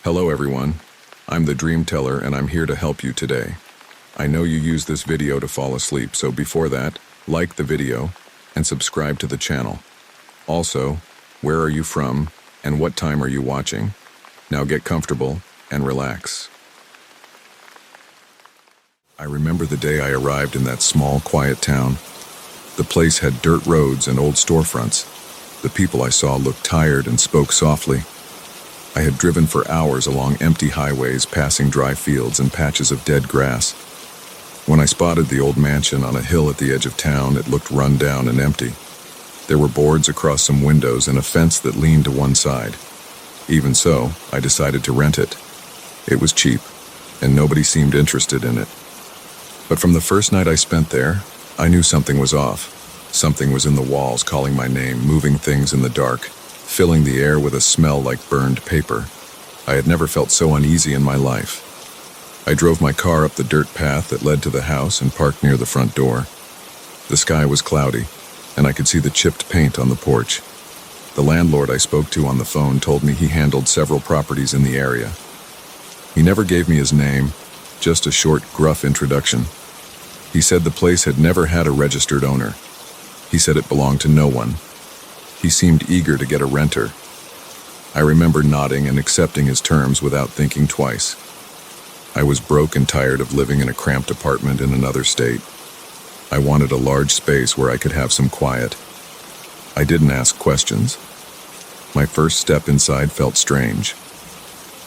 Hello everyone, I'm the DreamTeller and I'm here to help you today. I know you use this video to fall asleep, so before that, like the video and subscribe to the channel. Also, where are you from and what time are you watching? Now get comfortable and relax. I remember the day I arrived in that small, quiet town. The place had dirt roads and old storefronts. The people I saw looked tired and spoke softly. I had driven for hours along empty highways, passing dry fields and patches of dead grass. When I spotted the old mansion on a hill at the edge of town, it looked run down and empty. There were boards across some windows and a fence that leaned to one side. Even so, I decided to rent it. It was cheap, and nobody seemed interested in it. But from the first night I spent there, I knew something was off. Something was in the walls calling my name, moving things in the dark, filling the air with a smell like burned paper. I had never felt so uneasy in my life. I drove my car up the dirt path that led to the house and parked near the front door. The sky was cloudy, and I could see the chipped paint on the porch. The landlord I spoke to on the phone told me he handled several properties in the area. He never gave me his name, just a short, gruff introduction. He said the place had never had a registered owner. He said it belonged to no one. He seemed eager to get a renter. I remember nodding and accepting his terms without thinking twice. I was broke and tired of living in a cramped apartment in another state. I wanted a large space where I could have some quiet. I didn't ask questions. My first step inside felt strange.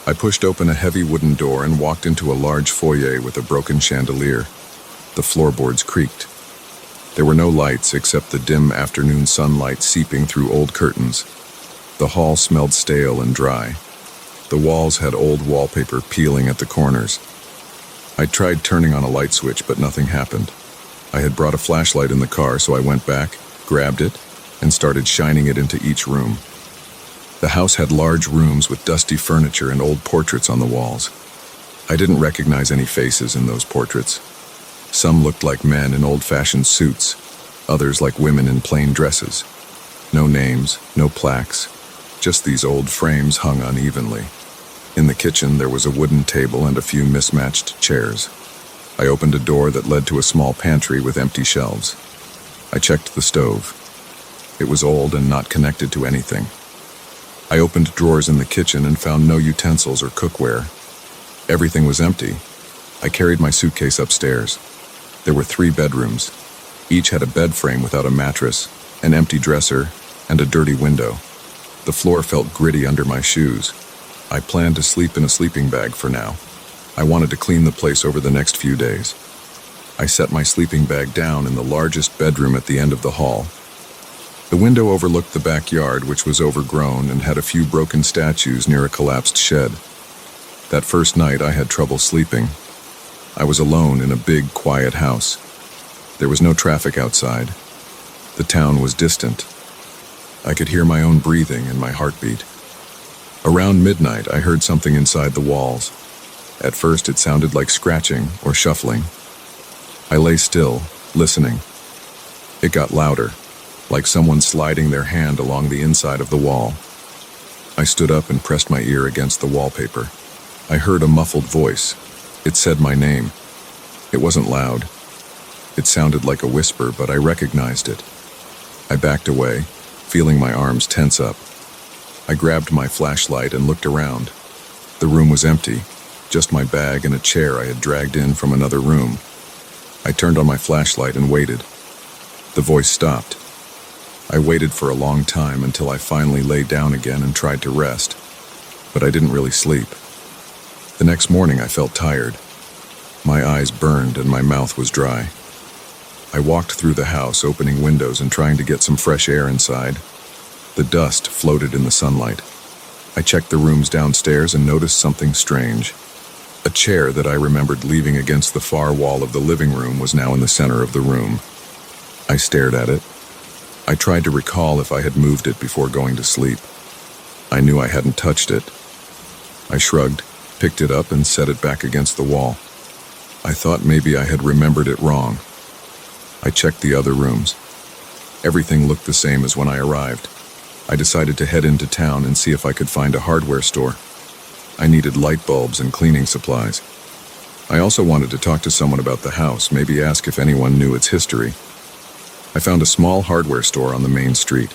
I pushed open a heavy wooden door and walked into a large foyer with a broken chandelier. The floorboards creaked. There were no lights except the dim afternoon sunlight seeping through old curtains. The hall smelled stale and dry. The walls had old wallpaper peeling at the corners. I tried turning on a light switch, but nothing happened. I had brought a flashlight in the car, so I went back, grabbed it, and started shining it into each room. The house had large rooms with dusty furniture and old portraits on the walls. I didn't recognize any faces in those portraits. Some looked like men in old-fashioned suits, others like women in plain dresses. No names, no plaques, just these old frames hung unevenly. In the kitchen, there was a wooden table and a few mismatched chairs. I opened a door that led to a small pantry with empty shelves. I checked the stove. It was old and not connected to anything. I opened drawers in the kitchen and found no utensils or cookware. Everything was empty. I carried my suitcase upstairs. There were 3 bedrooms. Each had a bed frame without a mattress, an empty dresser, and a dirty window. The floor felt gritty under my shoes. I planned to sleep in a sleeping bag for now. I wanted to clean the place over the next few days. I set my sleeping bag down in the largest bedroom at the end of the hall. The window overlooked the backyard, which was overgrown and had a few broken statues near a collapsed shed. That first night I had trouble sleeping. I was alone in a big, quiet house. There was no traffic outside. The town was distant. I could hear my own breathing and my heartbeat. Around midnight, I heard something inside the walls. At first, it sounded like scratching or shuffling. I lay still, listening. It got louder, like someone sliding their hand along the inside of the wall. I stood up and pressed my ear against the wallpaper. I heard a muffled voice. It said my name. It wasn't loud. It sounded like a whisper, but I recognized it. I backed away, feeling my arms tense up. I grabbed my flashlight and looked around. The room was empty, just my bag and a chair I had dragged in from another room. I turned on my flashlight and waited. The voice stopped. I waited for a long time until I finally lay down again and tried to rest, but I didn't really sleep. The next morning I felt tired. My eyes burned and my mouth was dry. I walked through the house, opening windows and trying to get some fresh air inside. The dust floated in the sunlight. I checked the rooms downstairs and noticed something strange. A chair that I remembered leaving against the far wall of the living room was now in the center of the room. I stared at it. I tried to recall if I had moved it before going to sleep. I knew I hadn't touched it. I shrugged, picked it up and set it back against the wall. I thought maybe I had remembered it wrong. I checked the other rooms. Everything looked the same as when I arrived. I decided to head into town and see if I could find a hardware store. I needed light bulbs and cleaning supplies. I also wanted to talk to someone about the house, maybe ask if anyone knew its history. I found a small hardware store on the main street.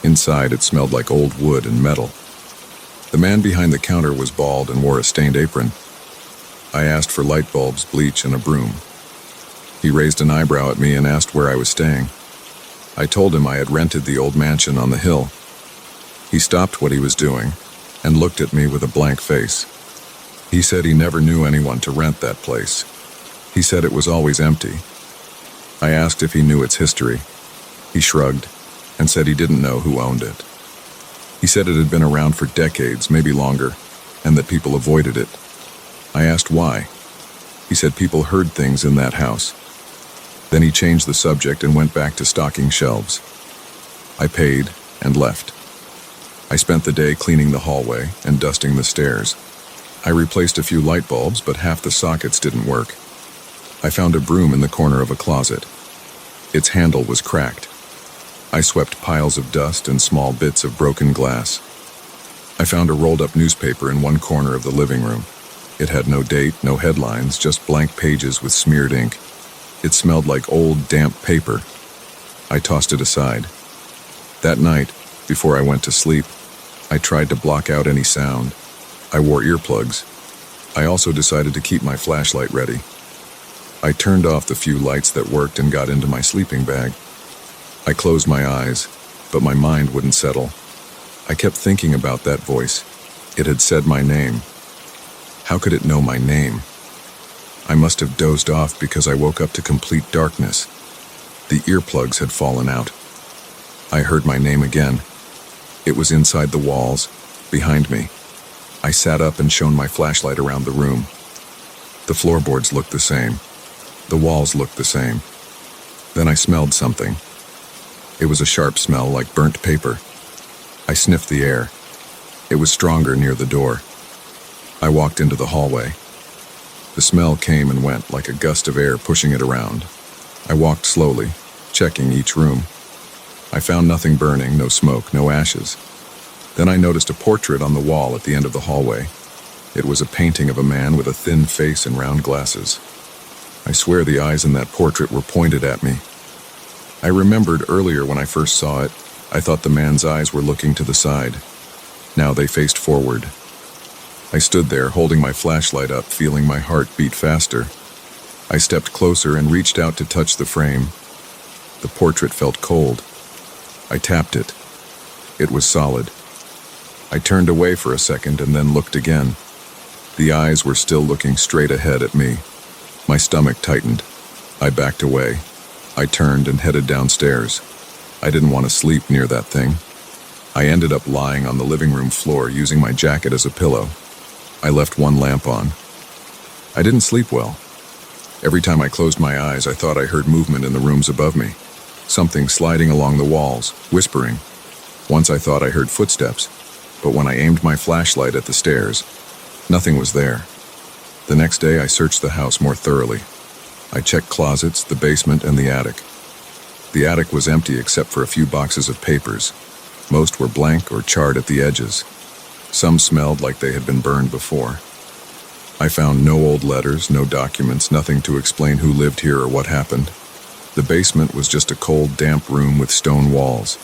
Inside, it smelled like old wood and metal. The man behind the counter was bald and wore a stained apron. I asked for light bulbs, bleach, and a broom. He raised an eyebrow at me and asked where I was staying. I told him I had rented the old mansion on the hill. He stopped what he was doing and looked at me with a blank face. He said he never knew anyone to rent that place. He said it was always empty. I asked if he knew its history. He shrugged and said he didn't know who owned it. He said it had been around for decades, maybe longer, and that people avoided it. I asked why. He said people heard things in that house. Then he changed the subject and went back to stocking shelves. I paid and left. I spent the day cleaning the hallway and dusting the stairs. I replaced a few light bulbs, but half the sockets didn't work. I found a broom in the corner of a closet. Its handle was cracked. I swept piles of dust and small bits of broken glass. I found a rolled-up newspaper in one corner of the living room. It had no date, no headlines, just blank pages with smeared ink. It smelled like old, damp paper. I tossed it aside. That night, before I went to sleep, I tried to block out any sound. I wore earplugs. I also decided to keep my flashlight ready. I turned off the few lights that worked and got into my sleeping bag. I closed my eyes, but my mind wouldn't settle. I kept thinking about that voice. It had said my name. How could it know my name? I must have dozed off because I woke up to complete darkness. The earplugs had fallen out. I heard my name again. It was inside the walls, behind me. I sat up and shone my flashlight around the room. The floorboards looked the same. The walls looked the same. Then I smelled something. It was a sharp smell like burnt paper. I sniffed the air. It was stronger near the door. I walked into the hallway. The smell came and went like a gust of air pushing it around. I walked slowly, checking each room. I found nothing burning, no smoke, no ashes. Then I noticed a portrait on the wall at the end of the hallway. It was a painting of a man with a thin face and round glasses. I swear the eyes in that portrait were pointed at me. I remembered earlier when I first saw it, I thought the man's eyes were looking to the side. Now they faced forward. I stood there, holding my flashlight up, feeling my heart beat faster. I stepped closer and reached out to touch the frame. The portrait felt cold. I tapped it. It was solid. I turned away for a second and then looked again. The eyes were still looking straight ahead at me. My stomach tightened. I backed away. I turned and headed downstairs. I didn't want to sleep near that thing. I ended up lying on the living room floor using my jacket as a pillow. I left one lamp on. I didn't sleep well. Every time I closed my eyes, I thought I heard movement in the rooms above me. Something sliding along the walls, whispering. Once I thought I heard footsteps, but when I aimed my flashlight at the stairs, nothing was there. The next day, I searched the house more thoroughly. I checked closets, the basement, and the attic. The attic was empty except for a few boxes of papers. Most were blank or charred at the edges. Some smelled like they had been burned before. I found no old letters, no documents, nothing to explain who lived here or what happened. The basement was just a cold, damp room with stone walls.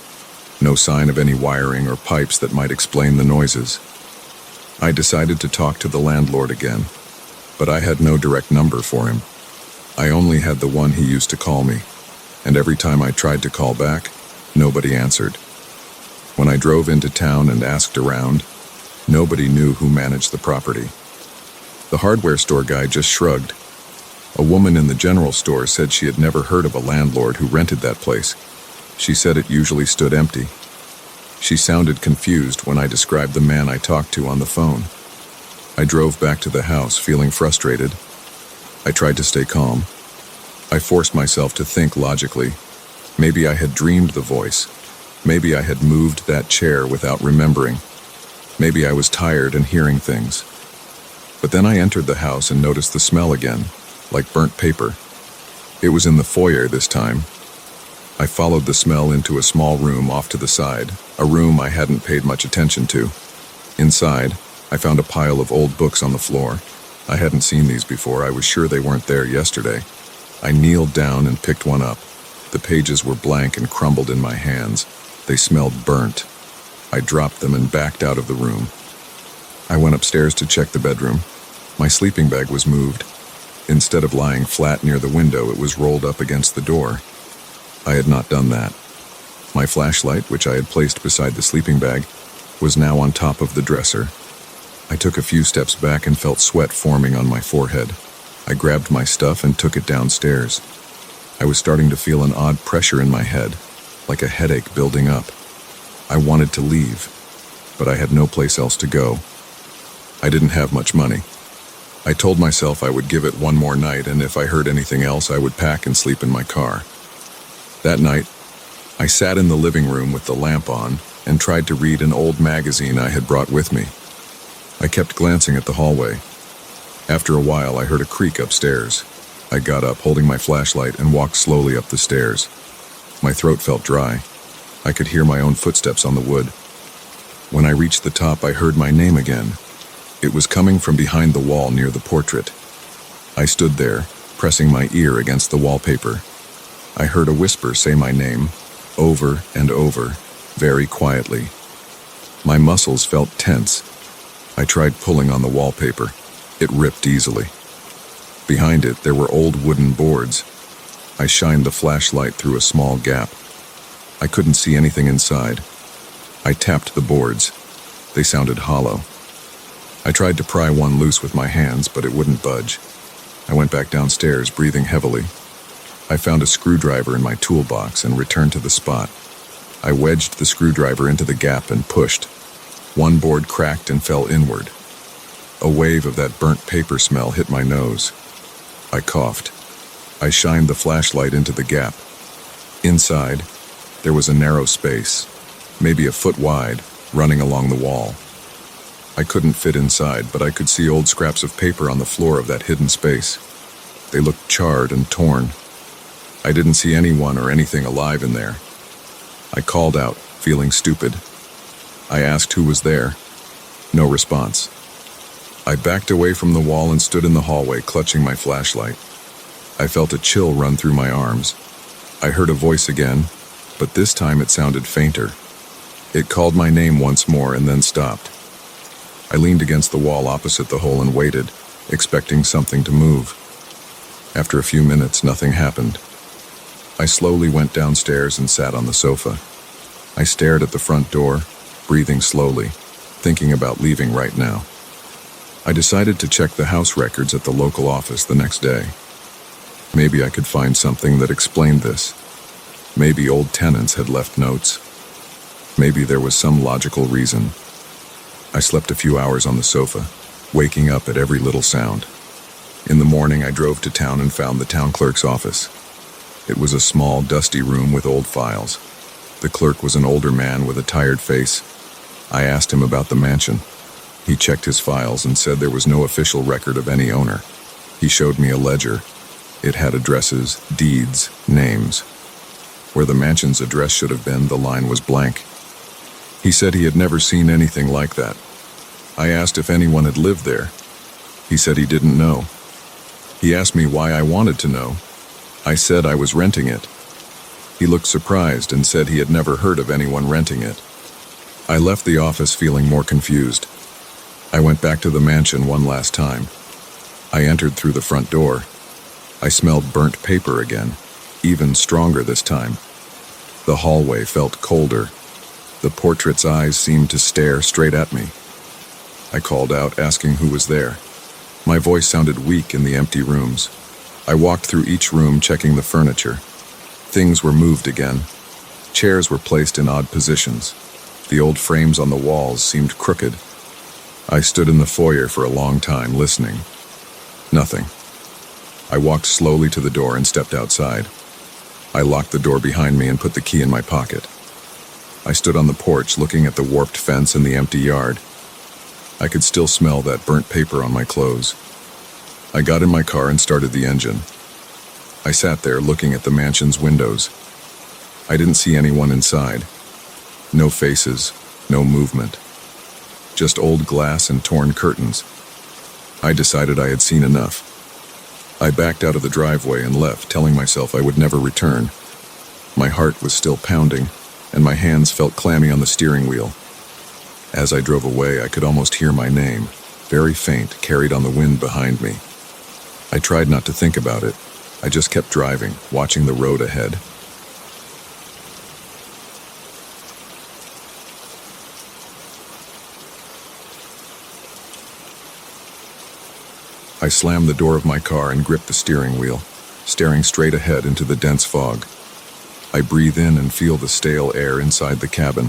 No sign of any wiring or pipes that might explain the noises. I decided to talk to the landlord again, but I had no direct number for him. I only had the one he used to call me, and every time I tried to call back, nobody answered. When I drove into town and asked around, nobody knew who managed the property. The hardware store guy just shrugged. A woman in the general store said she had never heard of a landlord who rented that place. She said it usually stood empty. She sounded confused when I described the man I talked to on the phone. I drove back to the house, feeling frustrated. I tried to stay calm. I forced myself to think logically. Maybe I had dreamed the voice. Maybe I had moved that chair without remembering. Maybe I was tired and hearing things. But then I entered the house and noticed the smell again, like burnt paper. It was in the foyer this time. I followed the smell into a small room off to the side, a room I hadn't paid much attention to. Inside, I found a pile of old books on the floor. I hadn't seen these before. I was sure they weren't there yesterday. I kneeled down and picked one up. The pages were blank and crumbled in my hands. They smelled burnt. I dropped them and backed out of the room. I went upstairs to check the bedroom. My sleeping bag was moved. Instead of lying flat near the window, it was rolled up against the door. I had not done that. My flashlight, which I had placed beside the sleeping bag, was now on top of the dresser. I took a few steps back and felt sweat forming on my forehead. I grabbed my stuff and took it downstairs. I was starting to feel an odd pressure in my head, like a headache building up. I wanted to leave, but I had no place else to go. I didn't have much money. I told myself I would give it one more night, and if I heard anything else, I would pack and sleep in my car. That night, I sat in the living room with the lamp on and tried to read an old magazine I had brought with me. I kept glancing at the hallway. After a while, I heard a creak upstairs. I got up, holding my flashlight, and walked slowly up the stairs. My throat felt dry. I could hear my own footsteps on the wood. When I reached the top, I heard my name again. It was coming from behind the wall near the portrait. I stood there, pressing my ear against the wallpaper. I heard a whisper say my name, over and over, very quietly. My muscles felt tense. I tried pulling on the wallpaper. It ripped easily. Behind it, there were old wooden boards. I shined the flashlight through a small gap. I couldn't see anything inside. I tapped the boards. They sounded hollow. I tried to pry one loose with my hands, but it wouldn't budge. I went back downstairs, breathing heavily. I found a screwdriver in my toolbox and returned to the spot. I wedged the screwdriver into the gap and pushed. One board cracked and fell inward. A wave of that burnt paper smell hit my nose. I coughed. I shined the flashlight into the gap. Inside, there was a narrow space, maybe a foot wide, running along the wall. I couldn't fit inside, but I could see old scraps of paper on the floor of that hidden space. They looked charred and torn. I didn't see anyone or anything alive in there. I called out, feeling stupid. I asked who was there. No response. I backed away from the wall and stood in the hallway, clutching my flashlight. I felt a chill run through my arms. I heard a voice again, but this time it sounded fainter. It called my name once more and then stopped. I leaned against the wall opposite the hole and waited, expecting something to move. After a few minutes, nothing happened. I slowly went downstairs and sat on the sofa. I stared at the front door, breathing slowly, thinking about leaving right now. I decided to check the house records at the local office the next day. Maybe I could find something that explained this. Maybe old tenants had left notes. Maybe there was some logical reason. I slept a few hours on the sofa, waking up at every little sound. In the morning, I drove to town and found the town clerk's office. It was a small, dusty room with old files. The clerk was an older man with a tired face. I asked him about the mansion. He checked his files and said there was no official record of any owner. He showed me a ledger. It had addresses, deeds, names. Where the mansion's address should have been, the line was blank. He said he had never seen anything like that. I asked if anyone had lived there. He said he didn't know. He asked me why I wanted to know. I said I was renting it. He looked surprised and said he had never heard of anyone renting it. I left the office feeling more confused. I went back to the mansion one last time. I entered through the front door. I smelled burnt paper again, even stronger this time. The hallway felt colder. The portrait's eyes seemed to stare straight at me. I called out, asking who was there. My voice sounded weak in the empty rooms. I walked through each room, checking the furniture. Things were moved again. Chairs were placed in odd positions. The old frames on the walls seemed crooked. I stood in the foyer for a long time, listening. Nothing. I walked slowly to the door and stepped outside. I locked the door behind me and put the key in my pocket. I stood on the porch, looking at the warped fence and the empty yard. I could still smell that burnt paper on my clothes. I got in my car and started the engine. I sat there looking at the mansion's windows. I didn't see anyone inside. No faces, no movement. just old glass and torn curtains. I decided I had seen enough. I backed out of the driveway and left, telling myself I would never return. My heart was still pounding, and my hands felt clammy on the steering wheel. As I drove away, I could almost hear my name, very faint, carried on the wind behind me. I tried not to think about it. I just kept driving, watching the road ahead. I slammed the door of my car and gripped the steering wheel, staring straight ahead into the dense fog. I breathe in and feel the stale air inside the cabin.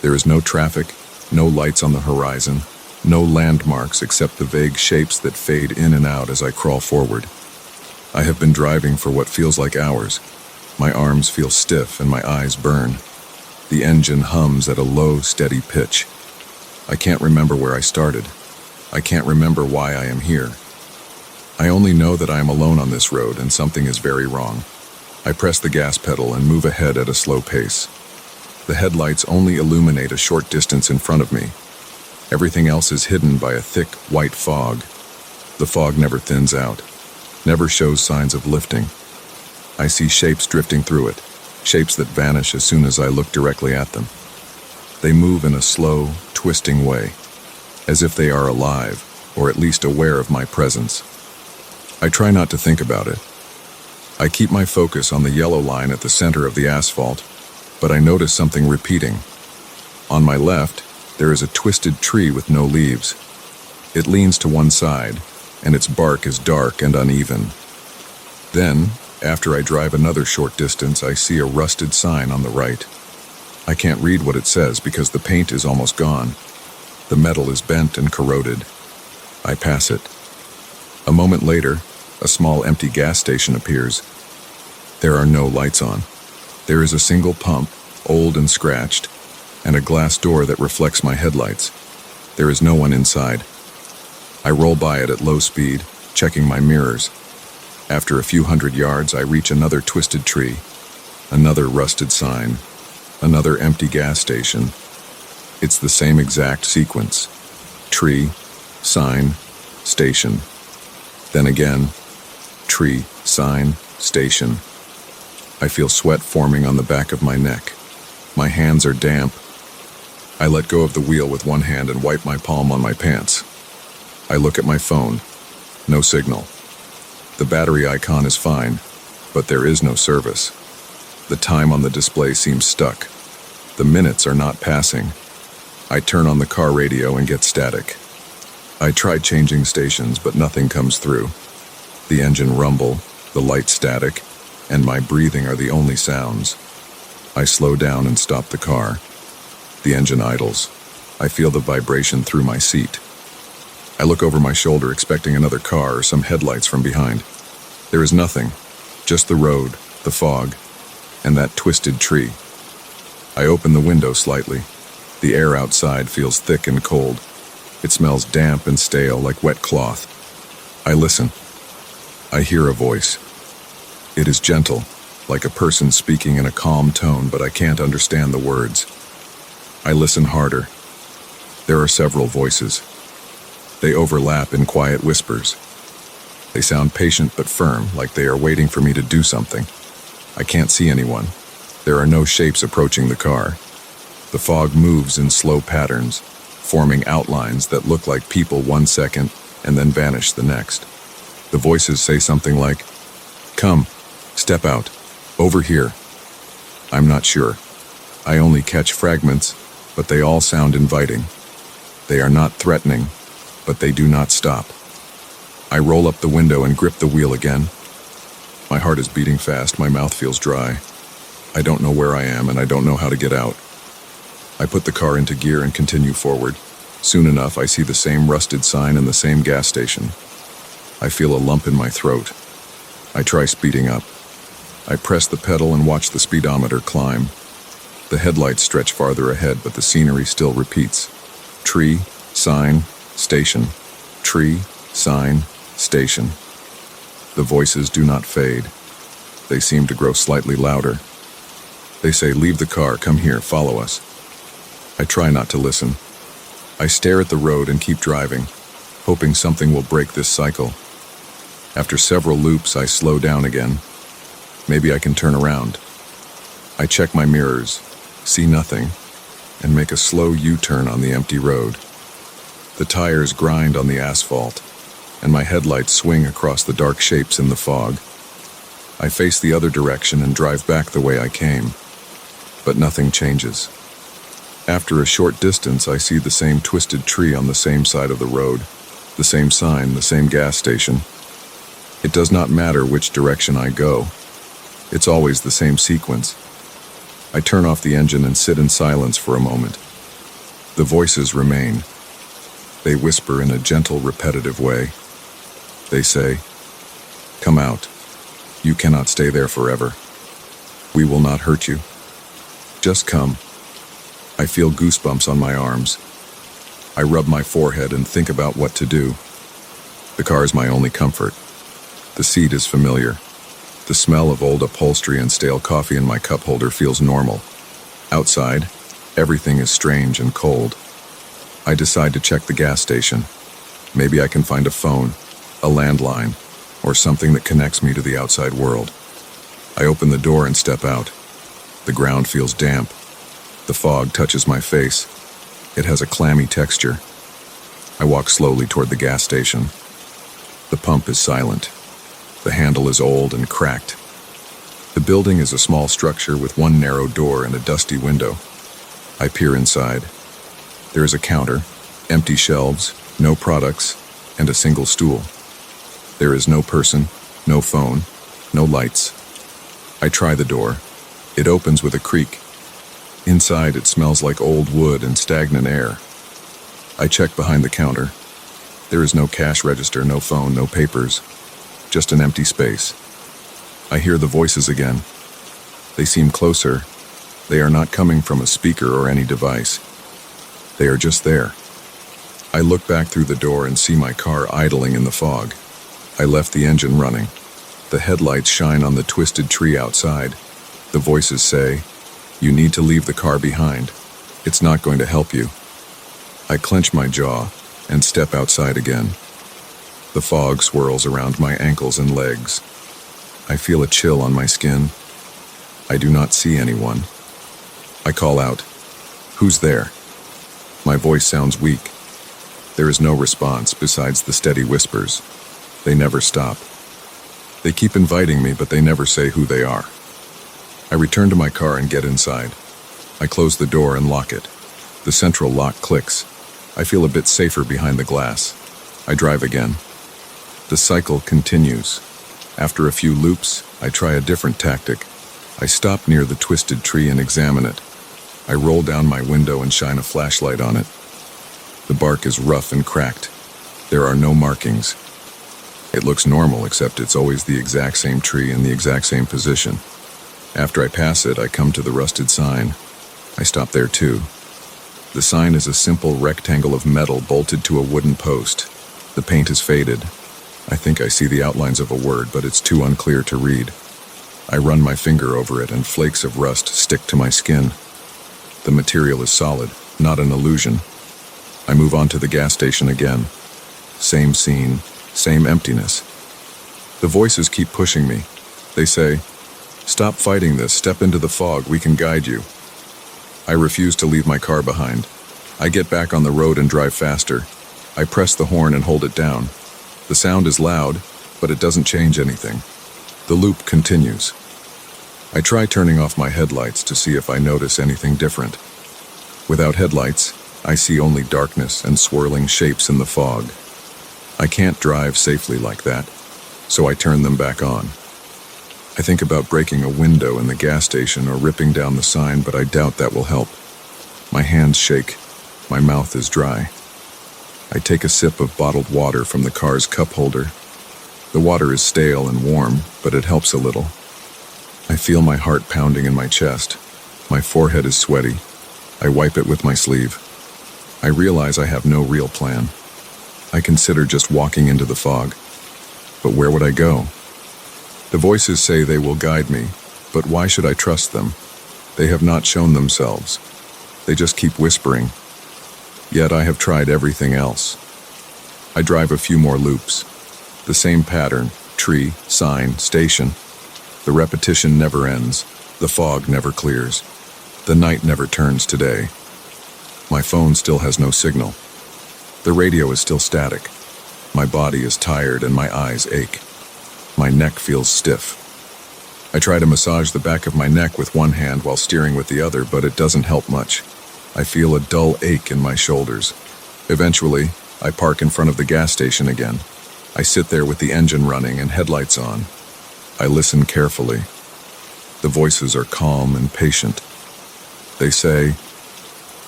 There is no traffic, no lights on the horizon, no landmarks except the vague shapes that fade in and out as I crawl forward. I have been driving for what feels like hours. My arms feel stiff and my eyes burn. The engine hums at a low, steady pitch. I can't remember where I started. I can't remember why I am here. I only know that I am alone on this road and something is very wrong. I press the gas pedal and move ahead at a slow pace. The headlights only illuminate a short distance in front of me. Everything else is hidden by a thick, white fog. The fog never thins out, never shows signs of lifting. I see shapes drifting through it, shapes that vanish as soon as I look directly at them. They move in a slow, twisting way, as if they are alive, or at least aware of my presence. I try not to think about it. I keep my focus on the yellow line at the center of the asphalt, but I notice something repeating. On my left, there is a twisted tree with no leaves. It leans to one side, and its bark is dark and uneven. Then, after I drive another short distance, I see a rusted sign on the right. I can't read what it says because the paint is almost gone. The metal is bent and corroded. I pass it. A moment later, a small empty gas station appears. There are no lights on. There is a single pump, old and scratched, and a glass door that reflects my headlights. There is no one inside. I roll by it at low speed, checking my mirrors. After a few hundred yards, I reach another twisted tree, another rusted sign, another empty gas station. It's the same exact sequence. Tree, sign, station. Then again, tree, sign, station. I feel sweat forming on the back of my neck. My hands are damp. I let go of the wheel with one hand and wipe my palm on my pants. I look at my phone. No signal. The battery icon is fine, but there is no service. The time on the display seems stuck. The minutes are not passing. I turn on the car radio and get static. I try changing stations, but nothing comes through. The engine rumble, the light static, and my breathing are the only sounds. I slow down and stop the car. The engine idles. I feel the vibration through my seat. I look over my shoulder, expecting another car or some headlights from behind. There is nothing, just the road, the fog, and that twisted tree. I open the window slightly. The air outside feels thick and cold. It smells damp and stale like wet cloth. I listen. I hear a voice. It is gentle, like a person speaking in a calm tone, but I can't understand the words. I listen harder. There are several voices. They overlap in quiet whispers. They sound patient but firm, like they are waiting for me to do something. I can't see anyone. There are no shapes approaching the car. The fog moves in slow patterns, forming outlines that look like people 1 second and then vanish the next. The voices say something like, "Come, step out, over here." I'm not sure. I only catch fragments, but they all sound inviting. They are not threatening, but they do not stop. I roll up the window and grip the wheel again. My heart is beating fast, my mouth feels dry. I don't know where I am and I don't know how to get out. I put the car into gear and continue forward. Soon enough, I see the same rusted sign and the same gas station. I feel a lump in my throat. I try speeding up. I press the pedal and watch the speedometer climb. The headlights stretch farther ahead, but the scenery still repeats. Tree, sign, station. Tree, sign, station. The voices do not fade. They seem to grow slightly louder. They say, "Leave the car, come here, follow us." I try not to listen. I stare at the road and keep driving, hoping something will break this cycle. After several loops, I slow down again. Maybe I can turn around. I check my mirrors, see nothing, and make a slow U-turn on the empty road. The tires grind on the asphalt, and my headlights swing across the dark shapes in the fog. I face the other direction and drive back the way I came, but nothing changes. After a short distance, I see the same twisted tree on the same side of the road, the same sign, the same gas station. It does not matter which direction I go. It's always the same sequence. I turn off the engine and sit in silence for a moment. The voices remain. They whisper in a gentle, repetitive way. They say, "Come out. You cannot stay there forever. We will not hurt you. Just come." I feel goosebumps on my arms. I rub my forehead and think about what to do. The car is my only comfort. The seat is familiar. The smell of old upholstery and stale coffee in my cup holder feels normal. Outside, everything is strange and cold. I decide to check the gas station. Maybe I can find a phone, a landline, or something that connects me to the outside world. I open the door and step out. The ground feels damp. The fog touches my face. It has a clammy texture. I walk slowly toward the gas station. The pump is silent. The handle is old and cracked. The building is a small structure with one narrow door and a dusty window. I peer inside. There is a counter, empty shelves, no products, and a single stool. There is no person, no phone, no lights. I try the door. It opens with a creak. Inside, it smells like old wood and stagnant air. I check behind the counter. There is no cash register, no phone, no papers. Just an empty space. I hear the voices again. They seem closer. They are not coming from a speaker or any device. They are just there. I look back through the door and see my car idling in the fog. I left the engine running. The headlights shine on the twisted tree outside. The voices say, "You need to leave the car behind. It's not going to help you." I clench my jaw and step outside again. The fog swirls around my ankles and legs. I feel a chill on my skin. I do not see anyone. I call out, "Who's there?" My voice sounds weak. There is no response besides the steady whispers. They never stop. They keep inviting me, but they never say who they are. I return to my car and get inside. I close the door and lock it. The central lock clicks. I feel a bit safer behind the glass. I drive again. The cycle continues. After a few loops, I try a different tactic. I stop near the twisted tree and examine it. I roll down my window and shine a flashlight on it. The bark is rough and cracked. There are no markings. It looks normal, except it's always the exact same tree in the exact same position. After I pass it, I come to the rusted sign. I stop there too. The sign is a simple rectangle of metal bolted to a wooden post. The paint is faded. I think I see the outlines of a word, but it's too unclear to read. I run my finger over it and flakes of rust stick to my skin. The material is solid, not an illusion. I move on to the gas station again. Same scene, same emptiness. The voices keep pushing me. They say, "Stop fighting this, step into the fog, we can guide you." I refuse to leave my car behind. I get back on the road and drive faster. I press the horn and hold it down. The sound is loud, but it doesn't change anything. The loop continues. I try turning off my headlights to see if I notice anything different. Without headlights, I see only darkness and swirling shapes in the fog. I can't drive safely like that, so I turn them back on. I think about breaking a window in the gas station or ripping down the sign, but I doubt that will help. My hands shake. My mouth is dry. I take a sip of bottled water from the car's cup holder. The water is stale and warm, but it helps a little. I feel my heart pounding in my chest. My forehead is sweaty. I wipe it with my sleeve. I realize I have no real plan. I consider just walking into the fog. But where would I go? The voices say they will guide me, but why should I trust them? They have not shown themselves. They just keep whispering. Yet I have tried everything else. I drive a few more loops. The same pattern, tree, sign, station. The repetition never ends. The fog never clears. The night never turns to day. My phone still has no signal. The radio is still static. My body is tired and my eyes ache. My neck feels stiff. I try to massage the back of my neck with one hand while steering with the other, but it doesn't help much. I feel a dull ache in my shoulders. Eventually, I park in front of the gas station again. I sit there with the engine running and headlights on. I listen carefully. The voices are calm and patient. They say,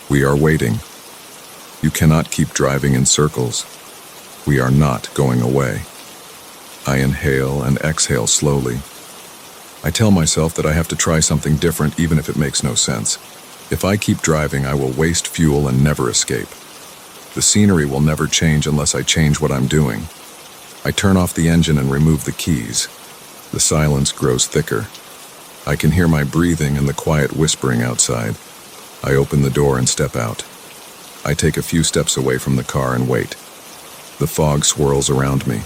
"We are waiting. You cannot keep driving in circles. We are not going away." I inhale and exhale slowly. I tell myself that I have to try something different even if it makes no sense. If I keep driving, I will waste fuel and never escape. The scenery will never change unless I change what I'm doing. I turn off the engine and remove the keys. The silence grows thicker. I can hear my breathing and the quiet whispering outside. I open the door and step out. I take a few steps away from the car and wait. The fog swirls around me.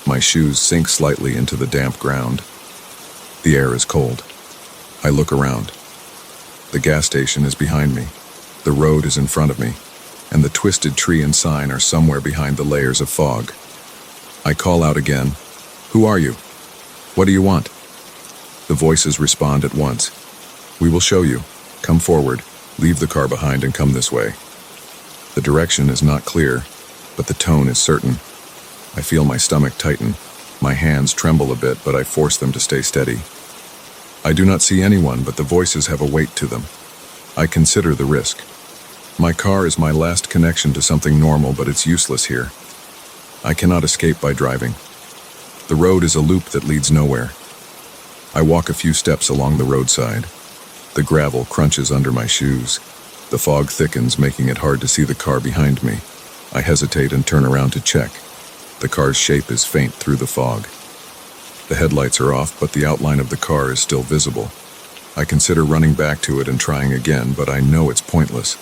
My shoes sink slightly into the damp ground. The air is cold. I look around. The gas station is behind me. The road is in front of me, and the twisted tree and sign are somewhere behind the layers of fog. I call out again, "Who are you? What do you want?" The voices respond at once. "We will show you. Come forward. Leave the car behind and come this way." The direction is not clear, but the tone is certain. I feel my stomach tighten. My hands tremble a bit, but I force them to stay steady. I do not see anyone, but the voices have a weight to them. I consider the risk. My car is my last connection to something normal, but it's useless here. I cannot escape by driving. The road is a loop that leads nowhere. I walk a few steps along the roadside. The gravel crunches under my shoes. The fog thickens, making it hard to see the car behind me. I hesitate and turn around to check. The car's shape is faint through the fog. The headlights are off, but the outline of the car is still visible. I consider running back to it and trying again, but I know it's pointless.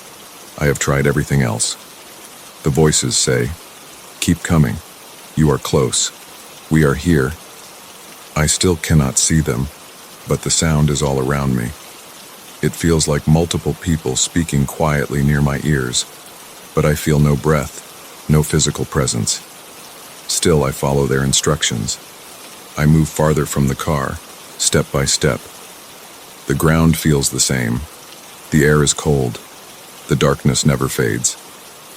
I have tried everything else. The voices say, "Keep coming. You are close. We are here." I still cannot see them, but the sound is all around me. It feels like multiple people speaking quietly near my ears, but I feel no breath, no physical presence. Still, I follow their instructions. I move farther from the car, step by step. The ground feels the same. The air is cold. The darkness never fades.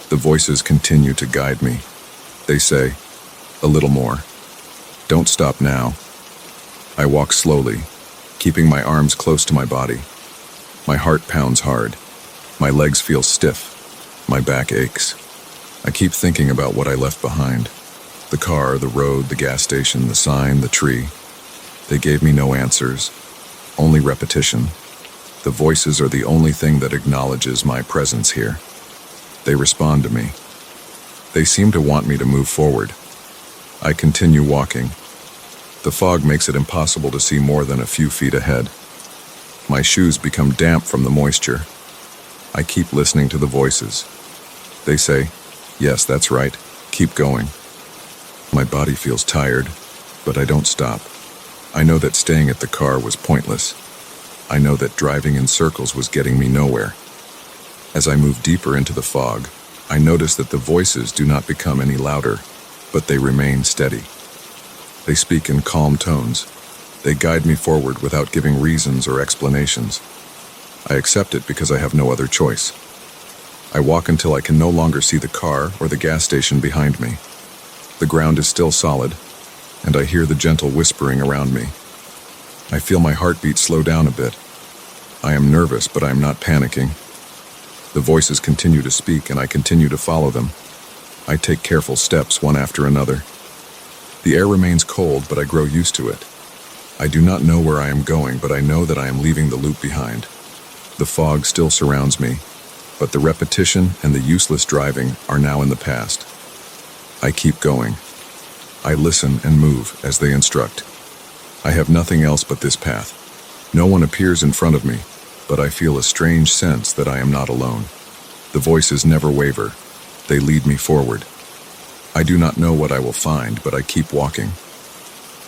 The voices continue to guide me. They say, "A little more. Don't stop now." I walk slowly, keeping my arms close to my body. My heart pounds hard. My legs feel stiff. My back aches. I keep thinking about what I left behind. The car, the road, the gas station, the sign, the tree. They gave me no answers, only repetition. The voices are the only thing that acknowledges my presence here. They respond to me. They seem to want me to move forward. I continue walking. The fog makes it impossible to see more than a few feet ahead. My shoes become damp from the moisture. I keep listening to the voices. They say, "Yes, that's right. Keep going." My body feels tired, but I don't stop. I know that staying at the car was pointless. I know that driving in circles was getting me nowhere. As I move deeper into the fog, I notice that the voices do not become any louder, but they remain steady. They speak in calm tones. They guide me forward without giving reasons or explanations. I accept it because I have no other choice. I walk until I can no longer see the car or the gas station behind me. The ground is still solid, and I hear the gentle whispering around me. I feel my heartbeat slow down a bit. I am nervous, but I am not panicking. The voices continue to speak, and I continue to follow them. I take careful steps, one after another. The air remains cold, but I grow used to it. I do not know where I am going, but I know that I am leaving the loop behind. The fog still surrounds me, but the repetition and the useless driving are now in the past. I keep going. I listen and move as they instruct. I have nothing else but this path. No one appears in front of me, but I feel a strange sense that I am not alone. The voices never waver. They lead me forward. I do not know what I will find, but I keep walking.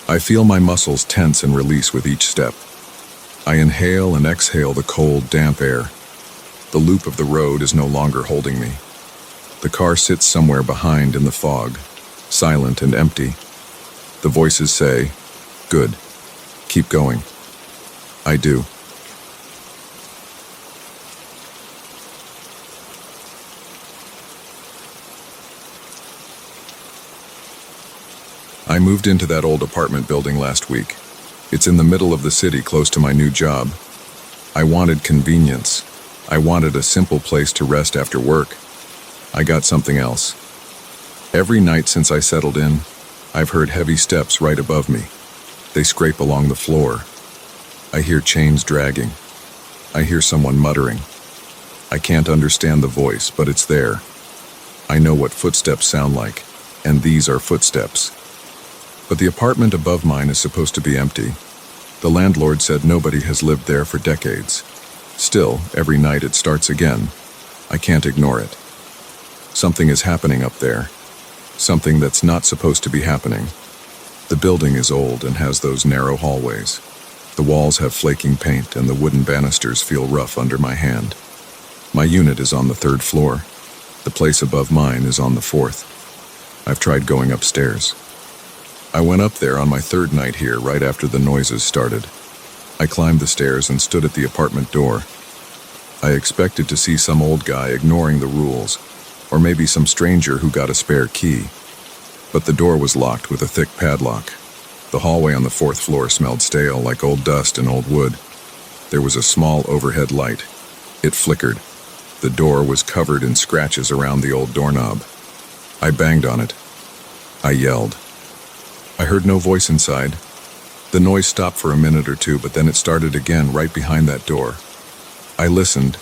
I feel my muscles tense and release with each step. I inhale and exhale the cold, damp air. The loop of the road is no longer holding me. The car sits somewhere behind in the fog, silent and empty. The voices say, "Good. Keep going." I do. I moved into that old apartment building last week. It's in the middle of the city, close to my new job. I wanted convenience. I wanted a simple place to rest after work. I got something else. Every night since I settled in, I've heard heavy steps right above me. They scrape along the floor. I hear chains dragging. I hear someone muttering. I can't understand the voice, but it's there. I know what footsteps sound like, and these are footsteps. But the apartment above mine is supposed to be empty. The landlord said nobody has lived there for decades. Still, every night it starts again. I can't ignore it. Something is happening up there. Something that's not supposed to be happening. The building is old and has those narrow hallways. The walls have flaking paint and the wooden banisters feel rough under my hand. My unit is on the 3rd floor. The place above mine is on the 4th. I've tried going upstairs. I went up there on my 3rd night here right after the noises started. I climbed the stairs and stood at the apartment door. I expected to see some old guy ignoring the rules, or maybe some stranger who got a spare key. But the door was locked with a thick padlock. The hallway on the 4th floor smelled stale, like old dust and old wood. There was a small overhead light. It flickered. The door was covered in scratches around the old doorknob. I banged on it. I yelled. I heard no voice inside. The noise stopped for a minute or two, but then it started again right behind that door. I listened.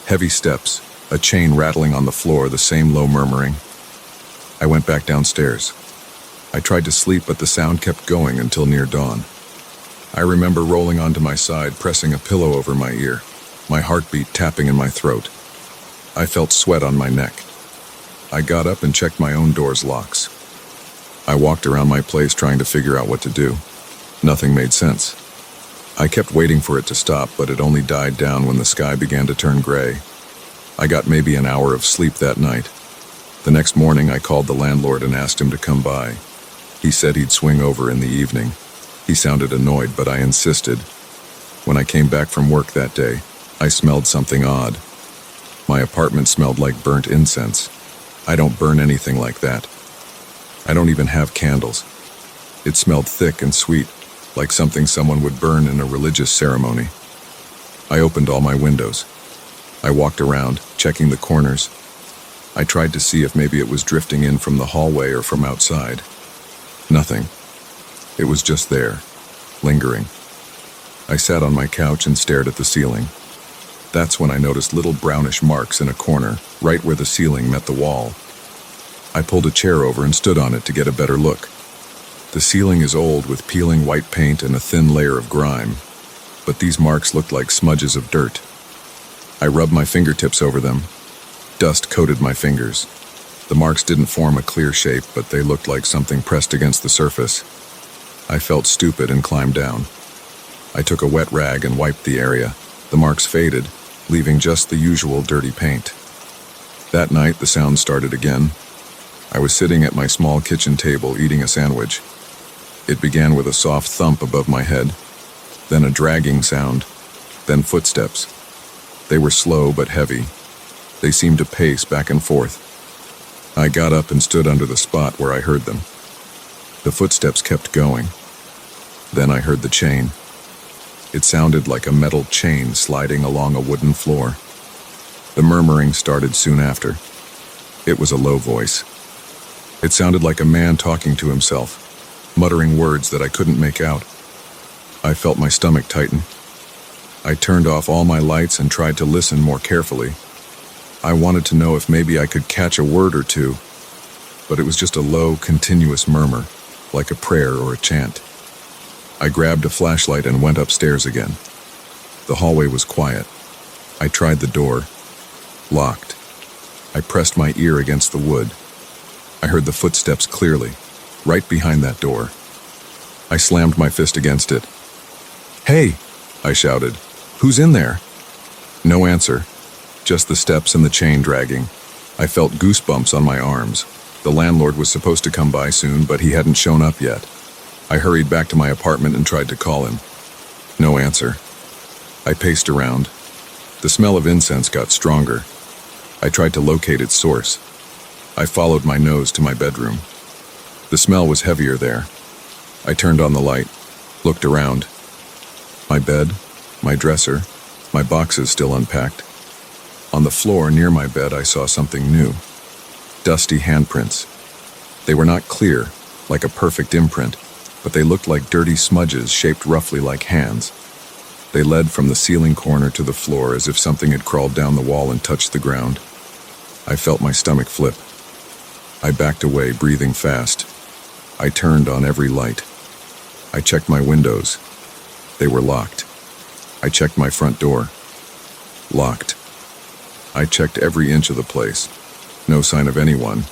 Heavy steps, a chain rattling on the floor, the same low murmuring. I went back downstairs. I tried to sleep, but the sound kept going until near dawn. I remember rolling onto my side, pressing a pillow over my ear, my heartbeat tapping in my throat. I felt sweat on my neck. I got up and checked my own door's locks. I walked around my place trying to figure out what to do. Nothing made sense. I kept waiting for it to stop, but it only died down when the sky began to turn gray. I got maybe an hour of sleep that night. The next morning I called the landlord and asked him to come by. He said he'd swing over in the evening. He sounded annoyed, but I insisted. When I came back from work that day, I smelled something odd. My apartment smelled like burnt incense. I don't burn anything like that. I don't even have candles. It smelled thick and sweet, like something someone would burn in a religious ceremony. I opened all my windows. I walked around, checking the corners. I tried to see if maybe it was drifting in from the hallway or from outside. Nothing. It was just there, lingering. I sat on my couch and stared at the ceiling. That's when I noticed little brownish marks in a corner, right where the ceiling met the wall. I pulled a chair over and stood on it to get a better look. The ceiling is old with peeling white paint and a thin layer of grime, but these marks looked like smudges of dirt. I rubbed my fingertips over them. Dust coated my fingers. The marks didn't form a clear shape, but they looked like something pressed against the surface. I felt stupid and climbed down. I took a wet rag and wiped the area. The marks faded, leaving just the usual dirty paint. That night, the sound started again. I was sitting at my small kitchen table eating a sandwich. It began with a soft thump above my head, then a dragging sound, then footsteps. They were slow but heavy. They seemed to pace back and forth. I got up and stood under the spot where I heard them. The footsteps kept going. Then I heard the chain. It sounded like a metal chain sliding along a wooden floor. The murmuring started soon after. It was a low voice. It sounded like a man talking to himself, muttering words that I couldn't make out. I felt my stomach tighten. I turned off all my lights and tried to listen more carefully. I wanted to know if maybe I could catch a word or two, but it was just a low, continuous murmur, like a prayer or a chant. I grabbed a flashlight and went upstairs again. The hallway was quiet. I tried the door. Locked. I pressed my ear against the wood. I heard the footsteps clearly, right behind that door. I slammed my fist against it. "Hey!" I shouted. "Who's in there?" No answer, just the steps and the chain dragging. I felt goosebumps on my arms. The landlord was supposed to come by soon, but he hadn't shown up yet. I hurried back to my apartment and tried to call him. No answer. I paced around. The smell of incense got stronger. I tried to locate its source. I followed my nose to my bedroom. The smell was heavier there. I turned on the light, looked around. My bed, my dresser, my boxes still unpacked. On the floor near my bed, I saw something new. Dusty handprints. They were not clear, like a perfect imprint, but they looked like dirty smudges shaped roughly like hands. They led from the ceiling corner to the floor as if something had crawled down the wall and touched the ground. I felt my stomach flip. I backed away, breathing fast. I turned on every light. I checked my windows. They were locked. I checked my front door. Locked. I checked every inch of the place. No sign of anyone.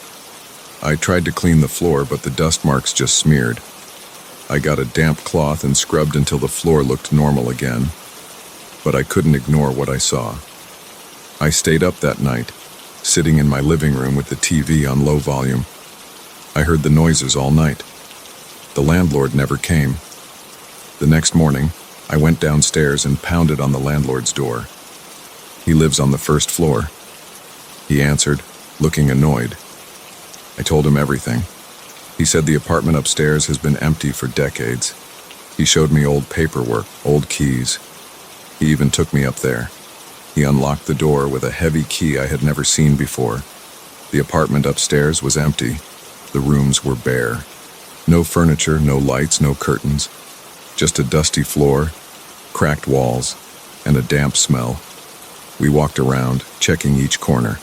I tried to clean the floor, but the dust marks just smeared. I got a damp cloth and scrubbed until the floor looked normal again. But I couldn't ignore what I saw. I stayed up that night, sitting in my living room with the TV on low volume. I heard the noises all night. The landlord never came. The next morning, I went downstairs and pounded on the landlord's door. He lives on the first floor. He answered, looking annoyed. I told him everything. He said the apartment upstairs has been empty for decades. He showed me old paperwork, old keys. He even took me up there. He unlocked the door with a heavy key I had never seen before. The apartment upstairs was empty. The rooms were bare. No furniture, no lights, no curtains. Just a dusty floor, cracked walls, and a damp smell. We walked around, checking each corner.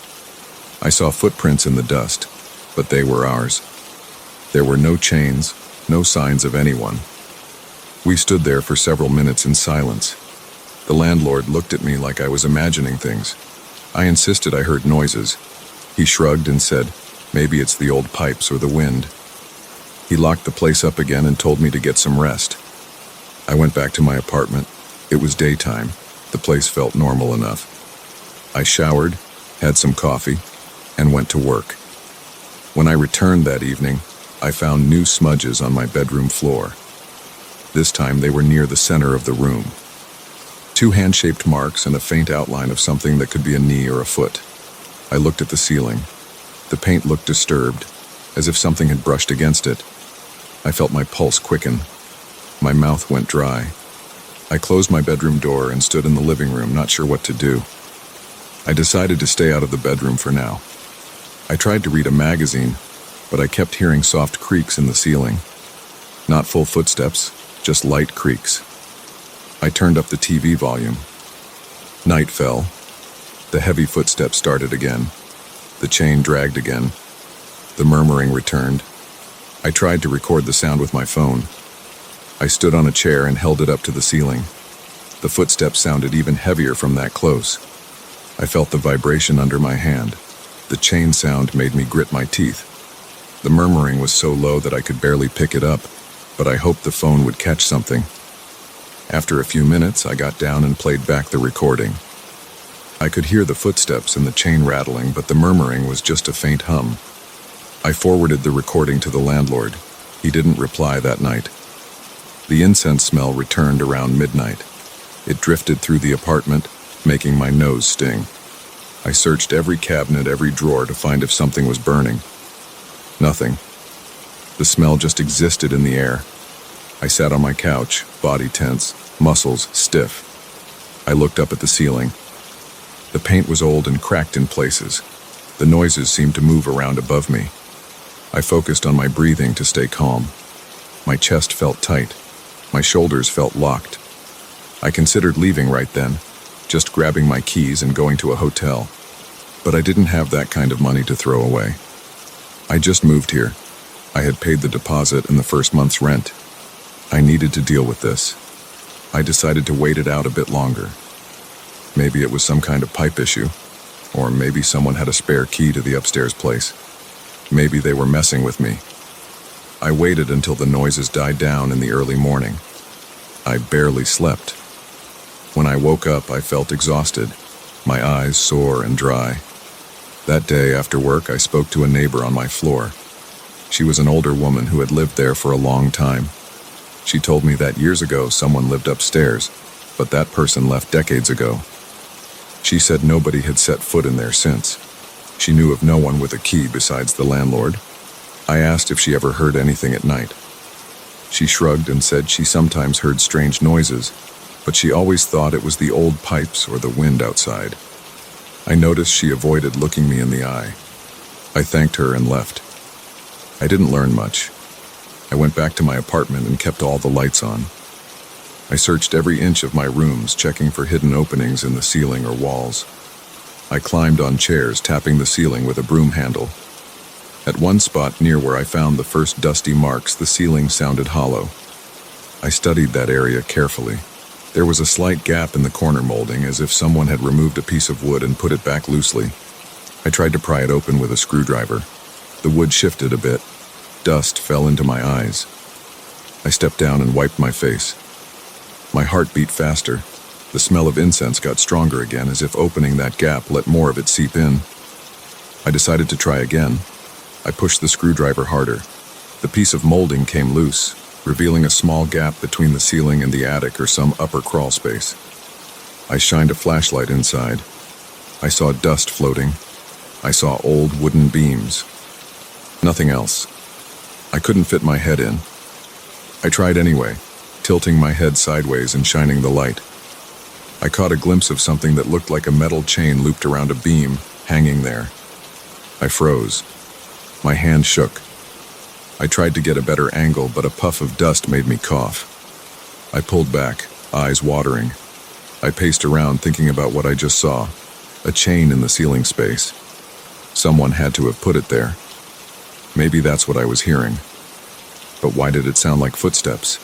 I saw footprints in the dust, but they were ours. There were no chains, no signs of anyone. We stood there for several minutes in silence. The landlord looked at me like I was imagining things. I insisted I heard noises. He shrugged and said, maybe it's the old pipes or the wind. He locked the place up again and told me to get some rest. I went back to my apartment. It was daytime. The place felt normal enough. I showered, had some coffee, and went to work. When I returned that evening, I found new smudges on my bedroom floor. This time they were near the center of the room. 2 hand-shaped marks and a faint outline of something that could be a knee or a foot. I looked at the ceiling. The paint looked disturbed, as if something had brushed against it. I felt my pulse quicken. My mouth went dry. I closed my bedroom door and stood in the living room, not sure what to do. I decided to stay out of the bedroom for now. I tried to read a magazine, but I kept hearing soft creaks in the ceiling. Not full footsteps, just light creaks. I turned up the TV volume. Night fell. The heavy footsteps started again. The chain dragged again. The murmuring returned. I tried to record the sound with my phone. I stood on a chair and held it up to the ceiling. The footsteps sounded even heavier from that close. I felt the vibration under my hand. The chain sound made me grit my teeth. The murmuring was so low that I could barely pick it up, but I hoped the phone would catch something. After a few minutes, I got down and played back the recording. I could hear the footsteps and the chain rattling, but the murmuring was just a faint hum. I forwarded the recording to the landlord. He didn't reply that night. The incense smell returned around midnight. It drifted through the apartment, making my nose sting. I searched every cabinet, every drawer to find if something was burning. Nothing. The smell just existed in the air. I sat on my couch, body tense, muscles stiff. I looked up at the ceiling. The paint was old and cracked in places. The noises seemed to move around above me. I focused on my breathing to stay calm. My chest felt tight. My shoulders felt locked. I considered leaving right then, just grabbing my keys and going to a hotel. But I didn't have that kind of money to throw away. I just moved here. I had paid the deposit and the first month's rent. I needed to deal with this. I decided to wait it out a bit longer. Maybe it was some kind of pipe issue. Or maybe someone had a spare key to the upstairs place. Maybe they were messing with me. I waited until the noises died down in the early morning. I barely slept. When I woke up, I felt exhausted, my eyes sore and dry. That day after work, I spoke to a neighbor on my floor. She was an older woman who had lived there for a long time. She told me that years ago someone lived upstairs, but that person left decades ago. She said nobody had set foot in there since. She knew of no one with a key besides the landlord. I asked if she ever heard anything at night. She shrugged and said she sometimes heard strange noises, but she always thought it was the old pipes or the wind outside. I noticed she avoided looking me in the eye. I thanked her and left. I didn't learn much. I went back to my apartment and kept all the lights on. I searched every inch of my rooms, checking for hidden openings in the ceiling or walls. I climbed on chairs, tapping the ceiling with a broom handle. At one spot near where I found the first dusty marks, the ceiling sounded hollow. I studied that area carefully. There was a slight gap in the corner molding, as if someone had removed a piece of wood and put it back loosely. I tried to pry it open with a screwdriver. The wood shifted a bit. Dust fell into my eyes. I stepped down and wiped my face. My heart beat faster. The smell of incense got stronger again, as if opening that gap let more of it seep in. I decided to try again. I pushed the screwdriver harder. The piece of molding came loose, revealing a small gap between the ceiling and the attic or some upper crawl space. I shined a flashlight inside. I saw dust floating. I saw old wooden beams. Nothing else. I couldn't fit my head in. I tried anyway, tilting my head sideways and shining the light. I caught a glimpse of something that looked like a metal chain looped around a beam, hanging there. I froze. My hand shook. I tried to get a better angle, but a puff of dust made me cough. I pulled back, eyes watering. I paced around thinking about what I just saw. A chain in the ceiling space. Someone had to have put it there. Maybe that's what I was hearing. But why did it sound like footsteps?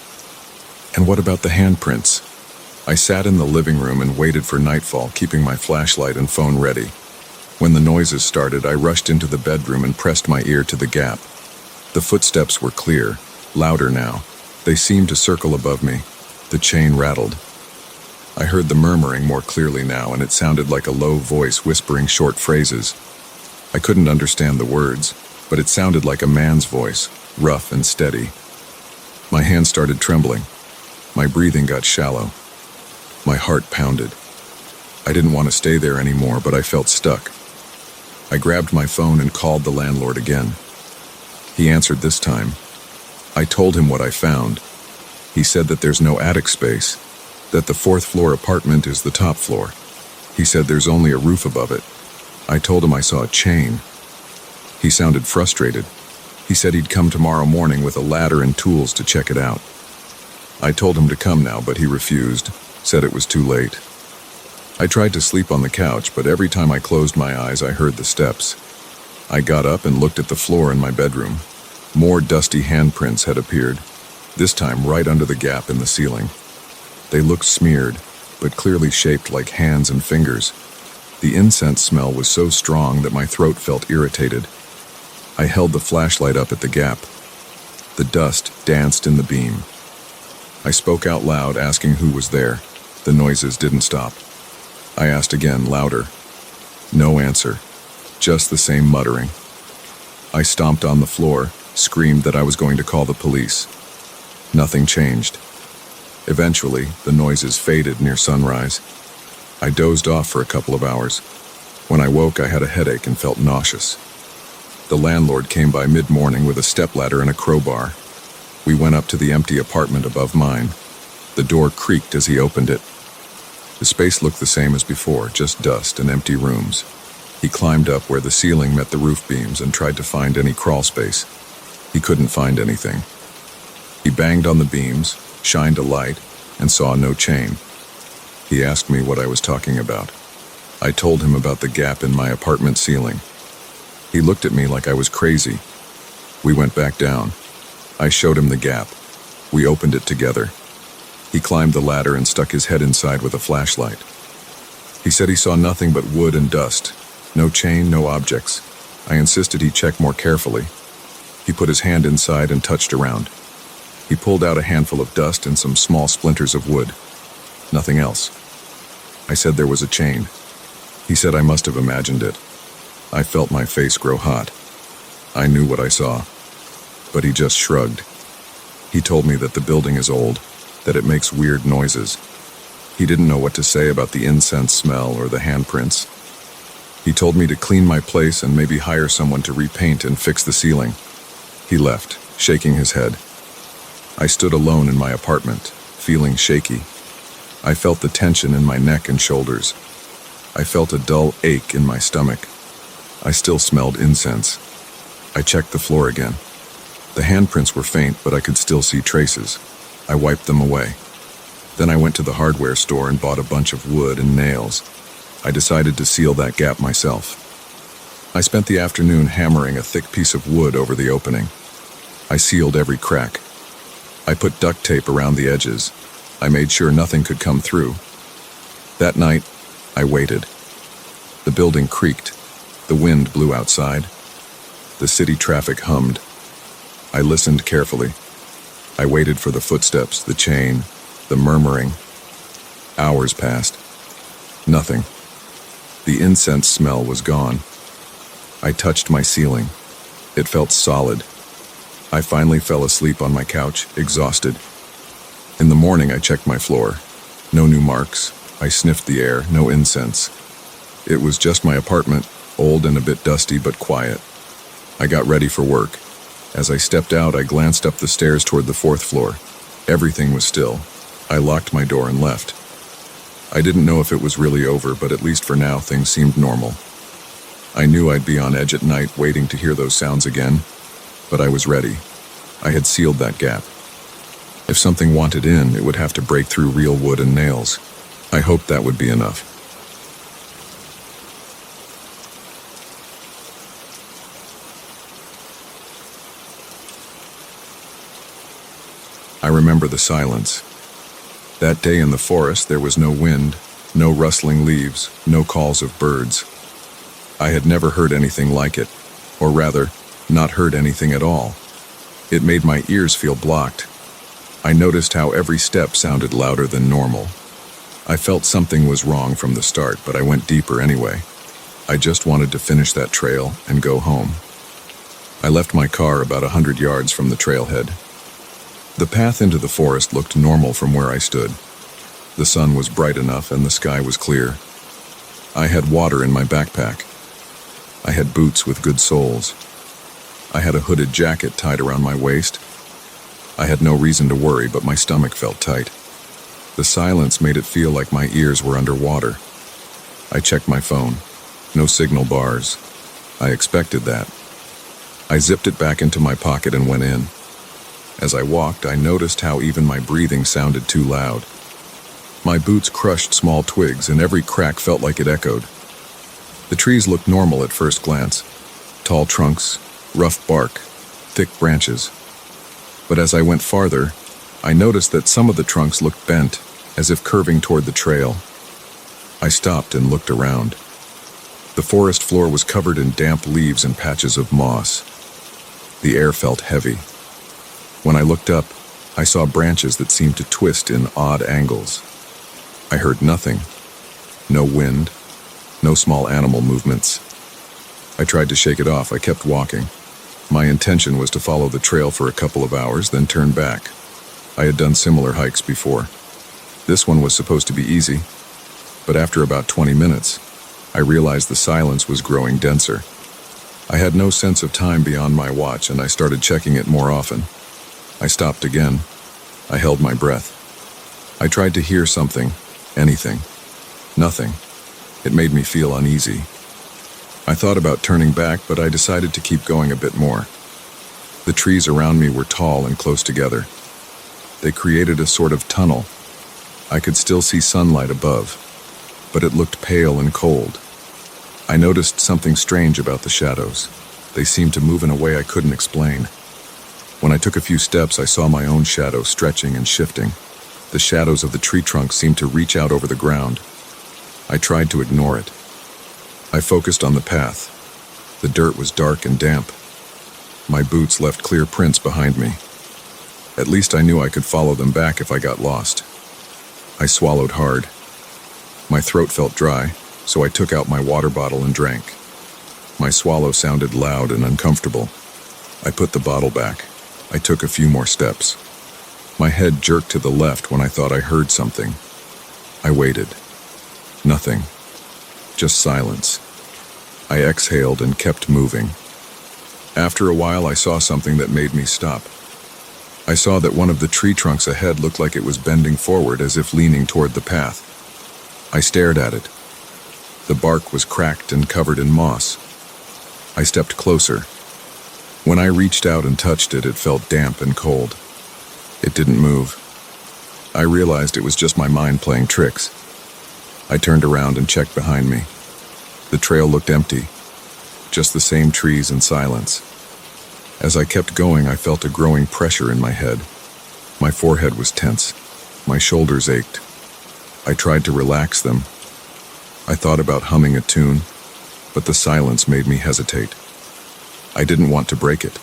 And what about the handprints? I sat in the living room and waited for nightfall, keeping my flashlight and phone ready. When the noises started, I rushed into the bedroom and pressed my ear to the gap. The footsteps were clear, louder now. They seemed to circle above me. The chain rattled. I heard the murmuring more clearly now, and it sounded like a low voice whispering short phrases. I couldn't understand the words, but it sounded like a man's voice, rough and steady. My hands started trembling. My breathing got shallow. My heart pounded. I didn't want to stay there anymore, but I felt stuck. I grabbed my phone and called the landlord again. He answered this time. I told him what I found. He said that there's no attic space, that the fourth-floor apartment is the top floor. He said there's only a roof above it. I told him I saw a chain. He sounded frustrated. He said he'd come tomorrow morning with a ladder and tools to check it out. I told him to come now, but he refused, said it was too late. I tried to sleep on the couch, but every time I closed my eyes, I heard the steps. I got up and looked at the floor in my bedroom. More dusty handprints had appeared, this time right under the gap in the ceiling. They looked smeared, but clearly shaped like hands and fingers. The incense smell was so strong that my throat felt irritated. I held the flashlight up at the gap. The dust danced in the beam. I spoke out loud, asking who was there. The noises didn't stop. I asked again, louder. No answer, just the same muttering. I stomped on the floor, screamed that I was going to call the police. Nothing changed. Eventually, the noises faded near sunrise. I dozed off for a couple of hours. When I woke, I had a headache and felt nauseous. The landlord came by mid-morning with a stepladder and a crowbar. We went up to the empty apartment above mine. The door creaked as he opened it. The space looked the same as before, just dust and empty rooms. He climbed up where the ceiling met the roof beams and tried to find any crawl space. He couldn't find anything. He banged on the beams, shined a light, and saw no chain. He asked me what I was talking about. I told him about the gap in my apartment ceiling. He looked at me like I was crazy. We went back down. I showed him the gap. We opened it together. He climbed the ladder and stuck his head inside with a flashlight. He said he saw nothing but wood and dust, No chain, no objects. I insisted he check more carefully. He put his hand inside and touched around. He pulled out a handful of dust and some small splinters of wood. Nothing else. I said there was a chain. He said I must have imagined it. I felt my face grow hot. I knew what I saw. But he just shrugged. He told me that the building is old, that it makes weird noises. He didn't know what to say about the incense smell or the handprints. He told me to clean my place and maybe hire someone to repaint and fix the ceiling. He left, shaking his head. I stood alone in my apartment, feeling shaky. I felt the tension in my neck and shoulders. I felt a dull ache in my stomach. I still smelled incense. I checked the floor again. The handprints were faint, but I could still see traces. I wiped them away. Then I went to the hardware store and bought a bunch of wood and nails. I decided to seal that gap myself. I spent the afternoon hammering a thick piece of wood over the opening. I sealed every crack. I put duct tape around the edges. I made sure nothing could come through. That night, I waited. The building creaked. The wind blew outside. The city traffic hummed. I listened carefully. I waited for the footsteps, the chain, the murmuring. Hours passed. Nothing. The incense smell was gone. I touched my ceiling. It felt solid. I finally fell asleep on my couch, exhausted. In the morning, I checked my floor. No new marks. I sniffed the air, no incense. It was just my apartment, old and a bit dusty, but quiet. I got ready for work. As I stepped out, I glanced up the stairs toward the 4th floor. Everything was still. I locked my door and left. I didn't know if it was really over, but at least for now, things seemed normal. I knew I'd be on edge at night, waiting to hear those sounds again, but I was ready. I had sealed that gap. If something wanted in, it would have to break through real wood and nails. I hoped that would be enough. I remember the silence. That day in the forest, there was no wind, no rustling leaves, no calls of birds. I had never heard anything like it, or rather, not heard anything at all. It made my ears feel blocked. I noticed how every step sounded louder than normal. I felt something was wrong from the start, but I went deeper anyway. I just wanted to finish that trail and go home. I left my car about 100 yards from the trailhead. The path into the forest looked normal from where I stood. The sun was bright enough and the sky was clear. I had water in my backpack. I had boots with good soles. I had a hooded jacket tied around my waist. I had no reason to worry, but my stomach felt tight. The silence made it feel like my ears were underwater. I checked my phone. No signal bars. I expected that. I zipped it back into my pocket and went in. As I walked, I noticed how even my breathing sounded too loud. My boots crushed small twigs, and every crack felt like it echoed. The trees looked normal at first glance. Tall trunks, rough bark, thick branches. But as I went farther, I noticed that some of the trunks looked bent, as if curving toward the trail. I stopped and looked around. The forest floor was covered in damp leaves and patches of moss. The air felt heavy. When I looked up, I saw branches that seemed to twist in odd angles. I heard nothing. No wind. No small animal movements. I tried to shake it off. I kept walking. My intention was to follow the trail for a couple of hours, then turn back. I had done similar hikes before. This one was supposed to be easy, but after about 20 minutes, I realized the silence was growing denser. I had no sense of time beyond my watch, and I started checking it more often. I stopped again. I held my breath. I tried to hear something, anything. Nothing. It made me feel uneasy. I thought about turning back, but I decided to keep going a bit more. The trees around me were tall and close together. They created a sort of tunnel. I could still see sunlight above, but it looked pale and cold. I noticed something strange about the shadows. They seemed to move in a way I couldn't explain. When I took a few steps, I saw my own shadow stretching and shifting. The shadows of the tree trunks seemed to reach out over the ground. I tried to ignore it. I focused on the path. The dirt was dark and damp. My boots left clear prints behind me. At least I knew I could follow them back if I got lost. I swallowed hard. My throat felt dry, so I took out my water bottle and drank. My swallow sounded loud and uncomfortable. I put the bottle back. I took a few more steps. My head jerked to the left when I thought I heard something. I waited. Nothing. Just silence. I exhaled and kept moving. After a while, I saw something that made me stop. I saw that one of the tree trunks ahead looked like it was bending forward as if leaning toward the path. I stared at it. The bark was cracked and covered in moss. I stepped closer. When I reached out and touched it, it felt damp and cold. It didn't move. I realized it was just my mind playing tricks. I turned around and checked behind me. The trail looked empty, just the same trees and silence. As I kept going, I felt a growing pressure in my head. My forehead was tense. My shoulders ached. I tried to relax them. I thought about humming a tune, but the silence made me hesitate. I didn't want to break it.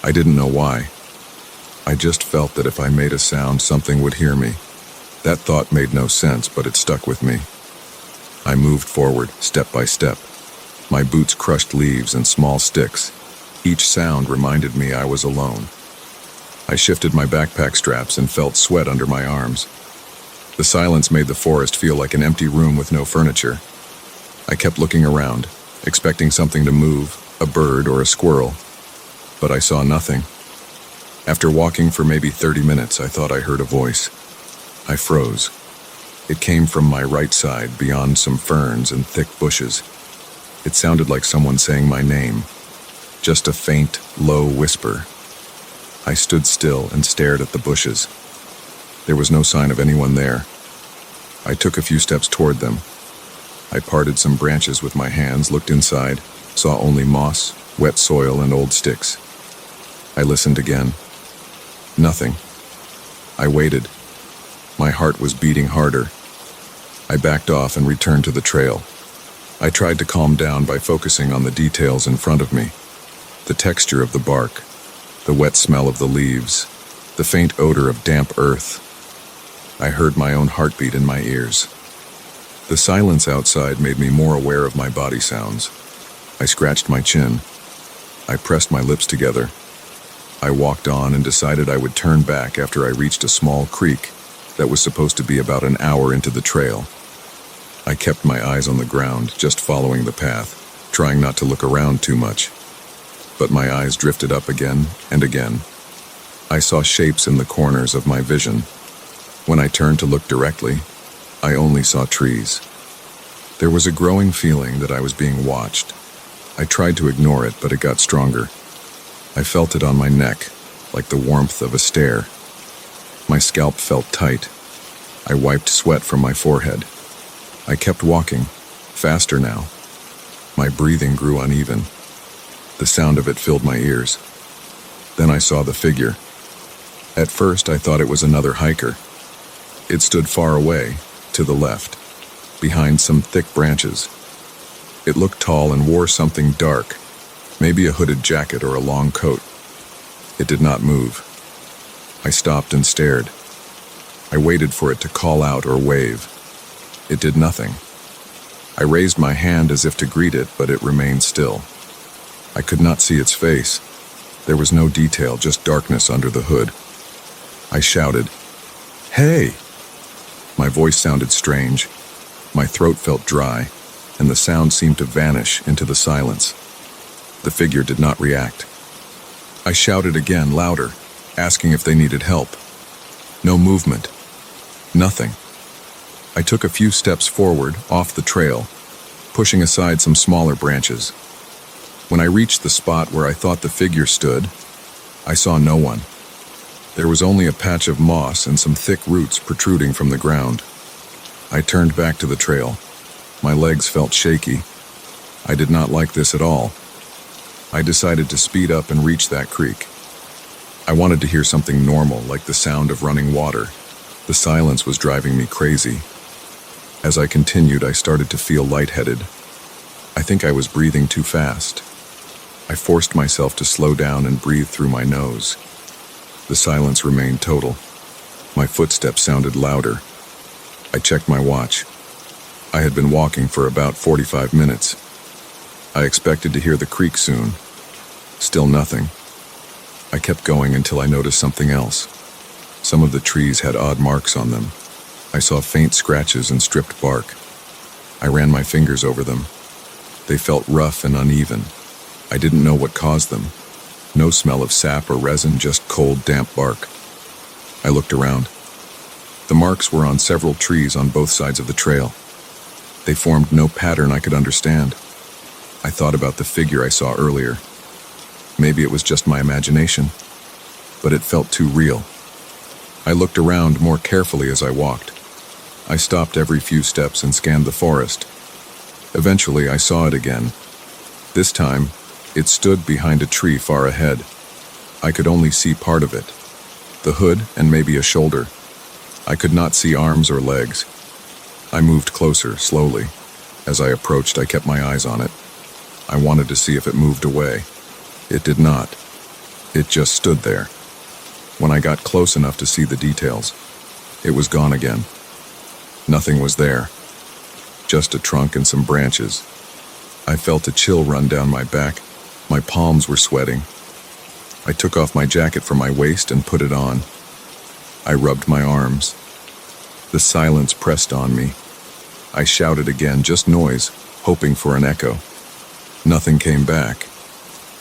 I didn't know why. I just felt that if I made a sound, something would hear me. That thought made no sense, but it stuck with me. I moved forward, step by step. My boots crushed leaves and small sticks. Each sound reminded me I was alone. I shifted my backpack straps and felt sweat under my arms. The silence made the forest feel like an empty room with no furniture. I kept looking around, expecting something to move, a bird or a squirrel, but I saw nothing. After walking for maybe 30 minutes, I thought I heard a voice. I froze. It came from my right side, beyond some ferns and thick bushes. It sounded like someone saying my name, just a faint, low whisper. I stood still and stared at the bushes. There was no sign of anyone there. I took a few steps toward them. I parted some branches with my hands, looked inside, saw only moss, wet soil, and old sticks. I listened again. Nothing. I waited. My heart was beating harder. I backed off and returned to the trail. I tried to calm down by focusing on the details in front of me. The texture of the bark, the wet smell of the leaves, the faint odor of damp earth. I heard my own heartbeat in my ears. The silence outside made me more aware of my body sounds. I scratched my chin. I pressed my lips together. I walked on and decided I would turn back after I reached a small creek that was supposed to be about an hour into the trail. I kept my eyes on the ground, just following the path, trying not to look around too much. But my eyes drifted up again and again. I saw shapes in the corners of my vision. When I turned to look directly, I only saw trees. There was a growing feeling that I was being watched. I tried to ignore it, but it got stronger. I felt it on my neck, like the warmth of a stare. My scalp felt tight. I wiped sweat from my forehead. I kept walking, faster now. My breathing grew uneven. The sound of it filled my ears. Then I saw the figure. At first, I thought it was another hiker. It stood far away, to the left, behind some thick branches. It looked tall and wore something dark, maybe a hooded jacket or a long coat. It did not move. I stopped and stared. I waited for it to call out or wave. It did nothing. I raised my hand as if to greet it, but it remained still. I could not see its face. There was no detail, just darkness under the hood. I shouted, "Hey!" My voice sounded strange. My throat felt dry, and the sound seemed to vanish into the silence. The figure did not react. I shouted again, louder, asking if they needed help. No movement. Nothing. I took a few steps forward, off the trail, pushing aside some smaller branches. When I reached the spot where I thought the figure stood, I saw no one. There was only a patch of moss and some thick roots protruding from the ground. I turned back to the trail. My legs felt shaky. I did not like this at all. I decided to speed up and reach that creek. I wanted to hear something normal, like the sound of running water. The silence was driving me crazy. As I continued, I started to feel lightheaded. I think I was breathing too fast. I forced myself to slow down and breathe through my nose. The silence remained total. My footsteps sounded louder. I checked my watch. I had been walking for about 45 minutes. I expected to hear the creak soon. Still nothing. I kept going until I noticed something else. Some of the trees had odd marks on them. I saw faint scratches and stripped bark. I ran my fingers over them. They felt rough and uneven. I didn't know what caused them. No smell of sap or resin, just cold, damp bark. I looked around. The marks were on several trees on both sides of the trail. They formed no pattern I could understand. I thought about the figure I saw earlier. Maybe it was just my imagination, but it felt too real. I looked around more carefully as I walked. I stopped every few steps and scanned the forest. Eventually, I saw it again. This time, it stood behind a tree far ahead. I could only see part of it. The hood and maybe a shoulder. I could not see arms or legs. I moved closer, slowly. As I approached, I kept my eyes on it. I wanted to see if it moved away. It did not. It just stood there. When I got close enough to see the details, it was gone again. Nothing was there. Just a trunk and some branches. I felt a chill run down my back. My palms were sweating. I took off my jacket from my waist and put it on. I rubbed my arms. The silence pressed on me. I shouted again, just noise, hoping for an echo. Nothing came back.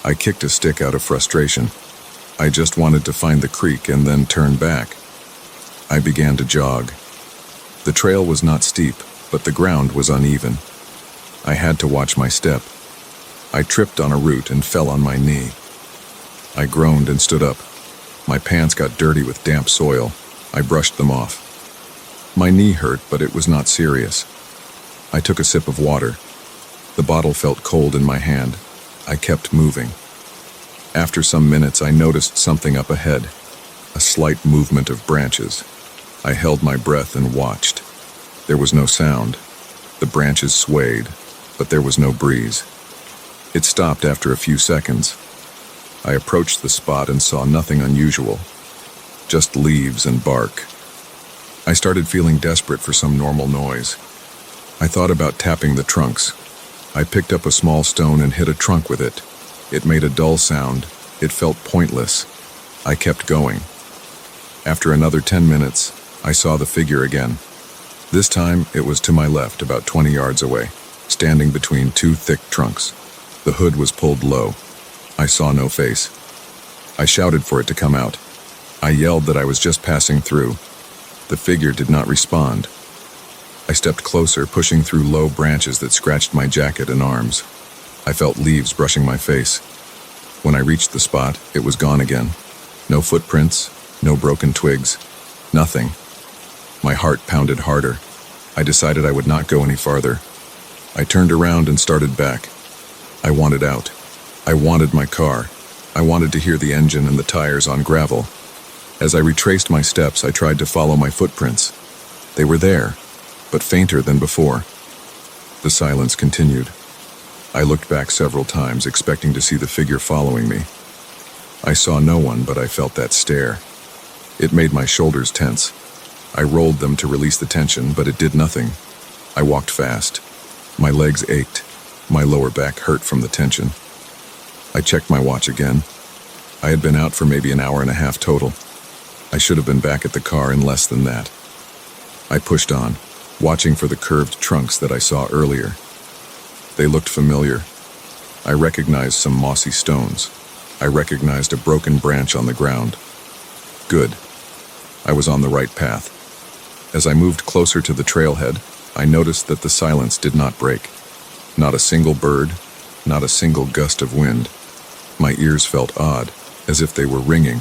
I kicked a stick out of frustration. I just wanted to find the creek and then turn back. I began to jog. The trail was not steep, but the ground was uneven. I had to watch my step. I tripped on a root and fell on my knee. I groaned and stood up. My pants got dirty with damp soil. I brushed them off. My knee hurt, but it was not serious. I took a sip of water. The bottle felt cold in my hand. I kept moving. After some minutes, I noticed something up ahead, a slight movement of branches. I held my breath and watched. There was no sound. The branches swayed, but there was no breeze. It stopped after a few seconds. I approached the spot and saw nothing unusual, just leaves and bark. I started feeling desperate for some normal noise. I thought about tapping the trunks. I picked up a small stone and hit a trunk with it. It made a dull sound. It felt pointless. I kept going. After another 10 minutes, I saw the figure again. This time, it was to my left, about 20 yards away, standing between two thick trunks. The hood was pulled low. I saw no face. I shouted for it to come out. I yelled that I was just passing through. The figure did not respond. I stepped closer, pushing through low branches that scratched my jacket and arms. I felt leaves brushing my face. When I reached the spot, it was gone again. No footprints, no broken twigs, nothing. My heart pounded harder. I decided I would not go any farther. I turned around and started back. I wanted out. I wanted my car. I wanted to hear the engine and the tires on gravel. As I retraced my steps, I tried to follow my footprints. They were there, but fainter than before. The silence continued. I looked back several times, expecting to see the figure following me. I saw no one, but I felt that stare. It made my shoulders tense. I rolled them to release the tension, but it did nothing. I walked fast. My legs ached. My lower back hurt from the tension. I checked my watch again. I had been out for maybe an hour and a half total. I should have been back at the car in less than that. I pushed on, watching for the curved trunks that I saw earlier. They looked familiar. I recognized some mossy stones. I recognized a broken branch on the ground. Good. I was on the right path. As I moved closer to the trailhead, I noticed that the silence did not break. Not a single bird, not a single gust of wind. My ears felt odd, as if they were ringing.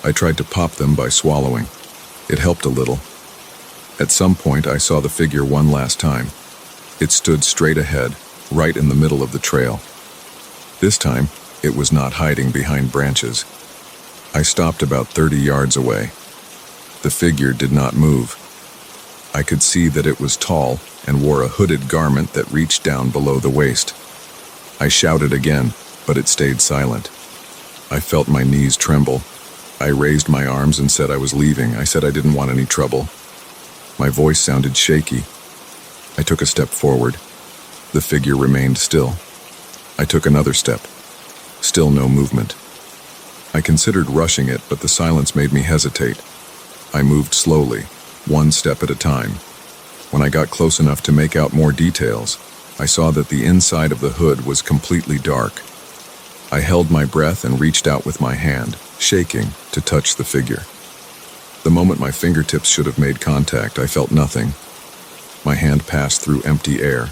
I tried to pop them by swallowing. It helped a little. At some point, I saw the figure one last time. It stood straight ahead, right in the middle of the trail. This time, it was not hiding behind branches. I stopped about 30 yards away. The figure did not move. I could see that it was tall and wore a hooded garment that reached down below the waist. I shouted again, but it stayed silent. I felt my knees tremble. I raised my arms and said I was leaving. I said I didn't want any trouble. My voice sounded shaky. I took a step forward. The figure remained still. I took another step. Still no movement. I considered rushing it, but the silence made me hesitate. I moved slowly, one step at a time. When I got close enough to make out more details, I saw that the inside of the hood was completely dark. I held my breath and reached out with my hand, shaking, to touch the figure. The moment my fingertips should have made contact, I felt nothing. My hand passed through empty air.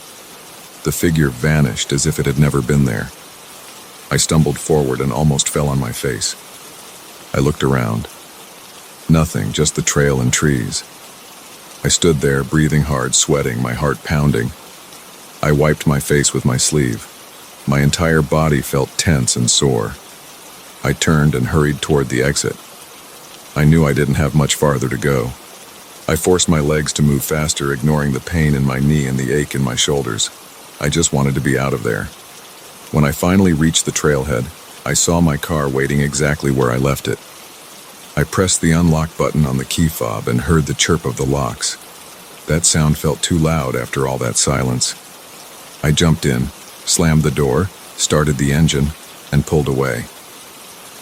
The figure vanished as if it had never been there. I stumbled forward and almost fell on my face. I looked around. Nothing, just the trail and trees. I stood there, breathing hard, sweating, my heart pounding. I wiped my face with my sleeve. My entire body felt tense and sore. I turned and hurried toward the exit. I knew I didn't have much farther to go. I forced my legs to move faster, ignoring the pain in my knee and the ache in my shoulders. I just wanted to be out of there. When I finally reached the trailhead, I saw my car waiting exactly where I left it. I pressed the unlock button on the key fob and heard the chirp of the locks. That sound felt too loud after all that silence. I jumped in, slammed the door, started the engine, and pulled away.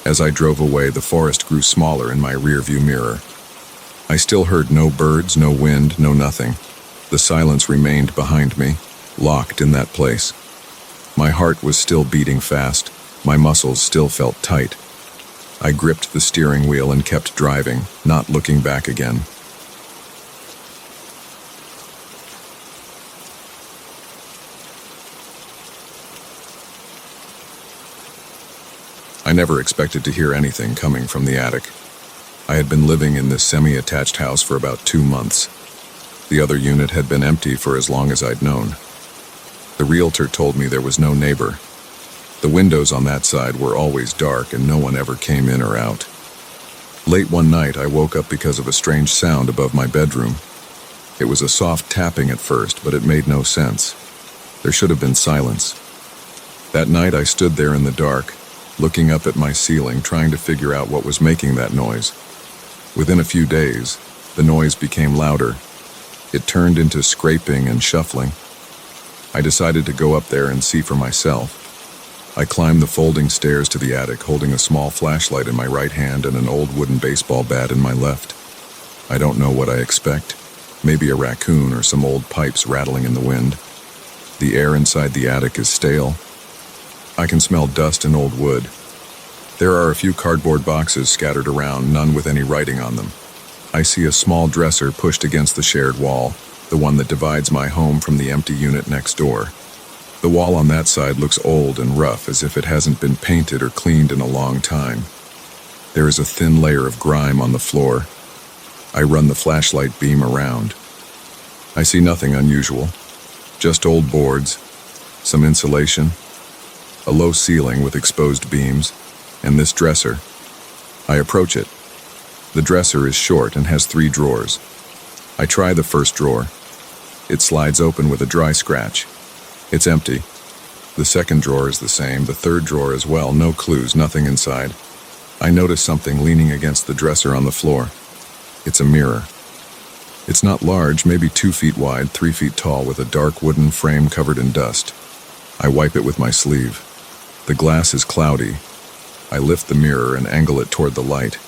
As I drove away, the forest grew smaller in my rearview mirror. I still heard no birds, no wind, no nothing. The silence remained behind me, locked in that place. My heart was still beating fast. My muscles still felt tight. I gripped the steering wheel and kept driving, not looking back again. I never expected to hear anything coming from the attic. I had been living in this semi-attached house for about 2 months. The other unit had been empty for as long as I'd known. The realtor told me there was no neighbor. The windows on that side were always dark and no one ever came in or out. Late one night, I woke up because of a strange sound above my bedroom. It was a soft tapping at first, but it made no sense. There should have been silence. That night, I stood there in the dark, looking up at my ceiling, trying to figure out what was making that noise. Within a few days, the noise became louder. It turned into scraping and shuffling. I decided to go up there and see for myself. I climbed the folding stairs to the attic, holding a small flashlight in my right hand and an old wooden baseball bat in my left. I don't know what I expect. Maybe a raccoon or some old pipes rattling in the wind. The air inside the attic is stale. I can smell dust and old wood. There are a few cardboard boxes scattered around, none with any writing on them. I see a small dresser pushed against the shared wall, the one that divides my home from the empty unit next door. The wall on that side looks old and rough, as if it hasn't been painted or cleaned in a long time. There is a thin layer of grime on the floor. I run the flashlight beam around. I see nothing unusual, just old boards, some insulation, a low ceiling with exposed beams, and this dresser. I approach it. The dresser is short and has 3 drawers. I try the first drawer. It slides open with a dry scratch. It's empty. The second drawer is the same, the third drawer as well, no clues, nothing inside. I notice something leaning against the dresser on the floor. It's a mirror. It's not large, maybe 2 feet wide, 3 feet tall, with a dark wooden frame covered in dust. I wipe it with my sleeve. The glass is cloudy. I lift the mirror and angle it toward the light.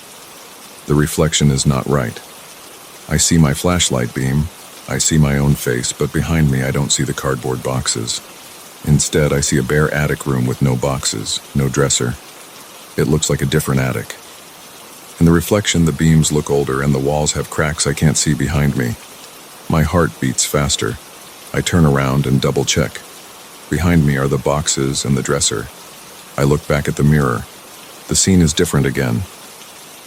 The reflection is not right. I see my flashlight beam. I see my own face, but behind me I don't see the cardboard boxes. Instead, I see a bare attic room with no boxes, no dresser. It looks like a different attic. In the reflection, the beams look older and the walls have cracks I can't see behind me. My heart beats faster. I turn around and double check. Behind me are the boxes and the dresser. I look back at the mirror. The scene is different again.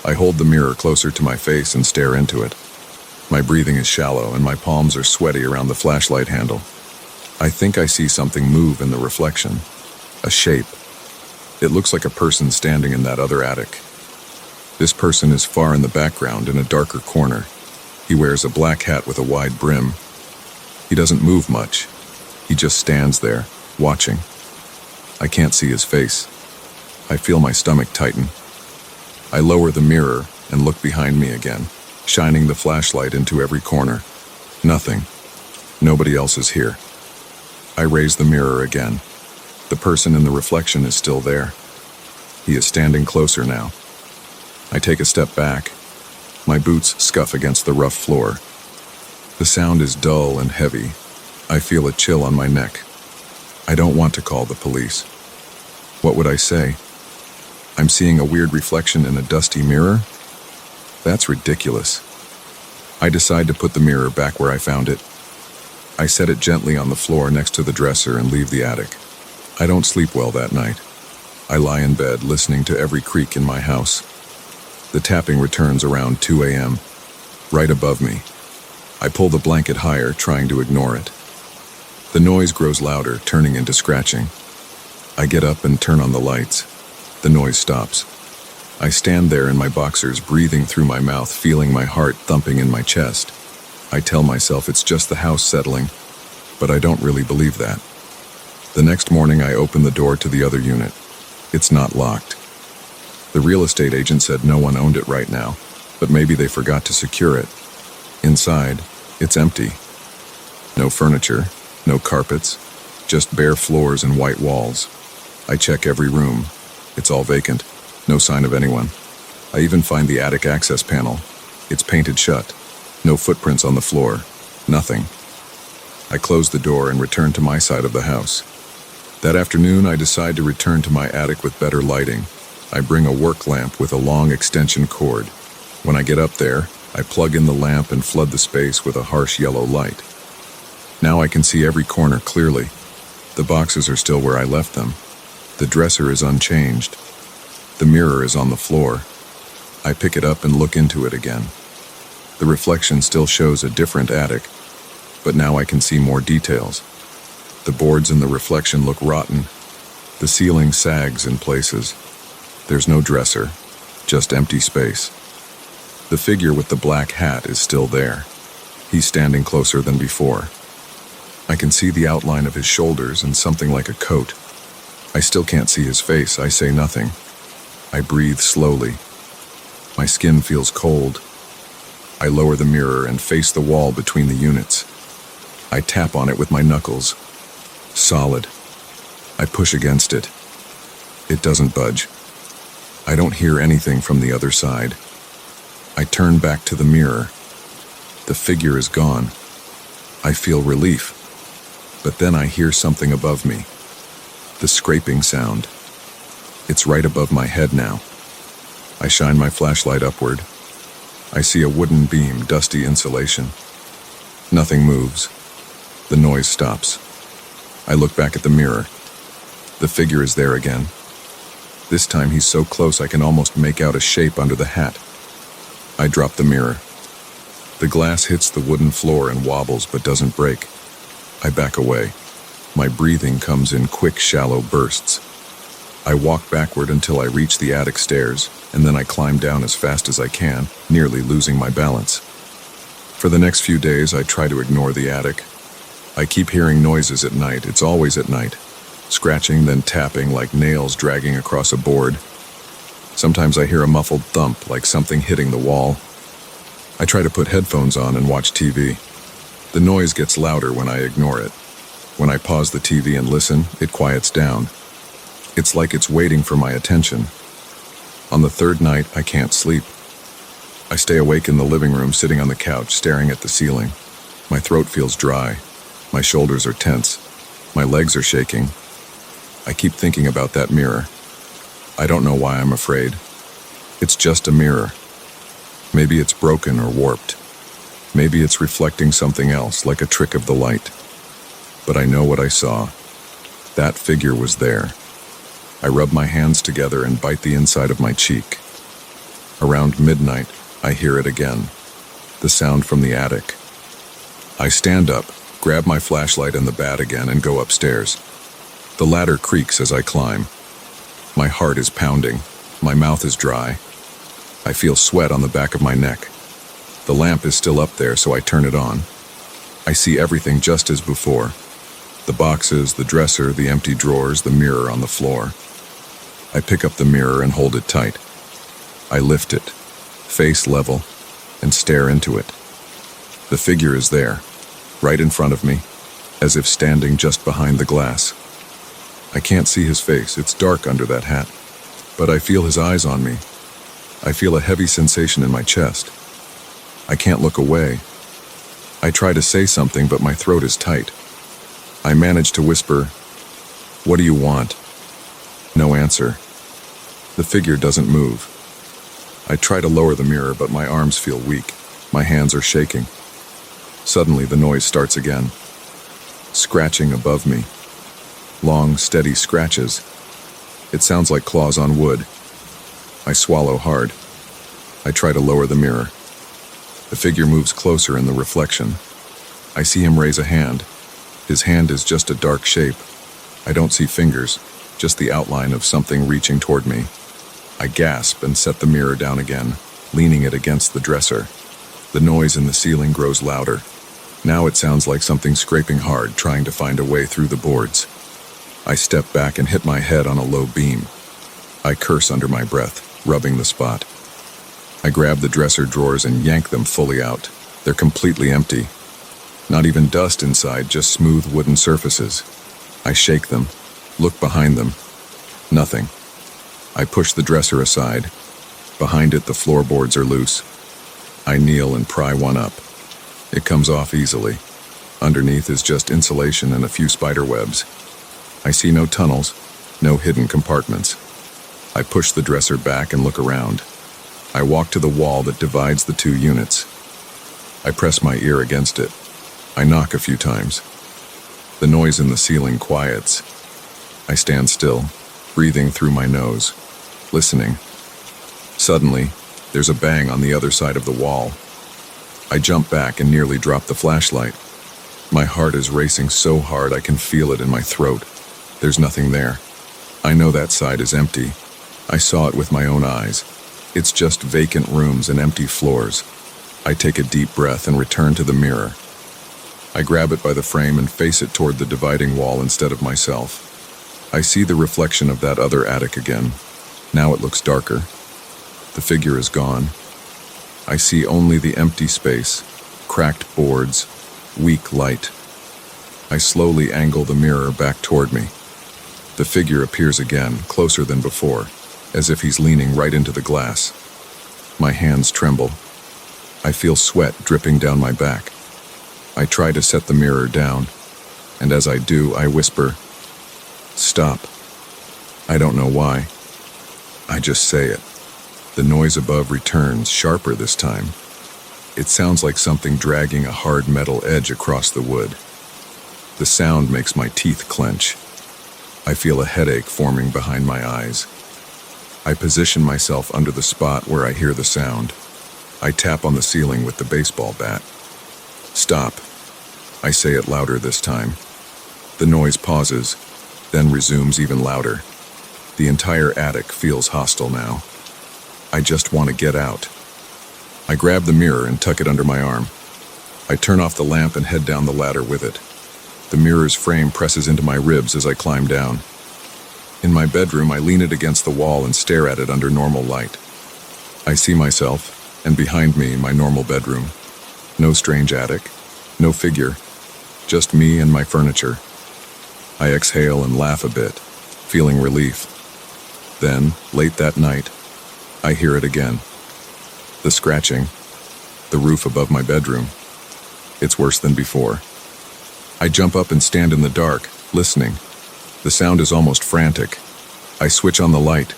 I hold the mirror closer to my face and stare into it. My breathing is shallow and my palms are sweaty around the flashlight handle. I think I see something move in the reflection. A shape. It looks like a person standing in that other attic. This person is far in the background in a darker corner. He wears a black hat with a wide brim. He doesn't move much. He just stands there, watching. I can't see his face. I feel my stomach tighten. I lower the mirror and look behind me again, shining the flashlight into every corner. Nothing. Nobody else is here. I raise the mirror again. The person in the reflection is still there. He is standing closer now. I take a step back. My boots scuff against the rough floor. The sound is dull and heavy. I feel a chill on my neck. I don't want to call the police. What would I say? I'm seeing a weird reflection in a dusty mirror? That's ridiculous. I decide to put the mirror back where I found it. I set it gently on the floor next to the dresser and leave the attic. I don't sleep well that night. I lie in bed listening to every creak in my house. The tapping returns around 2 a.m., right above me. I pull the blanket higher, trying to ignore it. The noise grows louder, turning into scratching. I get up and turn on the lights. The noise stops. I stand there in my boxers, breathing through my mouth, feeling my heart thumping in my chest. I tell myself it's just the house settling, but I don't really believe that. The next morning, I open the door to the other unit. It's not locked. The real estate agent said no one owned it right now, but maybe they forgot to secure it. Inside, it's empty. No furniture, no carpets, just bare floors and white walls. I check every room. It's all vacant. No sign of anyone. I even find the attic access panel. It's painted shut. No footprints on the floor. Nothing. I close the door and return to my side of the house. That afternoon, I decide to return to my attic with better lighting. I bring a work lamp with a long extension cord. When I get up there, I plug in the lamp and flood the space with a harsh yellow light. Now I can see every corner clearly. The boxes are still where I left them. The dresser is unchanged. The mirror is on the floor. I pick it up and look into it again. The reflection still shows a different attic, but now I can see more details. The boards in the reflection look rotten. The ceiling sags in places. There's no dresser, just empty space. The figure with the black hat is still there. He's standing closer than before. I can see the outline of his shoulders and something like a coat. I still can't see his face. I say nothing. I breathe slowly. My skin feels cold. I lower the mirror and face the wall between the units. I tap on it with my knuckles. Solid. I push against it. It doesn't budge. I don't hear anything from the other side. I turn back to the mirror. The figure is gone. I feel relief. But then I hear something above me. The scraping sound. It's right above my head now. I shine my flashlight upward. I see a wooden beam, dusty insulation. Nothing moves. The noise stops. I look back at the mirror. The figure is there again. This time he's so close I can almost make out a shape under the hat. I drop the mirror. The glass hits the wooden floor and wobbles but doesn't break. I back away. My breathing comes in quick, shallow bursts. I walk backward until I reach the attic stairs, and then I climb down as fast as I can, nearly losing my balance. For the next few days, I try to ignore the attic. I keep hearing noises at night. It's always at night. Scratching, then tapping like nails dragging across a board. Sometimes I hear a muffled thump like something hitting the wall. I try to put headphones on and watch TV. The noise gets louder when I ignore it. When I pause the TV and listen, it quiets down. It's like it's waiting for my attention. On the third night, I can't sleep. I stay awake in the living room, sitting on the couch, staring at the ceiling. My throat feels dry. My shoulders are tense. My legs are shaking. I keep thinking about that mirror. I don't know why I'm afraid. It's just a mirror. Maybe it's broken or warped. Maybe it's reflecting something else, like a trick of the light. But I know what I saw. That figure was there. I rub my hands together and bite the inside of my cheek. Around midnight, I hear it again. The sound from the attic. I stand up, grab my flashlight and the bat again, and go upstairs. The ladder creaks as I climb. My heart is pounding. My mouth is dry. I feel sweat on the back of my neck. The lamp is still up there, so I turn it on. I see everything just as before. The boxes, the dresser, the empty drawers, the mirror on the floor. I pick up the mirror and hold it tight. I lift it, face level, and stare into it. The figure is there, right in front of me, as if standing just behind the glass. I can't see his face, it's dark under that hat, but I feel his eyes on me. I feel a heavy sensation in my chest. I can't look away. I try to say something, but my throat is tight. I manage to whisper, "What do you want?" No answer. The figure doesn't move. I try to lower the mirror, but my arms feel weak. My hands are shaking. Suddenly, the noise starts again. Scratching above me. Long, steady scratches. It sounds like claws on wood. I swallow hard. I try to lower the mirror. The figure moves closer in the reflection. I see him raise a hand. His hand is just a dark shape. I don't see fingers, just the outline of something reaching toward me. I gasp and set the mirror down again, leaning it against the dresser. The noise in the ceiling grows louder. Now it sounds like something scraping hard, trying to find a way through the boards. I step back and hit my head on a low beam. I curse under my breath, rubbing the spot. I grab the dresser drawers and yank them fully out. They're completely empty. Not even dust inside, just smooth wooden surfaces. I shake them, look behind them. Nothing. I push the dresser aside. Behind it, the floorboards are loose. I kneel and pry one up. It comes off easily. Underneath is just insulation and a few spider webs. I see no tunnels, no hidden compartments. I push the dresser back and look around. I walk to the wall that divides the two units. I press my ear against it. I knock a few times. The noise in the ceiling quiets. I stand still, breathing through my nose, listening. Suddenly, there's a bang on the other side of the wall. I jump back and nearly drop the flashlight. My heart is racing so hard I can feel it in my throat. There's nothing there. I know that side is empty. I saw it with my own eyes. It's just vacant rooms and empty floors. I take a deep breath and return to the mirror. I grab it by the frame and face it toward the dividing wall instead of myself. I see the reflection of that other attic again. Now it looks darker. The figure is gone. I see only the empty space, cracked boards, weak light. I slowly angle the mirror back toward me. The figure appears again, closer than before, as if he's leaning right into the glass. My hands tremble. I feel sweat dripping down my back. I try to set the mirror down, and as I do, I whisper, "Stop." I don't know why. I just say it. The noise above returns, sharper this time. It sounds like something dragging a hard metal edge across the wood. The sound makes my teeth clench. I feel a headache forming behind my eyes. I position myself under the spot where I hear the sound. I tap on the ceiling with the baseball bat. "Stop." I say it louder this time. The noise pauses, then resumes even louder. The entire attic feels hostile now. I just want to get out. I grab the mirror and tuck it under my arm. I turn off the lamp and head down the ladder with it. The mirror's frame presses into my ribs as I climb down. In my bedroom, I lean it against the wall and stare at it under normal light. I see myself, and behind me, my normal bedroom. No strange attic, no figure, just me and my furniture. I exhale and laugh a bit, feeling relief. Then, late that night, I hear it again. The scratching, the roof above my bedroom. It's worse than before. I jump up and stand in the dark, listening. The sound is almost frantic. I switch on the light.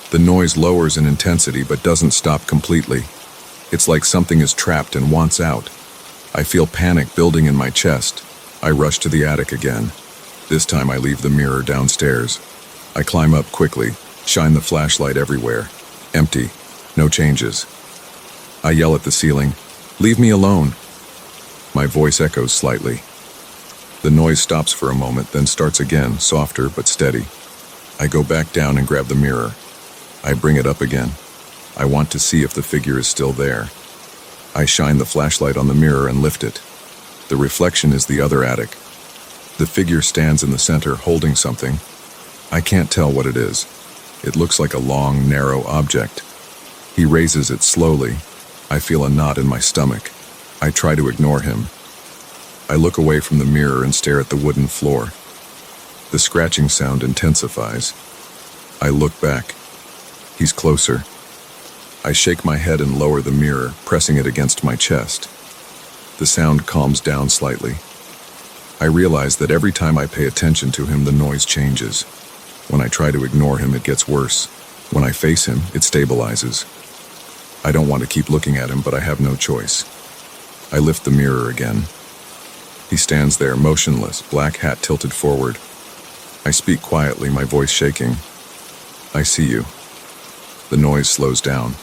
The noise lowers in intensity but doesn't stop completely. It's like something is trapped and wants out. I feel panic building in my chest. I rush to the attic again. This time I leave the mirror downstairs. I climb up quickly, shine the flashlight everywhere. Empty. No changes. I yell at the ceiling, "Leave me alone." My voice echoes slightly. The noise stops for a moment, then starts again, softer but steady. I go back down and grab the mirror. I bring it up again. I want to see if the figure is still there. I shine the flashlight on the mirror and lift it. The reflection is the other attic. The figure stands in the center holding something. I can't tell what it is. It looks like a long, narrow object. He raises it slowly. I feel a knot in my stomach. I try to ignore him. I look away from the mirror and stare at the wooden floor. The scratching sound intensifies. I look back. He's closer. I shake my head and lower the mirror, pressing it against my chest. The sound calms down slightly. I realize that every time I pay attention to him, the noise changes. When I try to ignore him, it gets worse. When I face him, it stabilizes. I don't want to keep looking at him, but I have no choice. I lift the mirror again. He stands there, motionless, black hat tilted forward. I speak quietly, my voice shaking. I see you. The noise slows down.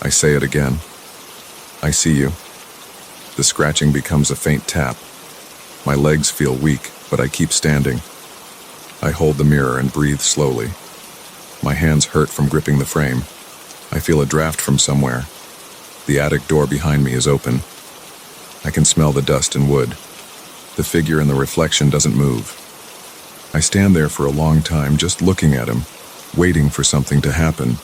I say it again. I see you. The scratching becomes a faint tap. My legs feel weak, but I keep standing. I hold the mirror and breathe slowly. My hands hurt from gripping the frame. I feel a draft from somewhere. The attic door behind me is open. I can smell the dust and wood. The figure in the reflection doesn't move. I stand there for a long time, just looking at him, waiting for something to happen.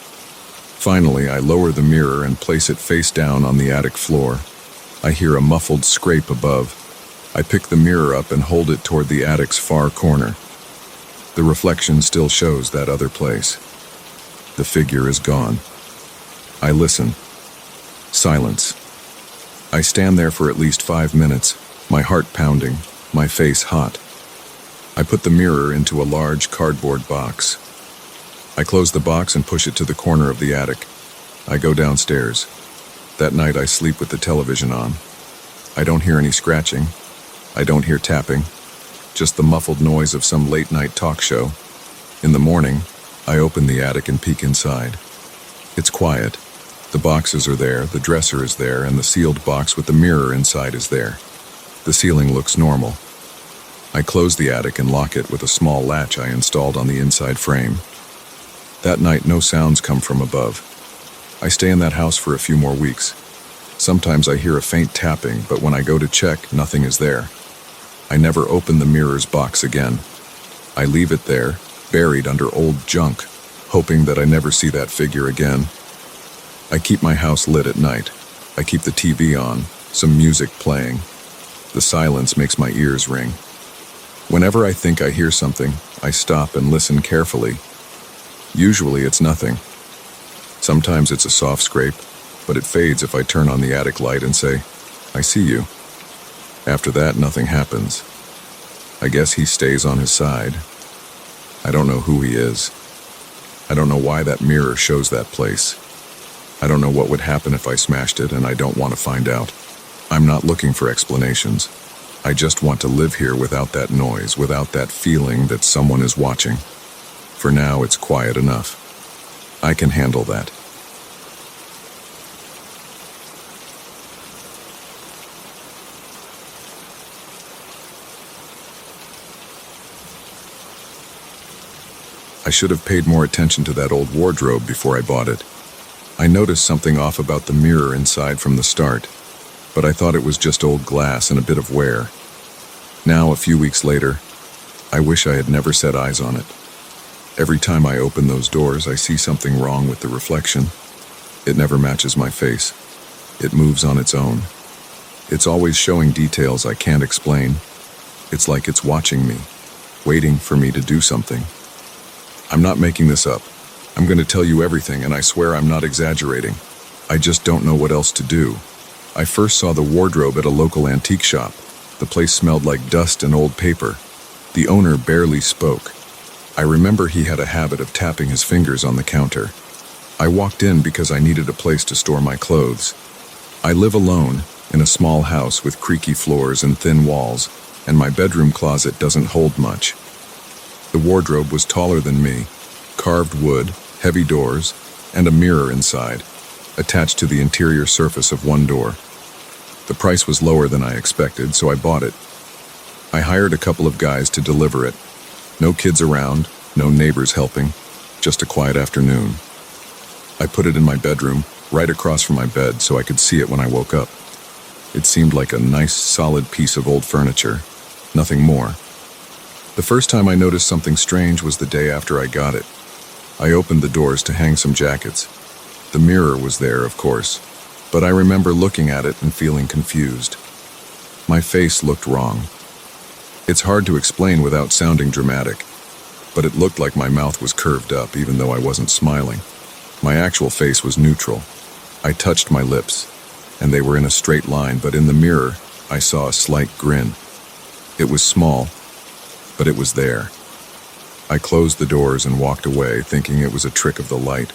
Finally, I lower the mirror and place it face down on the attic floor. I hear a muffled scrape above. I pick the mirror up and hold it toward the attic's far corner. The reflection still shows that other place. The figure is gone. I listen. Silence. I stand there for at least 5 minutes, my heart pounding, my face hot. I put the mirror into a large cardboard box. I close the box and push it to the corner of the attic. I go downstairs. That night I sleep with the television on. I don't hear any scratching. I don't hear tapping. Just the muffled noise of some late-night talk show. In the morning, I open the attic and peek inside. It's quiet. The boxes are there, the dresser is there, and the sealed box with the mirror inside is there. The ceiling looks normal. I close the attic and lock it with a small latch I installed on the inside frame. That night, no sounds come from above. I stay in that house for a few more weeks. Sometimes I hear a faint tapping, but when I go to check, nothing is there. I never open the mirror's box again. I leave it there, buried under old junk, hoping that I never see that figure again. I keep my house lit at night. I keep the TV on, some music playing. The silence makes my ears ring. Whenever I think I hear something, I stop and listen carefully. Usually it's nothing. Sometimes it's a soft scrape, but it fades if I turn on the attic light and say, "I see you." After that, nothing happens. I guess he stays on his side. I don't know who he is. I don't know why that mirror shows that place. I don't know what would happen if I smashed it, and I don't want to find out. I'm not looking for explanations. I just want to live here without that noise, without that feeling that someone is watching. For now, it's quiet enough. I can handle that. I should have paid more attention to that old wardrobe before I bought it. I noticed something off about the mirror inside from the start, but I thought it was just old glass and a bit of wear. Now, a few weeks later, I wish I had never set eyes on it. Every time I open those doors, I see something wrong with the reflection. It never matches my face. It moves on its own. It's always showing details I can't explain. It's like it's watching me, waiting for me to do something. I'm not making this up. I'm going to tell you everything, and I swear I'm not exaggerating. I just don't know what else to do. I first saw the wardrobe at a local antique shop. The place smelled like dust and old paper. The owner barely spoke. I remember he had a habit of tapping his fingers on the counter. I walked in because I needed a place to store my clothes. I live alone, in a small house with creaky floors and thin walls, and my bedroom closet doesn't hold much. The wardrobe was taller than me, carved wood, heavy doors, and a mirror inside, attached to the interior surface of one door. The price was lower than I expected, so I bought it. I hired a couple of guys to deliver it. No kids around, no neighbors helping, just a quiet afternoon. I put it in my bedroom, right across from my bed so I could see it when I woke up. It seemed like a nice, solid piece of old furniture, nothing more. The first time I noticed something strange was the day after I got it. I opened the doors to hang some jackets. The mirror was there, of course, but I remember looking at it and feeling confused. My face looked wrong. It's hard to explain without sounding dramatic, but it looked like my mouth was curved up even though I wasn't smiling. My actual face was neutral. I touched my lips, and they were in a straight line, but in the mirror, I saw a slight grin. It was small, but it was there. I closed the doors and walked away, thinking it was a trick of the light.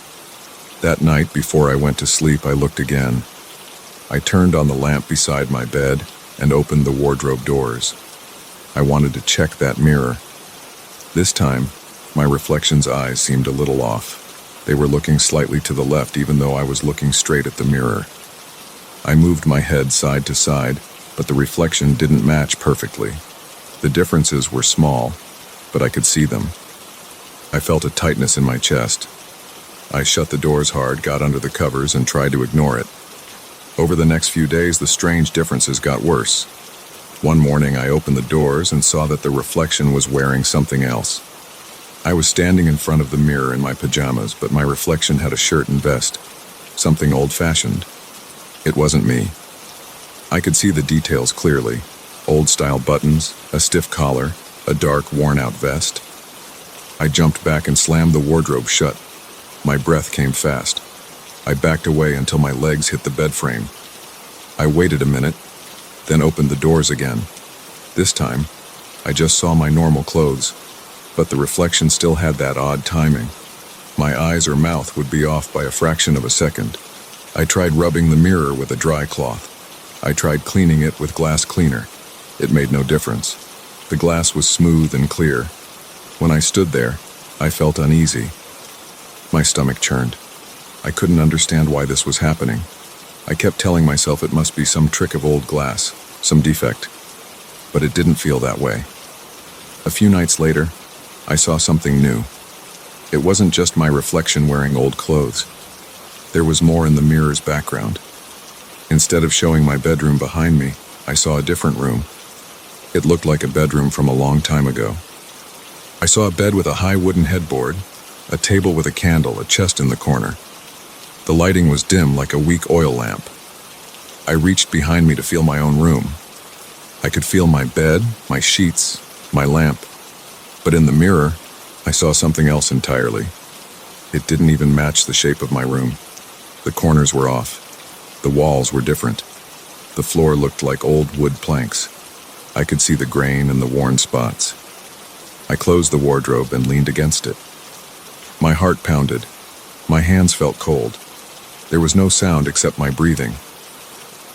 That night, before I went to sleep, I looked again. I turned on the lamp beside my bed and opened the wardrobe doors. I wanted to check that mirror. This time, my reflection's eyes seemed a little off. They were looking slightly to the left, even though I was looking straight at the mirror. I moved my head side to side, but the reflection didn't match perfectly. The differences were small, but I could see them. I felt a tightness in my chest. I shut the doors hard, got under the covers, and tried to ignore it. Over the next few days, the strange differences got worse. One morning, I opened the doors and saw that the reflection was wearing something else. I was standing in front of the mirror in my pajamas, but my reflection had a shirt and vest, something old-fashioned. It wasn't me. I could see the details clearly. Old-style buttons, a stiff collar, a dark, worn-out vest. I jumped back and slammed the wardrobe shut. My breath came fast. I backed away until my legs hit the bed frame. I waited a minute, then opened the doors again. This time, I just saw my normal clothes, but the reflection still had that odd timing. My eyes or mouth would be off by a fraction of a second. I tried rubbing the mirror with a dry cloth. I tried cleaning it with glass cleaner. It made no difference. The glass was smooth and clear. When I stood there, I felt uneasy. My stomach churned. I couldn't understand why this was happening. I kept telling myself it must be some trick of old glass, some defect. But it didn't feel that way. A few nights later, I saw something new. It wasn't just my reflection wearing old clothes. There was more in the mirror's background. Instead of showing my bedroom behind me, I saw a different room. It looked like a bedroom from a long time ago. I saw a bed with a high wooden headboard, a table with a candle, a chest in the corner. The lighting was dim like a weak oil lamp. I reached behind me to feel my own room. I could feel my bed, my sheets, my lamp. But in the mirror, I saw something else entirely. It didn't even match the shape of my room. The corners were off. The walls were different. The floor looked like old wood planks. I could see the grain and the worn spots. I closed the wardrobe and leaned against it. My heart pounded. My hands felt cold. There was no sound except my breathing.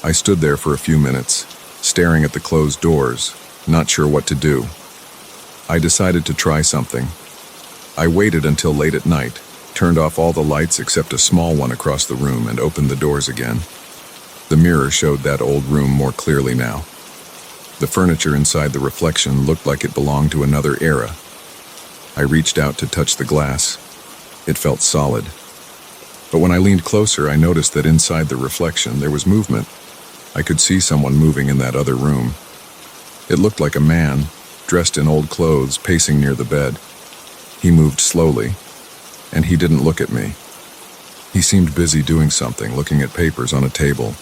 I stood there for a few minutes, staring at the closed doors, not sure what to do. I decided to try something. I waited until late at night, turned off all the lights except a small one across the room, and opened the doors again. The mirror showed that old room more clearly now. The furniture inside the reflection looked like it belonged to another era. I reached out to touch the glass. It felt solid. But when I leaned closer, I noticed that inside the reflection there was movement. I could see someone moving in that other room. It looked like a man, dressed in old clothes, pacing near the bed. He moved slowly, and he didn't look at me. He seemed busy doing something, looking at papers on a table.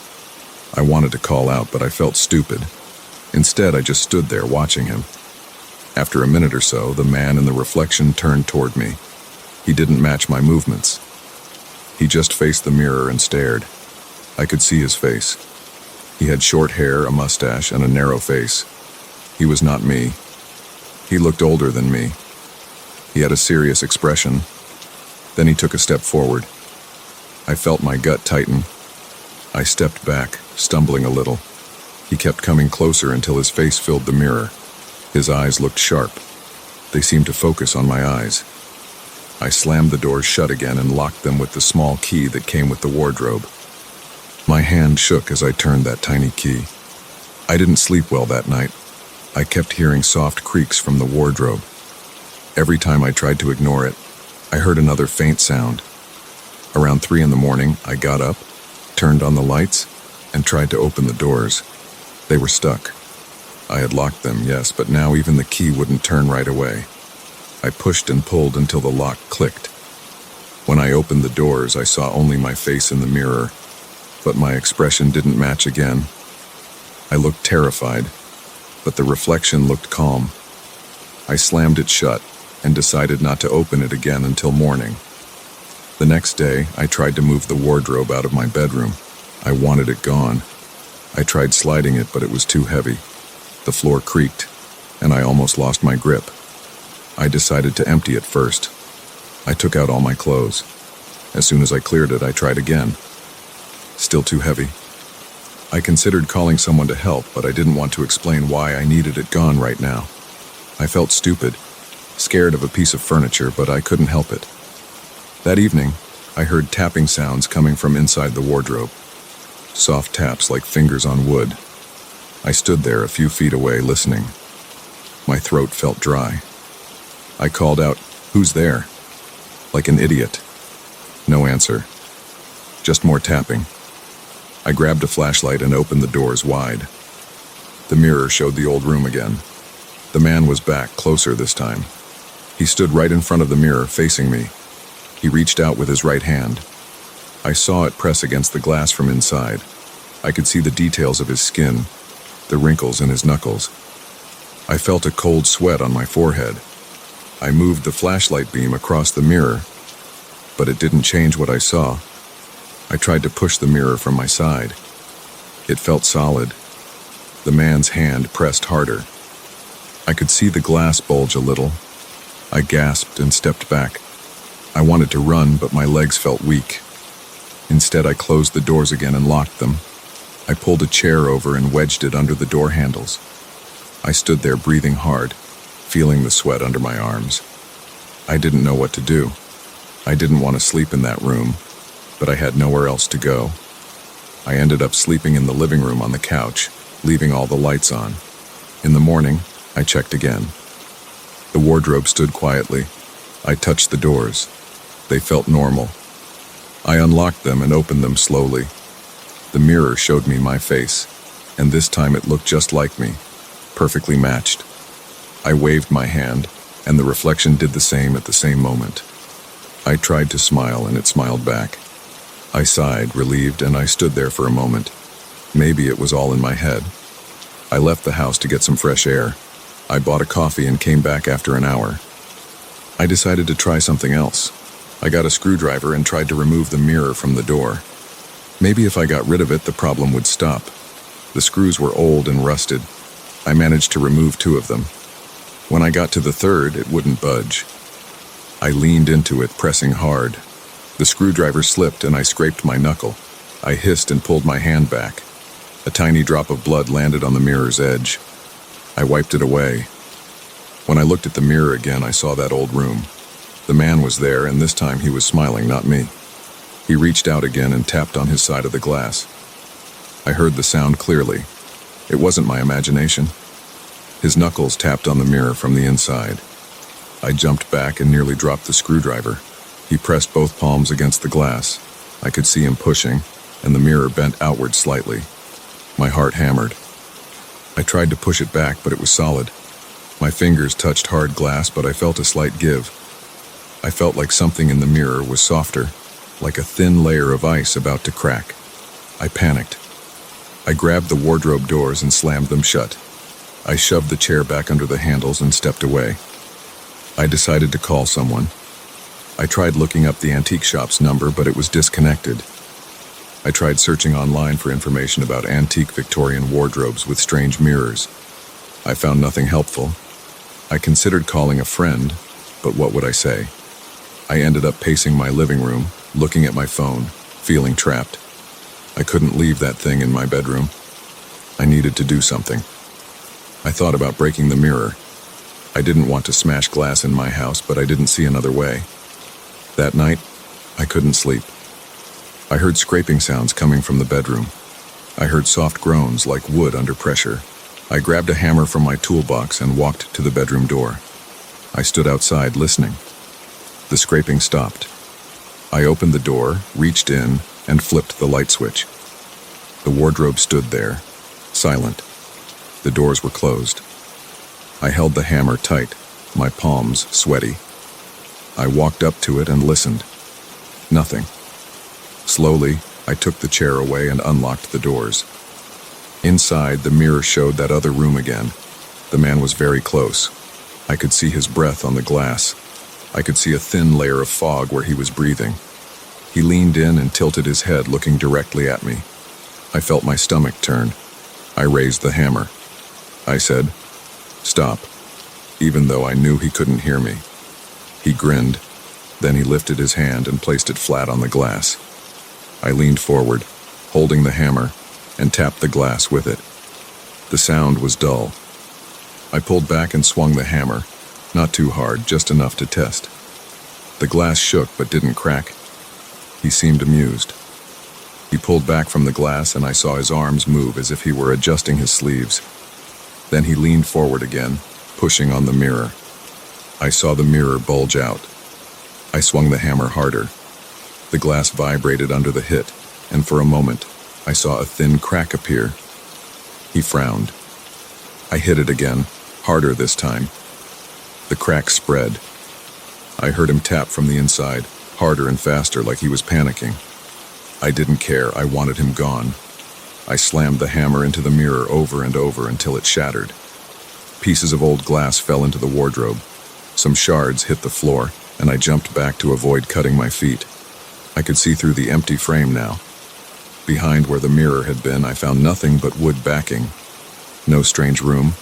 I wanted to call out, but I felt stupid. Instead, I just stood there watching him. After a minute or so, the man in the reflection turned toward me. He didn't match my movements. He just faced the mirror and stared. I could see his face. He had short hair, a mustache, and a narrow face. He was not me. He looked older than me. He had a serious expression. Then he took a step forward. I felt my gut tighten. I stepped back, stumbling a little. He kept coming closer until his face filled the mirror. His eyes looked sharp. They seemed to focus on my eyes. I slammed the doors shut again and locked them with the small key that came with the wardrobe. My hand shook as I turned that tiny key. I didn't sleep well that night. I kept hearing soft creaks from the wardrobe. Every time I tried to ignore it, I heard another faint sound. Around 3 in the morning, I got up, turned on the lights, and tried to open the doors. They were stuck. I had locked them, yes, but now even the key wouldn't turn right away. I pushed and pulled until the lock clicked. When I opened the doors, I saw only my face in the mirror, but my expression didn't match again. I looked terrified, but the reflection looked calm. I slammed it shut and decided not to open it again until morning. The next day, I tried to move the wardrobe out of my bedroom. I wanted it gone. I tried sliding it, but it was too heavy. The floor creaked, and I almost lost my grip. I decided to empty it first. I took out all my clothes. As soon as I cleared it, I tried again. Still too heavy. I considered calling someone to help, but I didn't want to explain why I needed it gone right now. I felt stupid, scared of a piece of furniture, but I couldn't help it. That evening, I heard tapping sounds coming from inside the wardrobe. Soft taps like fingers on wood. I stood there a few feet away listening. My throat felt dry. I called out, "Who's there?" Like an idiot. No answer. Just more tapping. I grabbed a flashlight and opened the doors wide. The mirror showed the old room again. The man was back, closer this time. He stood right in front of the mirror, facing me. He reached out with his right hand. I saw it press against the glass from inside. I could see the details of his skin, the wrinkles in his knuckles. I felt a cold sweat on my forehead. I moved the flashlight beam across the mirror, but it didn't change what I saw. I tried to push the mirror from my side. It felt solid. The man's hand pressed harder. I could see the glass bulge a little. I gasped and stepped back. I wanted to run, but my legs felt weak. Instead, I closed the doors again and locked them. I pulled a chair over and wedged it under the door handles. I stood there breathing hard, feeling the sweat under my arms. I didn't know what to do. I didn't want to sleep in that room, but I had nowhere else to go. I ended up sleeping in the living room on the couch, leaving all the lights on. In the morning, I checked again. The wardrobe stood quietly. I touched the doors. They felt normal. I unlocked them and opened them slowly. The mirror showed me my face, and this time it looked just like me, perfectly matched. I waved my hand, and the reflection did the same at the same moment. I tried to smile, and it smiled back. I sighed, relieved, and I stood there for a moment. Maybe it was all in my head. I left the house to get some fresh air. I bought a coffee and came back after an hour. I decided to try something else. I got a screwdriver and tried to remove the mirror from the door. Maybe if I got rid of it, the problem would stop. The screws were old and rusted. I managed to remove 2 of them. When I got to the third, it wouldn't budge. I leaned into it, pressing hard. The screwdriver slipped and I scraped my knuckle. I hissed and pulled my hand back. A tiny drop of blood landed on the mirror's edge. I wiped it away. When I looked at the mirror again, I saw that old room. The man was there, and this time he was smiling, not me. He reached out again and tapped on his side of the glass. I heard the sound clearly. It wasn't my imagination. His knuckles tapped on the mirror from the inside. I jumped back and nearly dropped the screwdriver. He pressed both palms against the glass. I could see him pushing, and the mirror bent outward slightly. My heart hammered. I tried to push it back, but it was solid. My fingers touched hard glass, but I felt a slight give. I felt like something in the mirror was softer, like a thin layer of ice about to crack. I panicked. I grabbed the wardrobe doors and slammed them shut. I shoved the chair back under the handles and stepped away. I decided to call someone. I tried looking up the antique shop's number, but it was disconnected. I tried searching online for information about antique Victorian wardrobes with strange mirrors. I found nothing helpful. I considered calling a friend, but what would I say? I ended up pacing my living room, looking at my phone, feeling trapped. I couldn't leave that thing in my bedroom. I needed to do something. I thought about breaking the mirror. I didn't want to smash glass in my house, but I didn't see another way. That night, I couldn't sleep. I heard scraping sounds coming from the bedroom. I heard soft groans like wood under pressure. I grabbed a hammer from my toolbox and walked to the bedroom door. I stood outside listening. The scraping stopped. I opened the door, reached in, and flipped the light switch. The wardrobe stood there, silent. The doors were closed. I held the hammer tight, my palms sweaty. I walked up to it and listened. Nothing. Slowly, I took the chair away and unlocked the doors. Inside, the mirror showed that other room again. The man was very close. I could see his breath on the glass. I could see a thin layer of fog where he was breathing. He leaned in and tilted his head, looking directly at me. I felt my stomach turn. I raised the hammer. I said, "Stop," even though I knew he couldn't hear me. He grinned. Then he lifted his hand and placed it flat on the glass. I leaned forward, holding the hammer, and tapped the glass with it. The sound was dull. I pulled back and swung the hammer, not too hard, just enough to test. The glass shook but didn't crack. He seemed amused. He pulled back from the glass and I saw his arms move as if he were adjusting his sleeves. Then he leaned forward again, pushing on the mirror. I saw the mirror bulge out. I swung the hammer harder. The glass vibrated under the hit, and for a moment, I saw a thin crack appear. He frowned. I hit it again, harder this time. The crack spread. I heard him tap from the inside, harder and faster, like he was panicking. I didn't care. I wanted him gone. I slammed the hammer into the mirror over and over until it shattered. Pieces of old glass fell into the wardrobe. Some shards hit the floor, and I jumped back to avoid cutting my feet. I could see through the empty frame now. Behind where the mirror had been, I found nothing but wood backing. No strange room.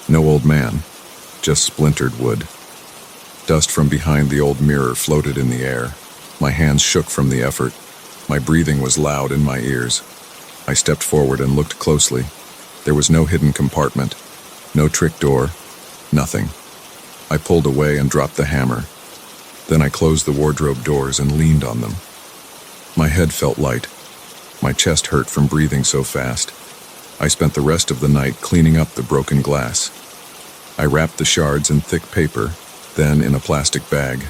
No old man. Just splintered wood. Dust from behind the old mirror floated in the air. My hands shook from the effort. My breathing was loud in my ears. I stepped forward and looked closely. There was no hidden compartment. No trick door. Nothing. I pulled away and dropped the hammer. Then I closed the wardrobe doors and leaned on them. My head felt light. My chest hurt from breathing so fast. I spent the rest of the night cleaning up the broken glass. I wrapped the shards in thick paper, then in a plastic bag.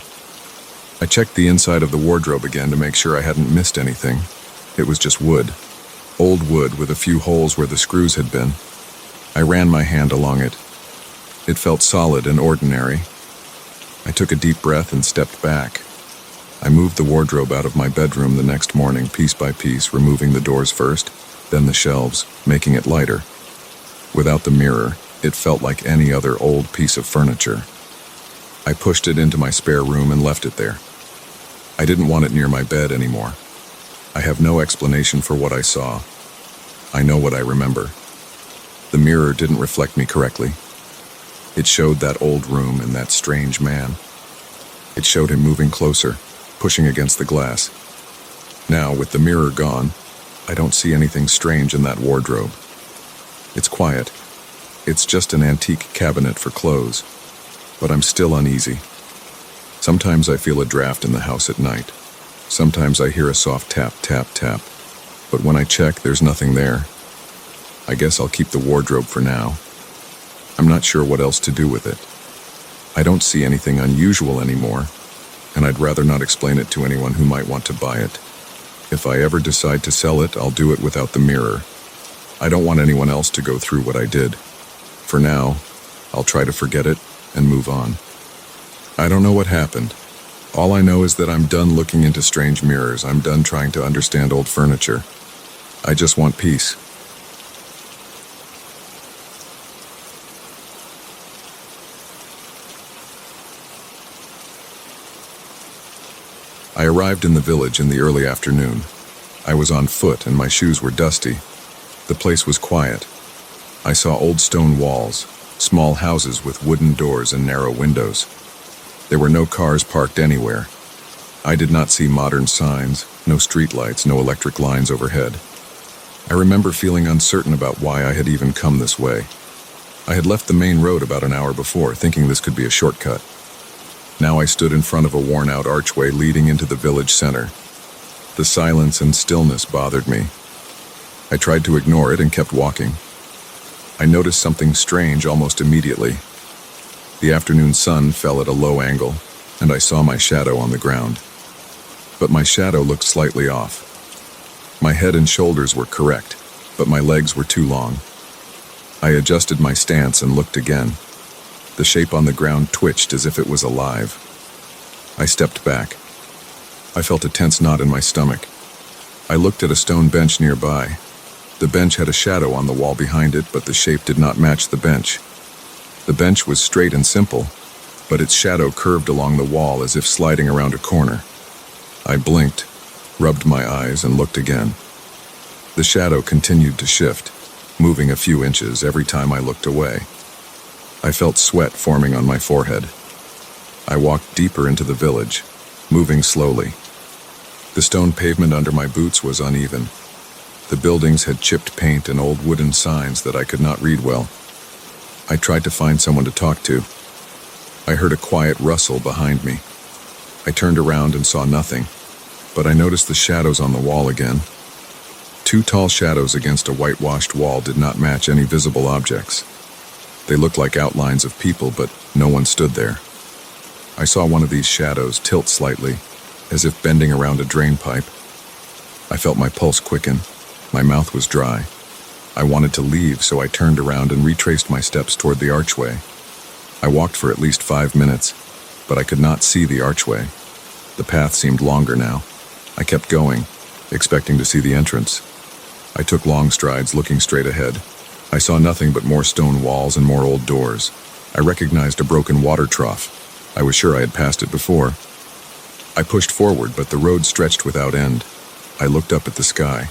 I checked the inside of the wardrobe again to make sure I hadn't missed anything. It was just wood. Old wood with a few holes where the screws had been. I ran my hand along it. It felt solid and ordinary. I took a deep breath and stepped back. I moved the wardrobe out of my bedroom the next morning, piece by piece, removing the doors first, then the shelves, making it lighter. Without the mirror, it felt like any other old piece of furniture. I pushed it into my spare room and left it there. I didn't want it near my bed anymore. I have no explanation for what I saw. I know what I remember. The mirror didn't reflect me correctly. It showed that old room and that strange man. It showed him moving closer, pushing against the glass. Now, with the mirror gone, I don't see anything strange in that wardrobe. It's quiet. It's just an antique cabinet for clothes. But I'm still uneasy. Sometimes I feel a draft in the house at night. Sometimes I hear a soft tap, tap, tap. But when I check, there's nothing there. I guess I'll keep the wardrobe for now. I'm not sure what else to do with it. I don't see anything unusual anymore, and I'd rather not explain it to anyone who might want to buy it. If I ever decide to sell it, I'll do it without the mirror. I don't want anyone else to go through what I did. For now, I'll try to forget it and move on. I don't know what happened. All I know is that I'm done looking into strange mirrors. I'm done trying to understand old furniture. I just want peace. I arrived in the village in the early afternoon. I was on foot and my shoes were dusty. The place was quiet. I saw old stone walls, small houses with wooden doors and narrow windows. There were no cars parked anywhere. I did not see modern signs, no streetlights, no electric lines overhead. I remember feeling uncertain about why I had even come this way. I had left the main road about an hour before, thinking this could be a shortcut. Now I stood in front of a worn-out archway leading into the village center. The silence and stillness bothered me. I tried to ignore it and kept walking. I noticed something strange almost immediately. The afternoon sun fell at a low angle, and I saw my shadow on the ground. but my shadow looked slightly off. My head and shoulders were correct, but my legs were too long. I adjusted my stance and looked again. The shape on the ground twitched as if it was alive. I stepped back. I felt a tense knot in my stomach. I looked at a stone bench nearby. The bench had a shadow on the wall behind it, but the shape did not match the bench. The bench was straight and simple, but its shadow curved along the wall as if sliding around a corner. I blinked, rubbed my eyes, and looked again. The shadow continued to shift, moving a few inches every time I looked away. I felt sweat forming on my forehead. I walked deeper into the village, moving slowly. The stone pavement under my boots was uneven. The buildings had chipped paint and old wooden signs that I could not read well. I tried to find someone to talk to. I heard a quiet rustle behind me. I turned around and saw nothing, but I noticed the shadows on the wall again. Two tall shadows against a whitewashed wall did not match any visible objects. They looked like outlines of people, but no one stood there. I saw one of these shadows tilt slightly, as if bending around a drain pipe. I felt my pulse quicken. My mouth was dry. I wanted to leave, so I turned around and retraced my steps toward the archway. I walked for at least 5 minutes, but I could not see the archway. The path seemed longer now. I kept going, expecting to see the entrance. I took long strides, looking straight ahead. I saw nothing but more stone walls and more old doors. I recognized a broken water trough. I was sure I had passed it before. I pushed forward, but the road stretched without end. I looked up at the sky.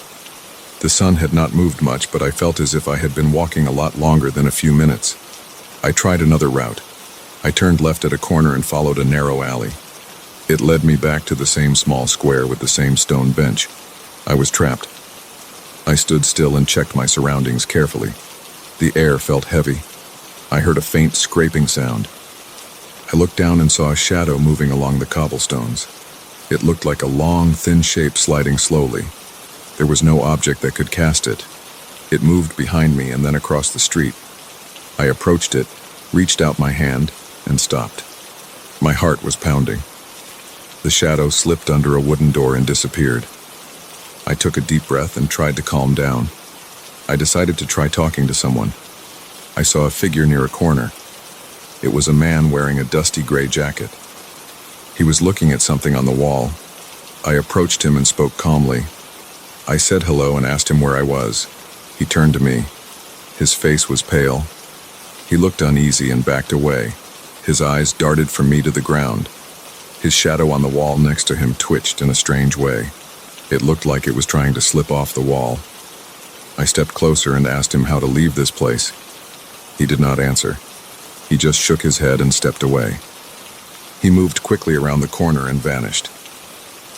The sun had not moved much, but I felt as if I had been walking a lot longer than a few minutes. I tried another route. I turned left at a corner and followed a narrow alley. It led me back to the same small square with the same stone bench. I was trapped. I stood still and checked my surroundings carefully. The air felt heavy. I heard a faint scraping sound. I looked down and saw a shadow moving along the cobblestones. It looked like a long, thin shape sliding slowly. There was no object that could cast it. It moved behind me and then across the street. I approached it, reached out my hand, and stopped. My heart was pounding. The shadow slipped under a wooden door and disappeared. I took a deep breath and tried to calm down. I decided to try talking to someone. I saw a figure near a corner. It was a man wearing a dusty gray jacket. He was looking at something on the wall. I approached him and spoke calmly. I said hello and asked him where I was. He turned to me. His face was pale. He looked uneasy and backed away. His eyes darted from me to the ground. His shadow on the wall next to him twitched in a strange way. It looked like it was trying to slip off the wall. I stepped closer and asked him how to leave this place. He did not answer. He just shook his head and stepped away. He moved quickly around the corner and vanished.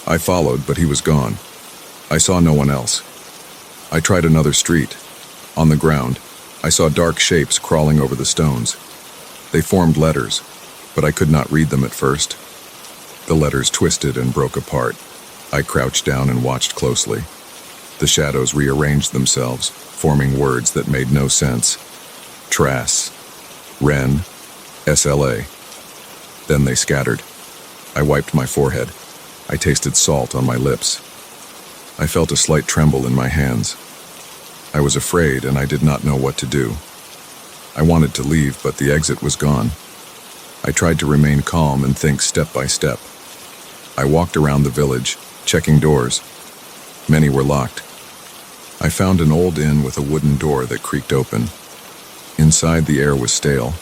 I followed, but he was gone. I saw no one else. I tried another street. On the ground, I saw dark shapes crawling over the stones. They formed letters, but I could not read them at first. The letters twisted and broke apart. I crouched down and watched closely. The shadows rearranged themselves, forming words that made no sense. Trass, Ren, SLA. Then they scattered. I wiped my forehead. I tasted salt on my lips. I felt a slight tremble in my hands. I was afraid and I did not know what to do. I wanted to leave, but the exit was gone. I tried to remain calm and think step by step. I walked around the village, checking doors. Many were locked. I found an old inn with a wooden door that creaked open. Inside, the air was stale.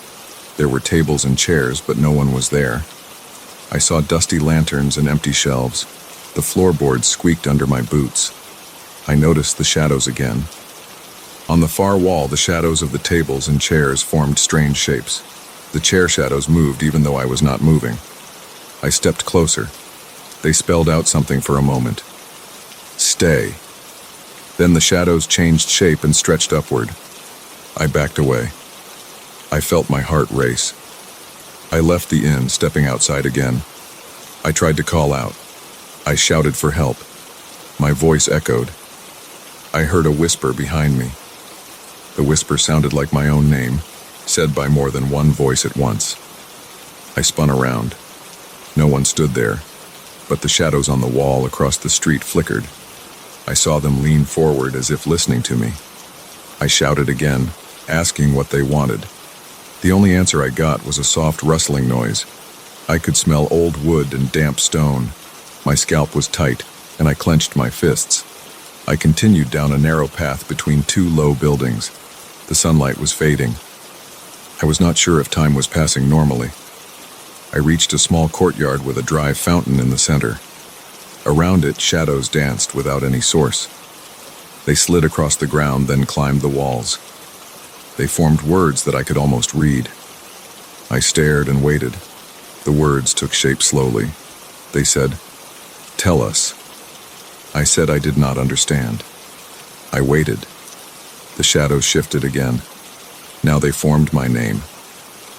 There were tables and chairs, but no one was there. I saw dusty lanterns and empty shelves. The floorboards squeaked under my boots. I noticed the shadows again. On the far wall, the shadows of the tables and chairs formed strange shapes. The chair shadows moved even though I was not moving. I stepped closer. They spelled out something for a moment. Stay. Then the shadows changed shape and stretched upward. I backed away. I felt my heart race. I left the inn, stepping outside again. I tried to call out. I shouted for help. My voice echoed. I heard a whisper behind me. The whisper sounded like my own name, said by more than one voice at once. I spun around. No one stood there. but the shadows on the wall across the street flickered. I saw them lean forward as if listening to me. I shouted again, asking what they wanted. The only answer I got was a soft rustling noise. I could smell old wood and damp stone. My scalp was tight, and I clenched my fists. I continued down a narrow path between two low buildings. The sunlight was fading. I was not sure if time was passing normally. I reached a small courtyard with a dry fountain in the center. Around it, shadows danced without any source. They slid across the ground, then climbed the walls. They formed words that I could almost read. I stared and waited. The words took shape slowly. They said, "Tell us." I said I did not understand. I waited. The shadows shifted again. Now they formed my name,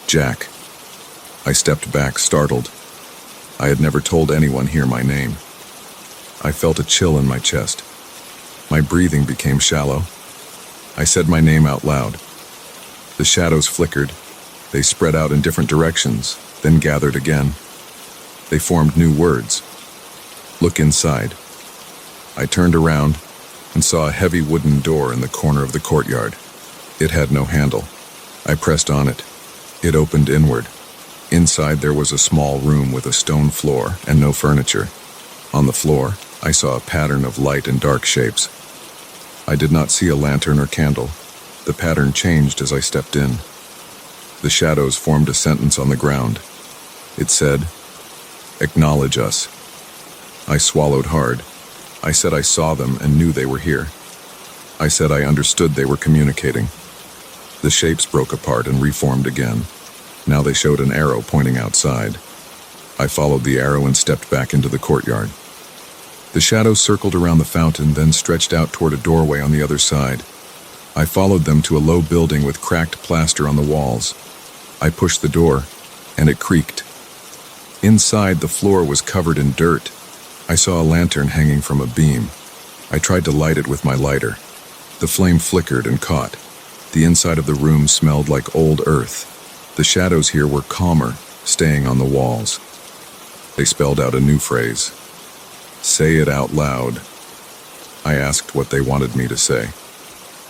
Jack. I stepped back, startled. I had never told anyone here my name. I felt a chill in my chest. My breathing became shallow. I said my name out loud. The shadows flickered. They spread out in different directions, then gathered again. They formed new words. "Look inside." I turned around and saw a heavy wooden door in the corner of the courtyard. It had no handle. I pressed on it. It opened inward. Inside there was a small room with a stone floor and no furniture. On the floor, I saw a pattern of light and dark shapes. I did not see a lantern or candle. The pattern changed as I stepped in. The shadows formed a sentence on the ground. It said, "Acknowledge us." I swallowed hard. I said I saw them and knew they were here. I said I understood they were communicating. The shapes broke apart and reformed again. Now they showed an arrow pointing outside. I followed the arrow and stepped back into the courtyard. The shadows circled around the fountain, then stretched out toward a doorway on the other side. I followed them to a low building with cracked plaster on the walls. I pushed the door, and it creaked. Inside, the floor was covered in dirt. I saw a lantern hanging from a beam. I tried to light it with my lighter. The flame flickered and caught. The inside of the room smelled like old earth. The shadows here were calmer, staying on the walls. They spelled out a new phrase. "Say it out loud." I asked what they wanted me to say.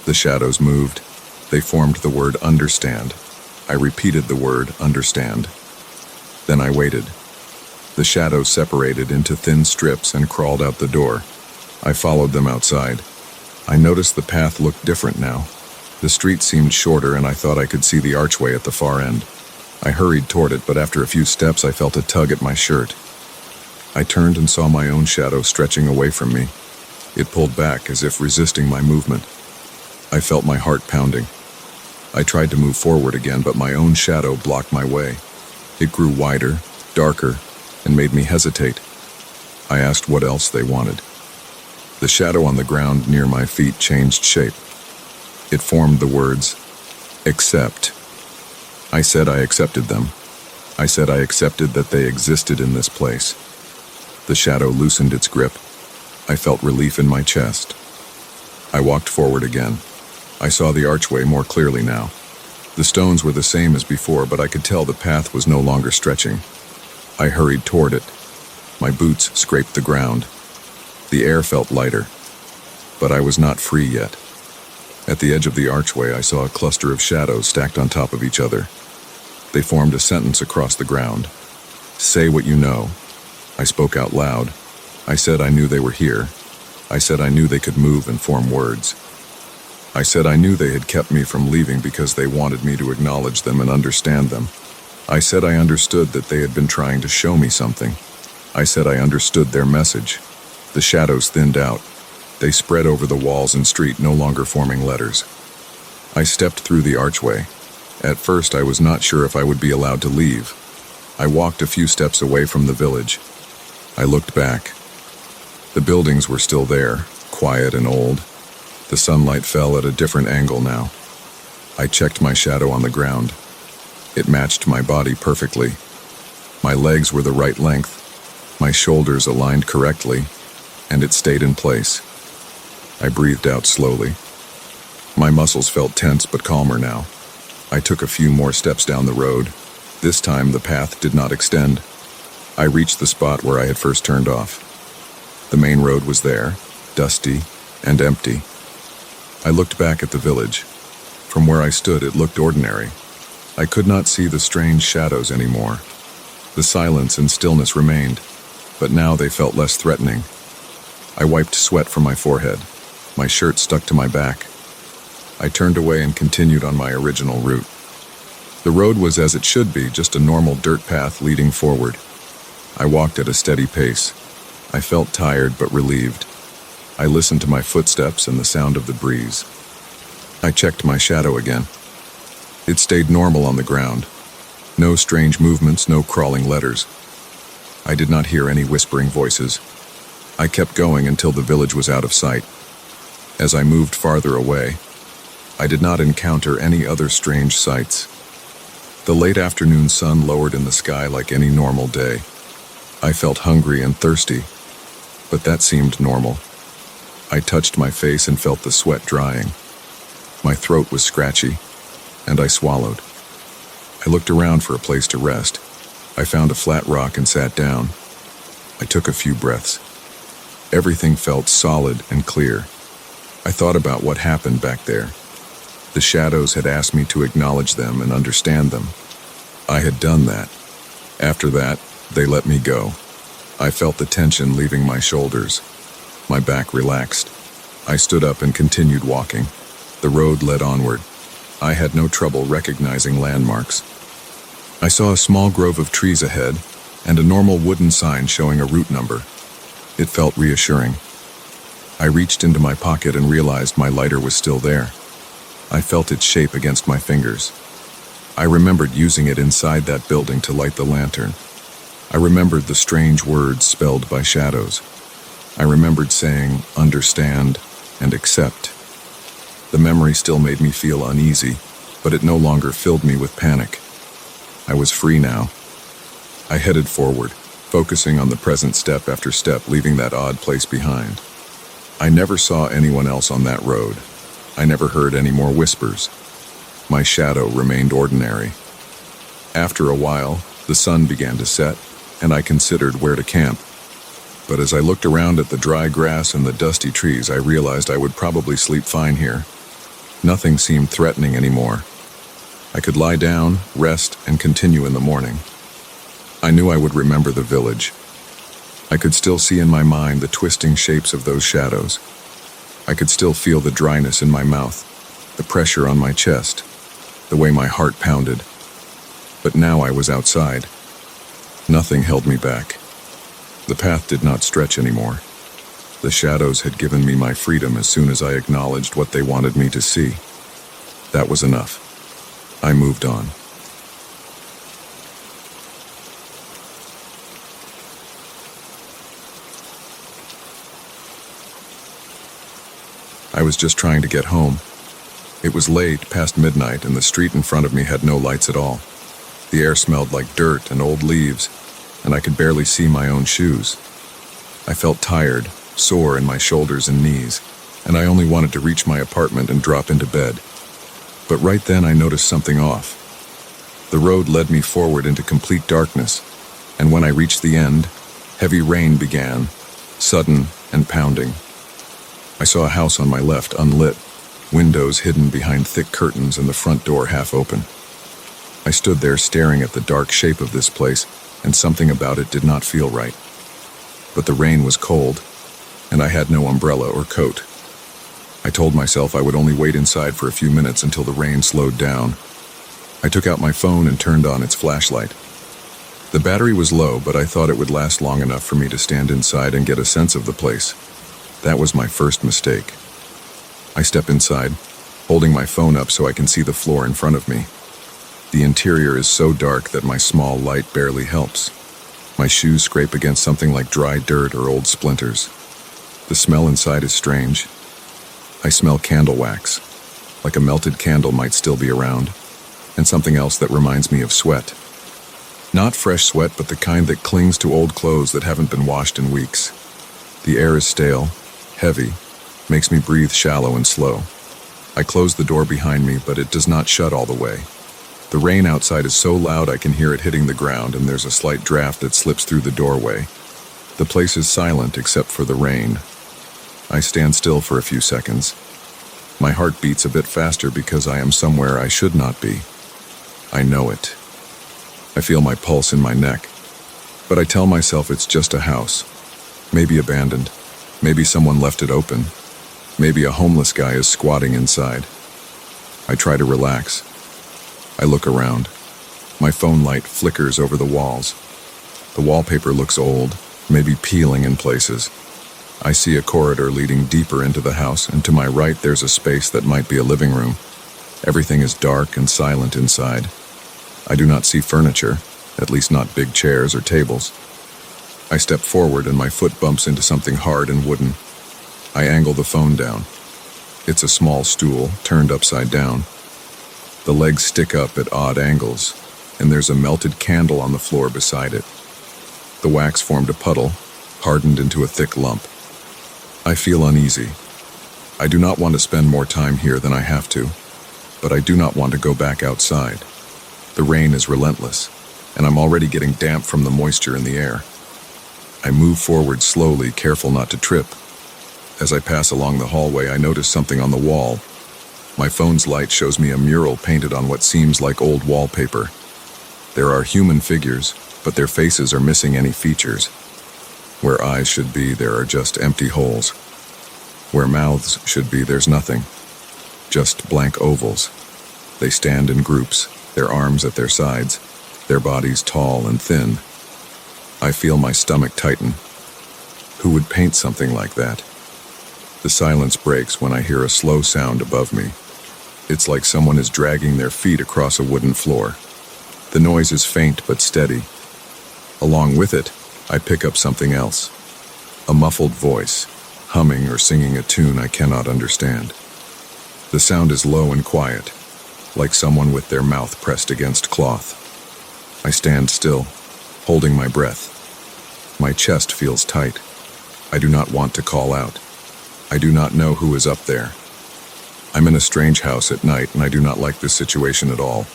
The shadows moved. They formed the word understand. I repeated the word understand. Then I waited. The shadows separated into thin strips and crawled out the door. I followed them outside. I noticed the path looked different now. The street seemed shorter, and I thought I could see the archway at the far end. I hurried toward it, but after a few steps I felt a tug at my shirt. I turned and saw my own shadow stretching away from me. It pulled back as if resisting my movement. I felt my heart pounding. I tried to move forward again, but my own shadow blocked my way. It grew wider, darker, and made me hesitate. I asked what else they wanted. The shadow on the ground near my feet changed shape. It formed the words, "Accept." I said I accepted them. I said I accepted that they existed in this place. The shadow loosened its grip. I felt relief in my chest. I walked forward again. I saw the archway more clearly now. The stones were the same as before, but I could tell the path was no longer stretching. I hurried toward it. My boots scraped the ground. The air felt lighter, but I was not free yet. At the edge of the archway, I saw a cluster of shadows stacked on top of each other. They formed a sentence across the ground. "Say what you know." I spoke out loud. I said I knew they were here. I said I knew they could move and form words. I said I knew they had kept me from leaving because they wanted me to acknowledge them and understand them. I said I understood that they had been trying to show me something. I said I understood their message. The shadows thinned out. They spread over the walls and street, no longer forming letters. I stepped through the archway. At first, I was not sure if I would be allowed to leave. I walked a few steps away from the village. I looked back. The buildings were still there, quiet and old. The sunlight fell at a different angle now. I checked my shadow on the ground. It matched my body perfectly. My legs were the right length, my shoulders aligned correctly, and it stayed in place. I breathed out slowly. My muscles felt tense but calmer now. I took a few more steps down the road. This time the path did not extend. I reached the spot where I had first turned off. The main road was there, dusty and empty. I looked back at the village. From where I stood, it looked ordinary. I could not see the strange shadows anymore. The silence and stillness remained, but now they felt less threatening. I wiped sweat from my forehead. My shirt stuck to my back. I turned away and continued on my original route. The road was as it should be, just a normal dirt path leading forward. I walked at a steady pace. I felt tired but relieved. I listened to my footsteps and the sound of the breeze. I checked my shadow again. It stayed normal on the ground. No strange movements, no crawling letters. I did not hear any whispering voices. I kept going until the village was out of sight. As I moved farther away, I did not encounter any other strange sights. The late afternoon sun lowered in the sky like any normal day. I felt hungry and thirsty, but that seemed normal. I touched my face and felt the sweat drying. My throat was scratchy, and I swallowed. I looked around for a place to rest. I found a flat rock and sat down. I took a few breaths. Everything felt solid and clear. I thought about what happened back there. The shadows had asked me to acknowledge them and understand them. I had done that. After that, they let me go. I felt the tension leaving my shoulders. My back relaxed. I stood up and continued walking. The road led onward. I had no trouble recognizing landmarks. I saw a small grove of trees ahead and a normal wooden sign showing a route number. It felt reassuring. I reached into my pocket and realized my lighter was still there. I felt its shape against my fingers. I remembered using it inside that building to light the lantern. I remembered the strange words spelled by shadows. I remembered saying, understand, and accept. The memory still made me feel uneasy, but it no longer filled me with panic. I was free now. I headed forward, focusing on the present step after step, leaving that odd place behind. I never saw anyone else on that road. I never heard any more whispers. My shadow remained ordinary. After a while, the sun began to set, and I considered where to camp. But as I looked around at the dry grass and the dusty trees, I realized I would probably sleep fine here. Nothing seemed threatening anymore. I could lie down, rest, and continue in the morning. I knew I would remember the village. I could still see in my mind the twisting shapes of those shadows. I could still feel the dryness in my mouth, the pressure on my chest, the way my heart pounded. But now I was outside. Nothing held me back. The path did not stretch anymore. The shadows had given me my freedom as soon as I acknowledged what they wanted me to see. That was enough. I moved on. I was just trying to get home. It was late, past midnight, and the street in front of me had no lights at all. The air smelled like dirt and old leaves, and I could barely see my own shoes. I felt tired, sore in my shoulders and knees, and I only wanted to reach my apartment and drop into bed. But right then I noticed something off. The road led me forward into complete darkness, and when I reached the end, heavy rain began, sudden and pounding. I saw a house on my left unlit, windows hidden behind thick curtains and the front door half open. I stood there staring at the dark shape of this place, and something about it did not feel right. But the rain was cold, and I had no umbrella or coat. I told myself I would only wait inside for a few minutes until the rain slowed down. I took out my phone and turned on its flashlight. The battery was low, but I thought it would last long enough for me to stand inside and get a sense of the place. That was my first mistake. I step inside, holding my phone up so I can see the floor in front of me. The interior is so dark that my small light barely helps. My shoes scrape against something like dry dirt or old splinters. The smell inside is strange. I smell candle wax, like a melted candle might still be around, and something else that reminds me of sweat. Not fresh sweat, but the kind that clings to old clothes that haven't been washed in weeks. The air is stale, heavy, makes me breathe shallow and slow. I close the door behind me, but it does not shut all the way. The The rain outside is so loud I can hear it hitting the ground, and there's a slight draft that slips through the doorway. The place is silent except for the rain. I stand still for a few seconds. My heart beats a bit faster because I am somewhere I should not be. I know it. I feel my pulse in my neck. But I tell myself it's just a house. Maybe abandoned. Maybe someone left it open. Maybe a homeless guy is squatting inside. I try to relax. I look around. My phone light flickers over the walls. The wallpaper looks old, maybe peeling in places. I see a corridor leading deeper into the house, and to my right there's a space that might be a living room. Everything is dark and silent inside. I do not see furniture, at least not big chairs or tables. I step forward and my foot bumps into something hard and wooden. I angle the phone down. It's a small stool, turned upside down. The legs stick up at odd angles, and there's a melted candle on the floor beside it. The wax formed a puddle, hardened into a thick lump. I feel uneasy. I do not want to spend more time here than I have to, but I do not want to go back outside. The rain is relentless, and I'm already getting damp from the moisture in the air. I move forward slowly, careful not to trip. As I pass along the hallway, I notice something on the wall. My phone's light shows me a mural painted on what seems like old wallpaper. There are human figures, but their faces are missing any features. Where eyes should be, there are just empty holes. Where mouths should be, there's nothing. Just blank ovals. They stand in groups, their arms at their sides, their bodies tall and thin. I feel my stomach tighten. Who would paint something like that? The silence breaks when I hear a slow sound above me. It's like someone is dragging their feet across a wooden floor. The noise is faint but steady. Along with it, I pick up something else. A muffled voice, humming or singing a tune I cannot understand. The sound is low and quiet, like someone with their mouth pressed against cloth. I stand still, holding my breath. My chest feels tight. I do not want to call out. I do not know who is up there. I'm in a strange house at night, and I do not like this situation at all.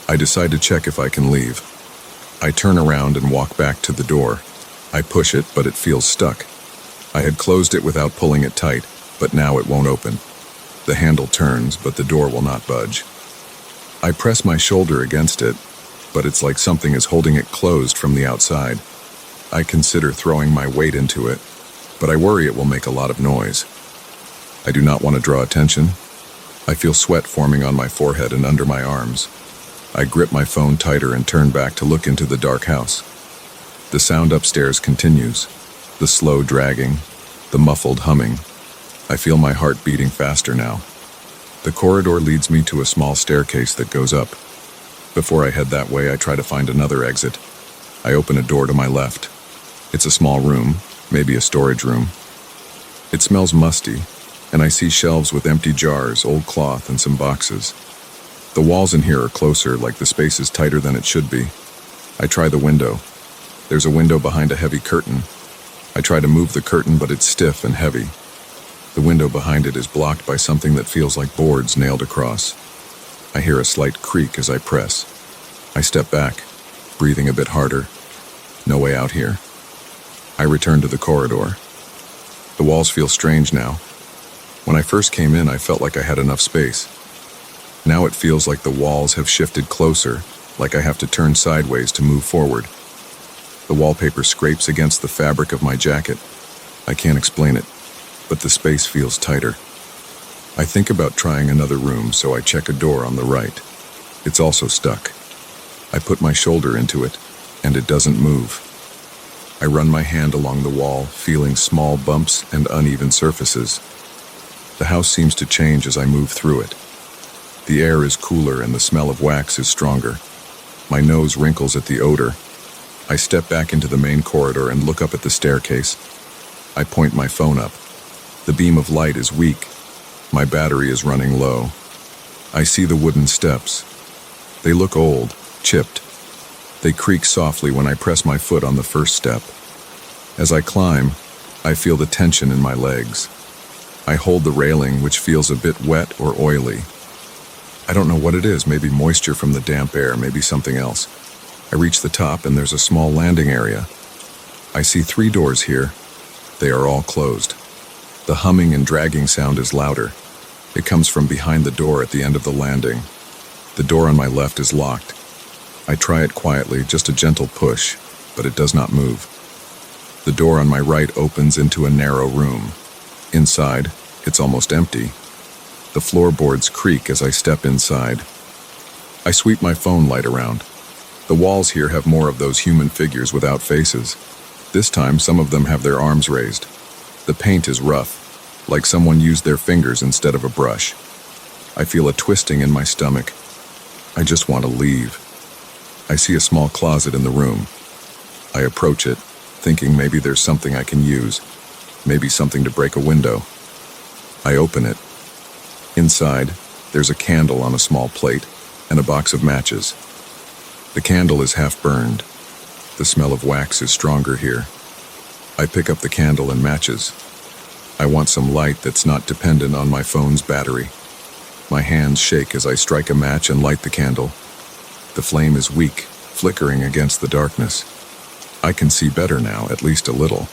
I decide to check if I can leave. I turn around and walk back to the door. I push it, but it feels stuck. I had closed it without pulling it tight, but now it won't open. The handle turns, but the door will not budge. I press my shoulder against it, but it's like something is holding it closed from the outside. I consider throwing my weight into it, but I worry it will make a lot of noise. I do not want to draw attention. I feel sweat forming on my forehead and under my arms. I grip my phone tighter and turn back to look into the dark house. The sound upstairs continues, the slow dragging, the muffled humming. I feel my heart beating faster now. The corridor leads me to a small staircase that goes up. Before I head that way, I try to find another exit. I open a door to my left. It's a small room, maybe a storage room. It smells musty, and I see shelves with empty jars, old cloth, and some boxes. The walls in here are closer, like the space is tighter than it should be. I try the window. There's a window behind a heavy curtain. I try to move the curtain, but it's stiff and heavy. The window behind it is blocked by something that feels like boards nailed across. I hear a slight creak as I press. I step back, breathing a bit harder. No way out here. I return to the corridor. The walls feel strange now. When I first came in, I felt like I had enough space. Now it feels like the walls have shifted closer, like I have to turn sideways to move forward. The wallpaper scrapes against the fabric of my jacket. I can't explain it, but the space feels tighter. I think about trying another room, so I check a door on the right. It's also stuck. I put my shoulder into it, and it doesn't move. I run my hand along the wall, feeling small bumps and uneven surfaces. The house seems to change as I move through it. The air is cooler and the smell of wax is stronger. My nose wrinkles at the odor. I step back into the main corridor and look up at the staircase. I point my phone up. The beam of light is weak. My battery is running low. I see the wooden steps. They look old, chipped. They creak softly when I press my foot on the first step. As I climb, I feel the tension in my legs. I hold the railing, which feels a bit wet or oily. I don't know what it is, maybe moisture from the damp air, maybe something else. I reach the top and there's a small landing area. I see 3 doors here. They are all closed. The humming and dragging sound is louder. It comes from behind the door at the end of the landing. The door on my left is locked. I try it quietly, just a gentle push, but it does not move. The door on my right opens into a narrow room. Inside, it's almost empty. The floorboards creak as I step inside. I sweep my phone light around. The walls here have more of those human figures without faces. This time, some of them have their arms raised. The paint is rough, like someone used their fingers instead of a brush. I feel a twisting in my stomach. I just want to leave. I see a small closet in the room. I approach it, thinking maybe there's something I can use, maybe something to break a window. I open it. Inside, there's a candle on a small plate and a box of matches. The candle is half burned. The smell of wax is stronger here. I pick up the candle and matches. I want some light that's not dependent on my phone's battery. My hands shake as I strike a match and light the candle. The flame is weak, flickering against the darkness. I can see better now, at least a little.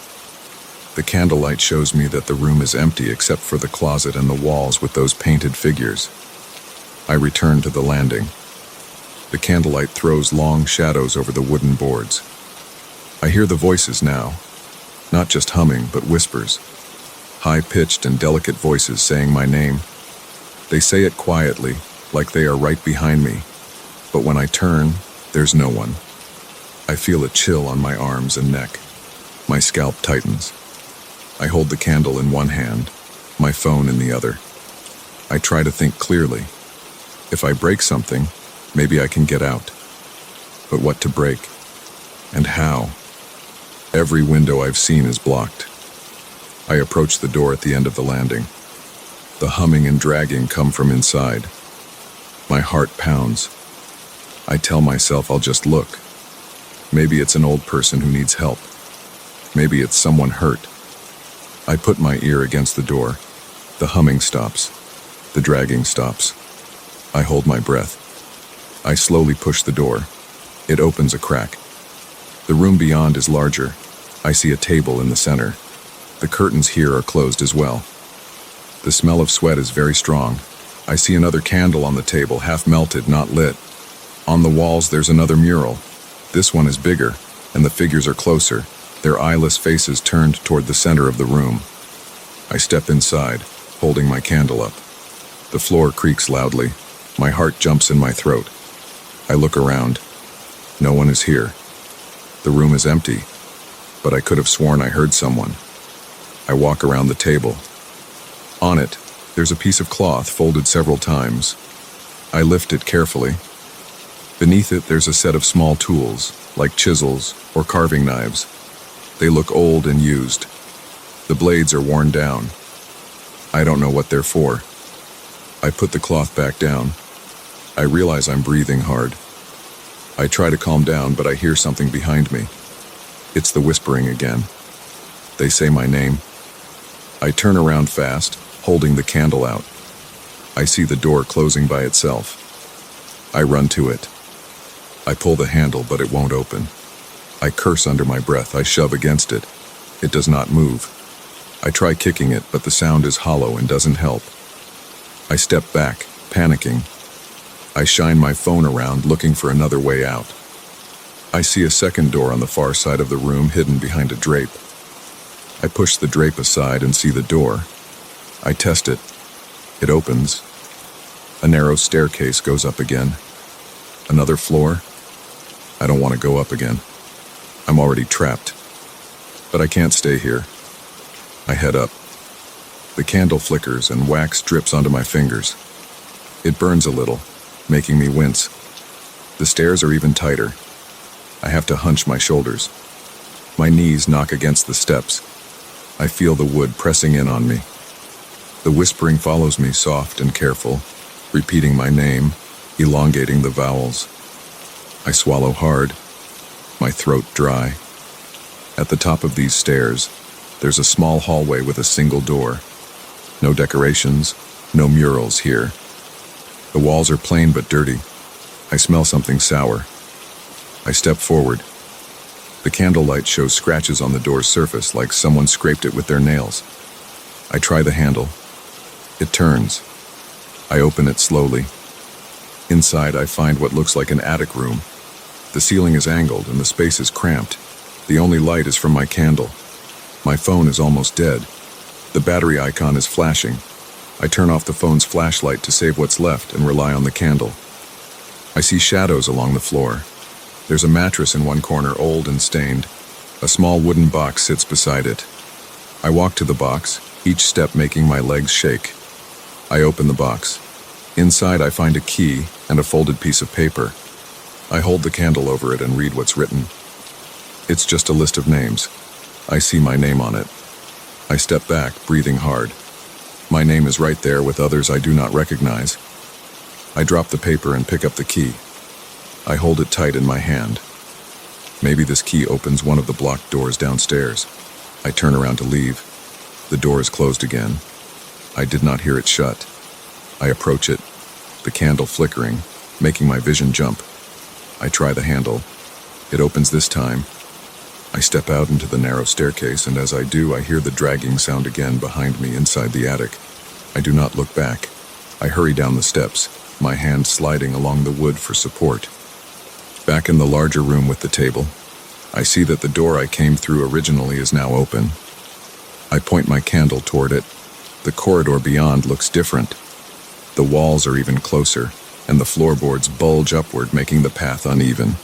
The candlelight shows me that the room is empty except for the closet and the walls with those painted figures. I return to the landing. The candlelight throws long shadows over the wooden boards. I hear the voices now, not just humming, but whispers. High-pitched and delicate voices saying my name. They say it quietly, like they are right behind me. But when I turn, there's no one. I feel a chill on my arms and neck. My scalp tightens. I hold the candle in one hand, my phone in the other. I try to think clearly. If I break something, maybe I can get out. But what to break? And how? Every window I've seen is blocked. I approach the door at the end of the landing. The humming and dragging come from inside. My heart pounds. I tell myself I'll just look. Maybe it's an old person who needs help. Maybe it's someone hurt. I put my ear against the door. The humming stops. The dragging stops. I hold my breath. I slowly push the door. It opens a crack. The room beyond is larger. I see a table in the center. The curtains here are closed as well. The smell of sweat is very strong. I see another candle on the table, half melted, not lit. On the walls there's another mural. This one is bigger, and the figures are closer, their eyeless faces turned toward the center of the room. I step inside, holding my candle up. The floor creaks loudly. My heart jumps in my throat. I look around. No one is here. The room is empty, but I could have sworn I heard someone. I walk around the table. On it, there's a piece of cloth folded several times. I lift it carefully. Beneath it, there's a set of small tools, like chisels or carving knives. They look old and used. The blades are worn down. I don't know what they're for. I put the cloth back down. I realize I'm breathing hard. I try to calm down, but I hear something behind me. It's the whispering again. They say my name. I turn around fast, holding the candle out. I see the door closing by itself. I run to it. I pull the handle, but it won't open. I curse under my breath. I shove against it. It does not move. I try kicking it, but the sound is hollow and doesn't help. I step back, panicking. I shine my phone around, looking for another way out. I see a second door on the far side of the room, hidden behind a drape. I push the drape aside and see the door. I test it. It opens. A narrow staircase goes up again. Another floor. I don't want to go up again. I'm already trapped. But I can't stay here. I head up. The candle flickers and wax drips onto my fingers. It burns a little, making me wince. The stairs are even tighter. I have to hunch my shoulders. My knees knock against the steps. I feel the wood pressing in on me. The whispering follows me, soft and careful, repeating my name, elongating the vowels. I swallow hard, my throat dry. At the top of these stairs, there's a small hallway with a single door. No decorations, no murals here. The walls are plain but dirty. I smell something sour. I step forward. The candlelight shows scratches on the door's surface like someone scraped it with their nails. I try the handle. It turns. I open it slowly. Inside, I find what looks like an attic room. The ceiling is angled and the space is cramped. The only light is from my candle. My phone is almost dead. The battery icon is flashing. I turn off the phone's flashlight to save what's left and rely on the candle. I see shadows along the floor. There's a mattress in one corner, old and stained. A small wooden box sits beside it. I walk to the box, each step making my legs shake. I open the box. Inside, I find a key and a folded piece of paper. I hold the candle over it and read what's written. It's just a list of names. I see my name on it. I step back, breathing hard. My name is right there with others I do not recognize. I drop the paper and pick up the key. I hold it tight in my hand. Maybe this key opens one of the blocked doors downstairs. I turn around to leave. The door is closed again. I did not hear it shut. I approach it, the candle flickering, making my vision jump. I try the handle. It opens this time. I step out into the narrow staircase, and as I do, I hear the dragging sound again behind me inside the attic. I do not look back. I hurry down the steps, my hand sliding along the wood for support. Back in the larger room with the table, I see that the door I came through originally is now open. I point my candle toward it. The corridor beyond looks different. The walls are even closer, and the floorboards bulge upward, making the path uneven.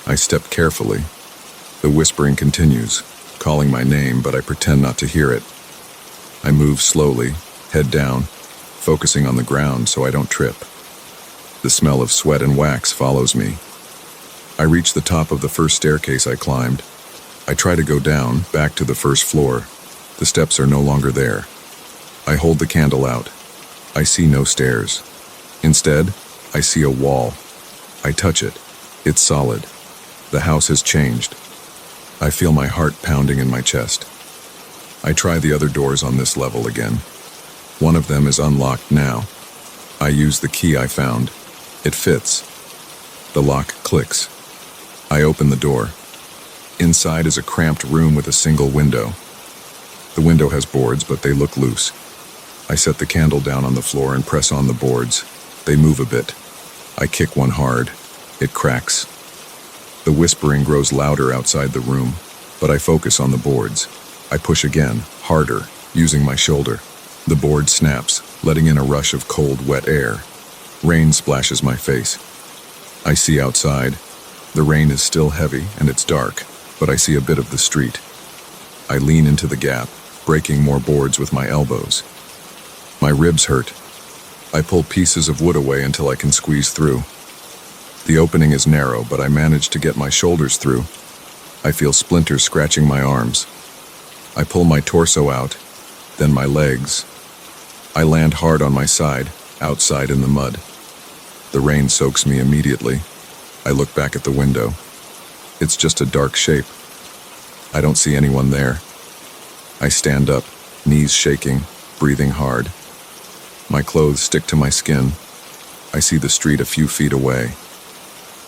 I step carefully. The whispering continues, calling my name, but I pretend not to hear it. I move slowly, head down, focusing on the ground so I don't trip. The smell of sweat and wax follows me. I reach the top of the first staircase I climbed. I try to go down, back to the first floor. The steps are no longer there. I hold the candle out. I see no stairs. Instead, I see a wall. I touch it. It's solid. The house has changed. I feel my heart pounding in my chest. I try the other doors on this level again. One of them is unlocked now. I use the key I found. It fits. The lock clicks. I open the door. Inside is a cramped room with a single window. The window has boards, but they look loose. I set the candle down on the floor and press on the boards. They move a bit. I kick one hard. It cracks. The whispering grows louder outside the room, but I focus on the boards. I push again, harder, using my shoulder. The board snaps, letting in a rush of cold, wet air. Rain splashes my face. I see outside. The rain is still heavy and it's dark, but I see a bit of the street. I lean into the gap, breaking more boards with my elbows. My ribs hurt. I pull pieces of wood away until I can squeeze through. The opening is narrow, but I manage to get my shoulders through. I feel splinters scratching my arms. I pull my torso out, then my legs. I land hard on my side, outside in the mud. The rain soaks me immediately. I look back at the window. It's just a dark shape. I don't see anyone there. I stand up, knees shaking, breathing hard. My clothes stick to my skin. I see the street a few feet away.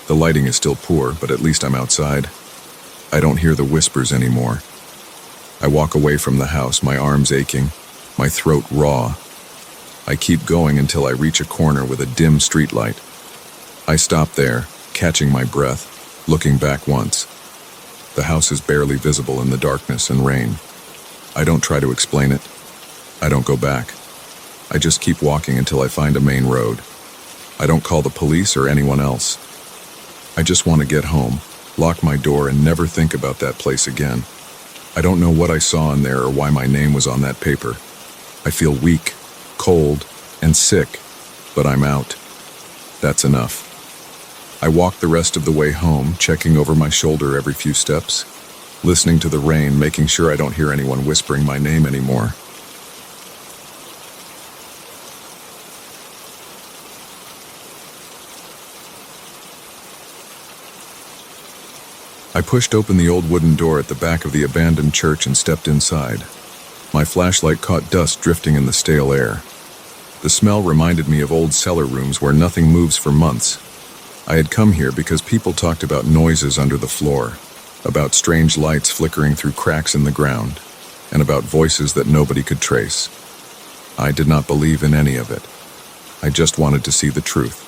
The lighting is still poor, but at least I'm outside. I don't hear the whispers anymore. I walk away from the house, my arms aching, my throat raw. I keep going until I reach a corner with a dim streetlight. I stop there, catching my breath, looking back once. The house is barely visible in the darkness and rain. I don't try to explain it. I don't go back. I just keep walking until I find a main road. I don't call the police or anyone else. I just want to get home, lock my door, and never think about that place again. I don't know what I saw in there or why my name was on that paper. I feel weak, cold, and sick, but I'm out. That's enough. I walk the rest of the way home, checking over my shoulder every few steps, listening to the rain, making sure I don't hear anyone whispering my name anymore. I pushed open the old wooden door at the back of the abandoned church and stepped inside. My flashlight caught dust drifting in the stale air. The smell reminded me of old cellar rooms where nothing moves for months. I had come here because people talked about noises under the floor, about strange lights flickering through cracks in the ground, and about voices that nobody could trace. I did not believe in any of it. I just wanted to see the truth.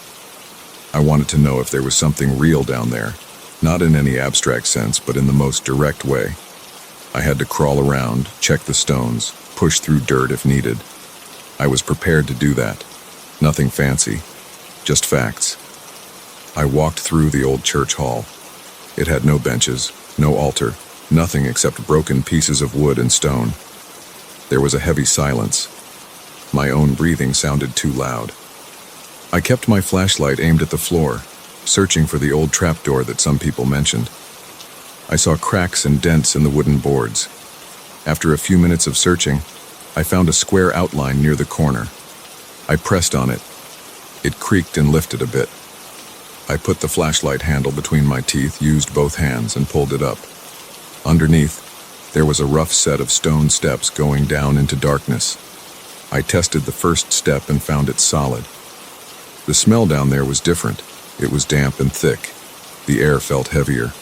I wanted to know if there was something real down there, not in any abstract sense, but in the most direct way. I had to crawl around, check the stones, push through dirt if needed. I was prepared to do that. Nothing fancy, just facts. I walked through the old church hall. It had no benches, no altar, nothing except broken pieces of wood and stone. There was a heavy silence. My own breathing sounded too loud. I kept my flashlight aimed at the floor, searching for the old trapdoor that some people mentioned. I saw cracks and dents in the wooden boards. After a few minutes of searching, I found a square outline near the corner. I pressed on it. It creaked and lifted a bit. I put the flashlight handle between my teeth, used both hands, and pulled it up. Underneath, there was a rough set of stone steps going down into darkness. I tested the first step and found it solid. The smell down there was different. It was damp and thick. The air felt heavier.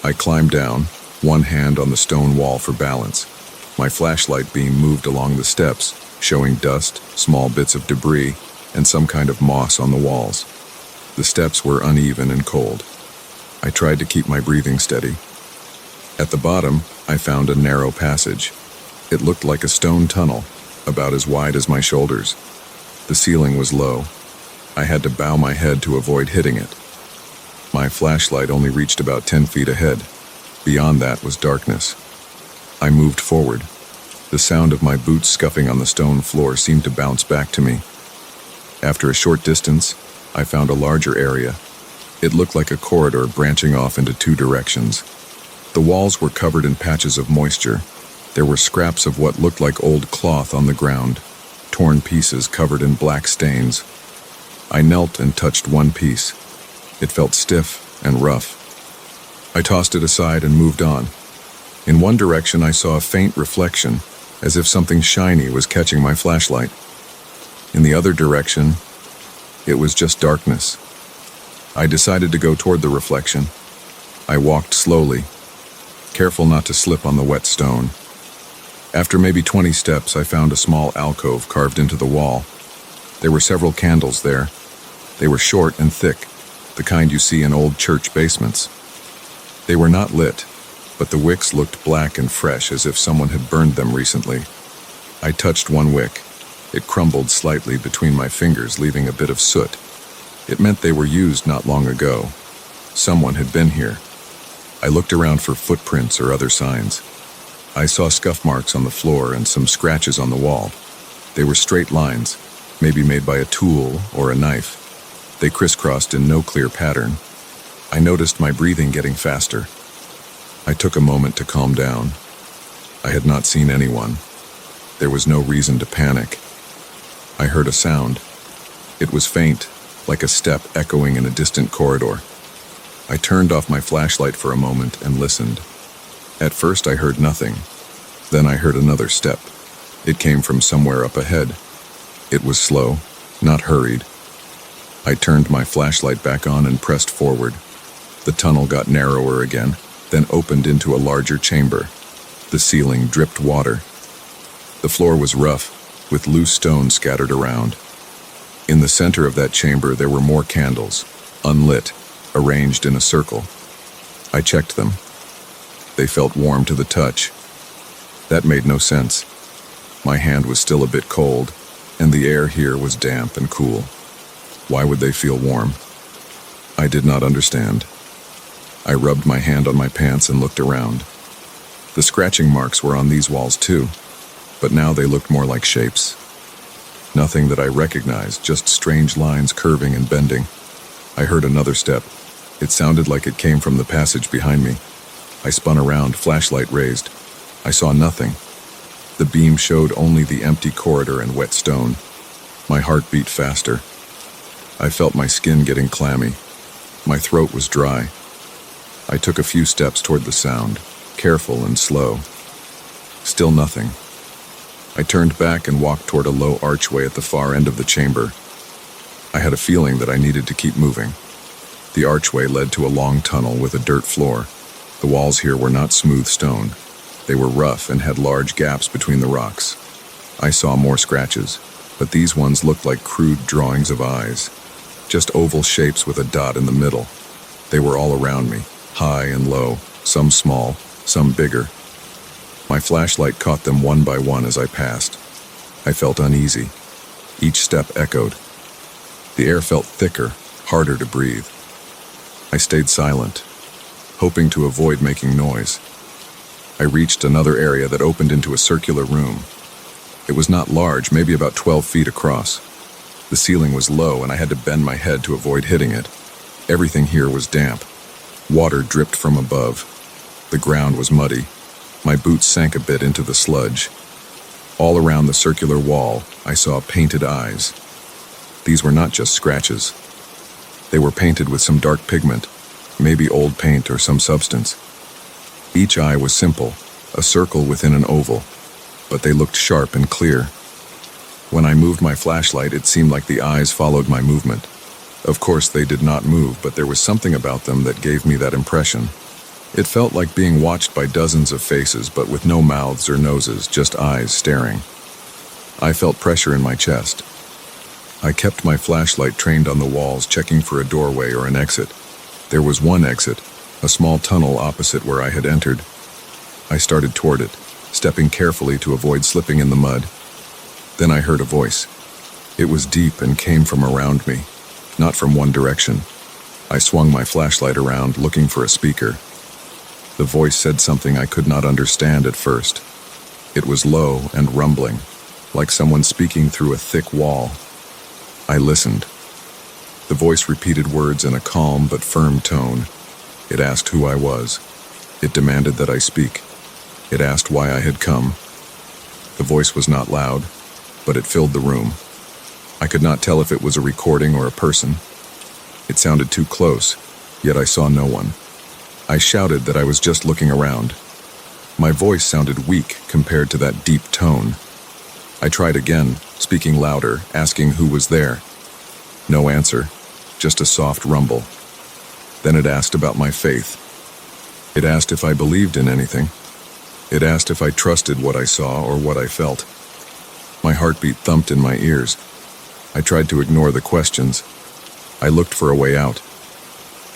I climbed down, one hand on the stone wall for balance. My flashlight beam moved along the steps, showing dust, small bits of debris, and some kind of moss on the walls. The steps were uneven and cold. I tried to keep my breathing steady. At the bottom, I found a narrow passage. It looked like a stone tunnel, about as wide as my shoulders. The ceiling was low. I had to bow my head to avoid hitting it. My flashlight only reached about 10 feet ahead. Beyond that was darkness. I moved forward. The sound of my boots scuffing on the stone floor seemed to bounce back to me. After a short distance, I found a larger area. It looked like a corridor branching off into two directions. The walls were covered in patches of moisture. There were scraps of what looked like old cloth on the ground, torn pieces covered in black stains. I knelt and touched one piece. It felt stiff and rough. I tossed it aside and moved on. In one direction, I saw a faint reflection, as if something shiny was catching my flashlight. In the other direction, it was just darkness. I decided to go toward the reflection. I walked slowly, careful not to slip on the wet stone. After maybe 20 steps, I found a small alcove carved into the wall. There were several candles there. They were short and thick, the kind you see in old church basements. They were not lit, but the wicks looked black and fresh, as if someone had burned them recently. I touched one wick. It crumbled slightly between my fingers, leaving a bit of soot. It meant they were used not long ago. Someone had been here. I looked around for footprints or other signs. I saw scuff marks on the floor and some scratches on the wall. They were straight lines, maybe made by a tool or a knife. They crisscrossed in no clear pattern. I noticed my breathing getting faster. I took a moment to calm down. I had not seen anyone. There was no reason to panic. I heard a sound. It was faint, like a step echoing in a distant corridor. I turned off my flashlight for a moment and listened. At first I heard nothing. Then I heard another step. It came from somewhere up ahead. It was slow, not hurried. I turned my flashlight back on and pressed forward. The tunnel got narrower again, then opened into a larger chamber. The ceiling dripped water. The floor was rough, with loose stones scattered around. In the center of that chamber there were more candles, unlit, arranged in a circle. I checked them. They felt warm to the touch. That made no sense. My hand was still a bit cold, and the air here was damp and cool. Why would they feel warm? I did not understand. I rubbed my hand on my pants and looked around. The scratching marks were on these walls too, but now they looked more like shapes. Nothing that I recognized, just strange lines curving and bending. I heard another step. It sounded like it came from the passage behind me. I spun around, flashlight raised. I saw nothing. The beam showed only the empty corridor and wet stone. My heart beat faster. I felt my skin getting clammy. My throat was dry. I took a few steps toward the sound, careful and slow. Still nothing. I turned back and walked toward a low archway at the far end of the chamber. I had a feeling that I needed to keep moving. The archway led to a long tunnel with a dirt floor. The walls here were not smooth stone. They were rough and had large gaps between the rocks. I saw more scratches, but these ones looked like crude drawings of eyes. Just oval shapes with a dot in the middle. They were all around me, high and low, some small, some bigger. My flashlight caught them one by one as I passed. I felt uneasy. Each step echoed. The air felt thicker, harder to breathe. I stayed silent, hoping to avoid making noise. I reached another area that opened into a circular room. It was not large, maybe about 12 feet across. The ceiling was low and I had to bend my head to avoid hitting it. Everything here was damp. Water dripped from above. The ground was muddy. My boots sank a bit into the sludge. All around the circular wall, I saw painted eyes. These were not just scratches. They were painted with some dark pigment, maybe old paint or some substance. Each eye was simple, a circle within an oval, but they looked sharp and clear. When I moved my flashlight, it seemed like the eyes followed my movement. Of course, they did not move, but there was something about them that gave me that impression. It felt like being watched by dozens of faces, but with no mouths or noses, just eyes staring. I felt pressure in my chest. I kept my flashlight trained on the walls, checking for a doorway or an exit. There was one exit, a small tunnel opposite where I had entered. I started toward it, stepping carefully to avoid slipping in the mud. Then I heard a voice. It was deep and came from around me, not from one direction. I swung my flashlight around, looking for a speaker. The voice said something I could not understand at first. It was low and rumbling, like someone speaking through a thick wall. I listened. The voice repeated words in a calm but firm tone. It asked who I was. It demanded that I speak. It asked why I had come. The voice was not loud, but it filled the room. I could not tell if it was a recording or a person. It sounded too close, yet I saw no one. I shouted that I was just looking around. My voice sounded weak compared to that deep tone. I tried again, speaking louder, asking who was there. No answer, just a soft rumble. Then it asked about my faith. It asked if I believed in anything. It asked if I trusted what I saw or what I felt. My heartbeat thumped in my ears. I tried to ignore the questions. I looked for a way out.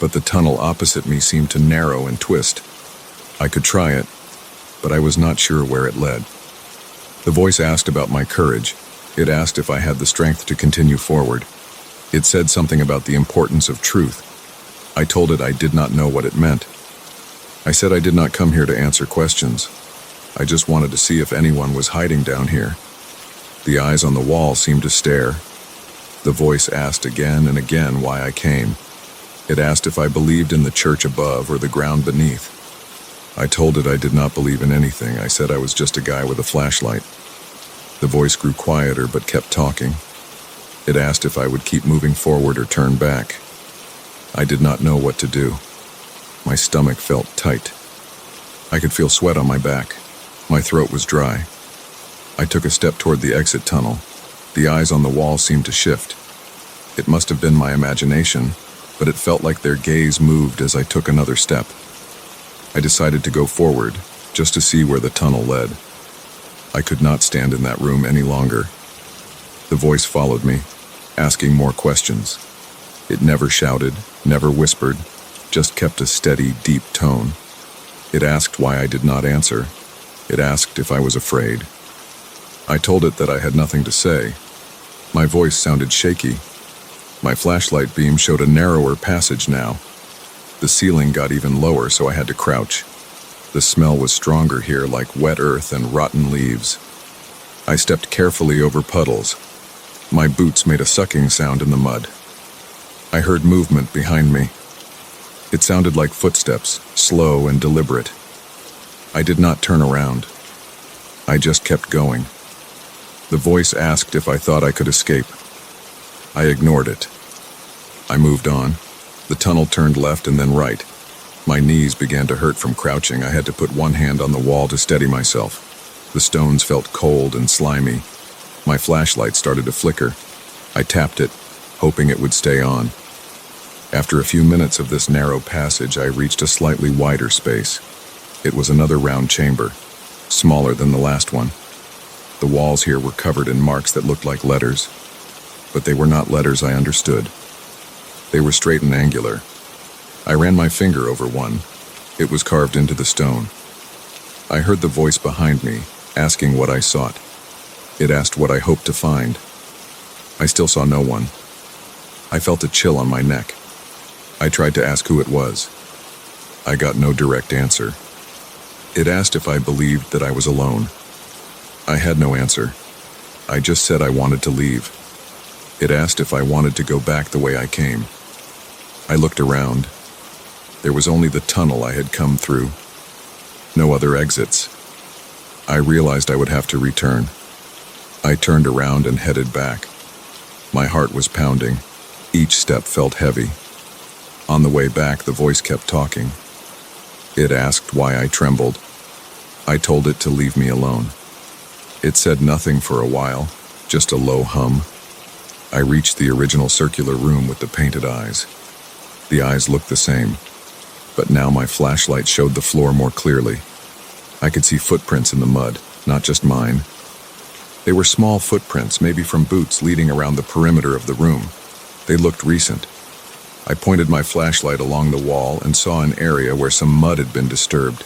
But the tunnel opposite me seemed to narrow and twist. I could try it, but I was not sure where it led. The voice asked about my courage. It asked if I had the strength to continue forward. It said something about the importance of truth. I told it I did not know what it meant. I said I did not come here to answer questions. I just wanted to see if anyone was hiding down here. The eyes on the wall seemed to stare. The voice asked again and again why I came. It asked if I believed in the church above or the ground beneath. I told it I did not believe in anything. I said I was just a guy with a flashlight. The voice grew quieter but kept talking. It asked if I would keep moving forward or turn back. I did not know what to do. My stomach felt tight. I could feel sweat on my back. My throat was dry. I took a step toward the exit tunnel. The eyes on the wall seemed to shift. It must have been my imagination, but it felt like their gaze moved as I took another step. I decided to go forward, just to see where the tunnel led. I could not stand in that room any longer. The voice followed me, asking more questions. It never shouted, never whispered, just kept a steady, deep tone. It asked why I did not answer. It asked if I was afraid. I told it that I had nothing to say. My voice sounded shaky. My flashlight beam showed a narrower passage now. The ceiling got even lower, so I had to crouch. The smell was stronger here, like wet earth and rotten leaves. I stepped carefully over puddles. My boots made a sucking sound in the mud. I heard movement behind me. It sounded like footsteps, slow and deliberate. I did not turn around. I just kept going. The voice asked if I thought I could escape. I ignored it. I moved on. The tunnel turned left and then right. My knees began to hurt from crouching. I had to put one hand on the wall to steady myself. The stones felt cold and slimy. My flashlight started to flicker. I tapped it, hoping it would stay on. After a few minutes of this narrow passage, I reached a slightly wider space. It was another round chamber, smaller than the last one. The walls here were covered in marks that looked like letters, but they were not letters I understood. They were straight and angular. I ran my finger over one. It was carved into the stone. I heard the voice behind me, asking what I sought. It asked what I hoped to find. I still saw no one. I felt a chill on my neck. I tried to ask who it was. I got no direct answer. It asked if I believed that I was alone. I had no answer. I just said I wanted to leave. It asked if I wanted to go back the way I came. I looked around. There was only the tunnel I had come through. No other exits. I realized I would have to return. I turned around and headed back. My heart was pounding. Each step felt heavy. On the way back, the voice kept talking. It asked why I trembled. I told it to leave me alone. It said nothing for a while, just a low hum. I reached the original circular room with the painted eyes. The eyes looked the same, but now my flashlight showed the floor more clearly. I could see footprints in the mud, not just mine. They were small footprints, maybe from boots leading around the perimeter of the room. They looked recent. I pointed my flashlight along the wall and saw an area where some mud had been disturbed.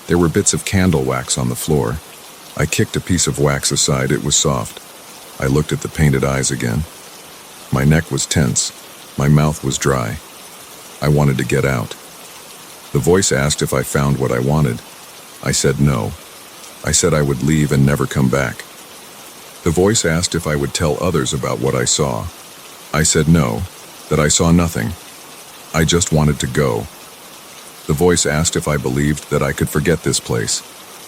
There were bits of candle wax on the floor. I kicked a piece of wax aside. It was soft. I looked at the painted eyes again. My neck was tense. My mouth was dry. I wanted to get out. The voice asked if I found what I wanted. I said no. I said I would leave and never come back. The voice asked if I would tell others about what I saw. I said no, that I saw nothing. I just wanted to go. The voice asked if I believed that I could forget this place.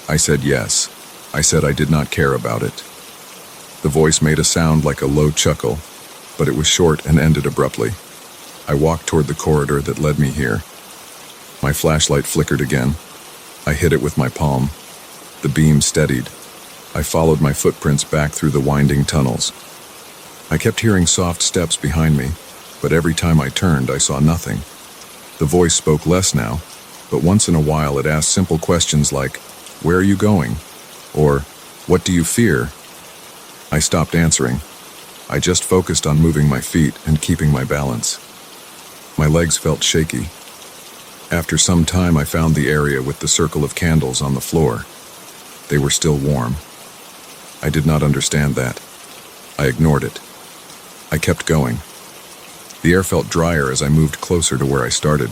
I said yes. I said I did not care about it. The voice made a sound like a low chuckle, but it was short and ended abruptly. I walked toward the corridor that led me here. My flashlight flickered again. I hit it with my palm. The beam steadied. I followed my footprints back through the winding tunnels. I kept hearing soft steps behind me, but every time I turned, I saw nothing. The voice spoke less now, but once in a while it asked simple questions like, "Where are you going?" Or, "What do you fear?" I stopped answering. I just focused on moving my feet and keeping my balance. My legs felt shaky. After some time, I found the area with the circle of candles on the floor. They were still warm. I did not understand that. I ignored it. I kept going. The air felt drier as I moved closer to where I started.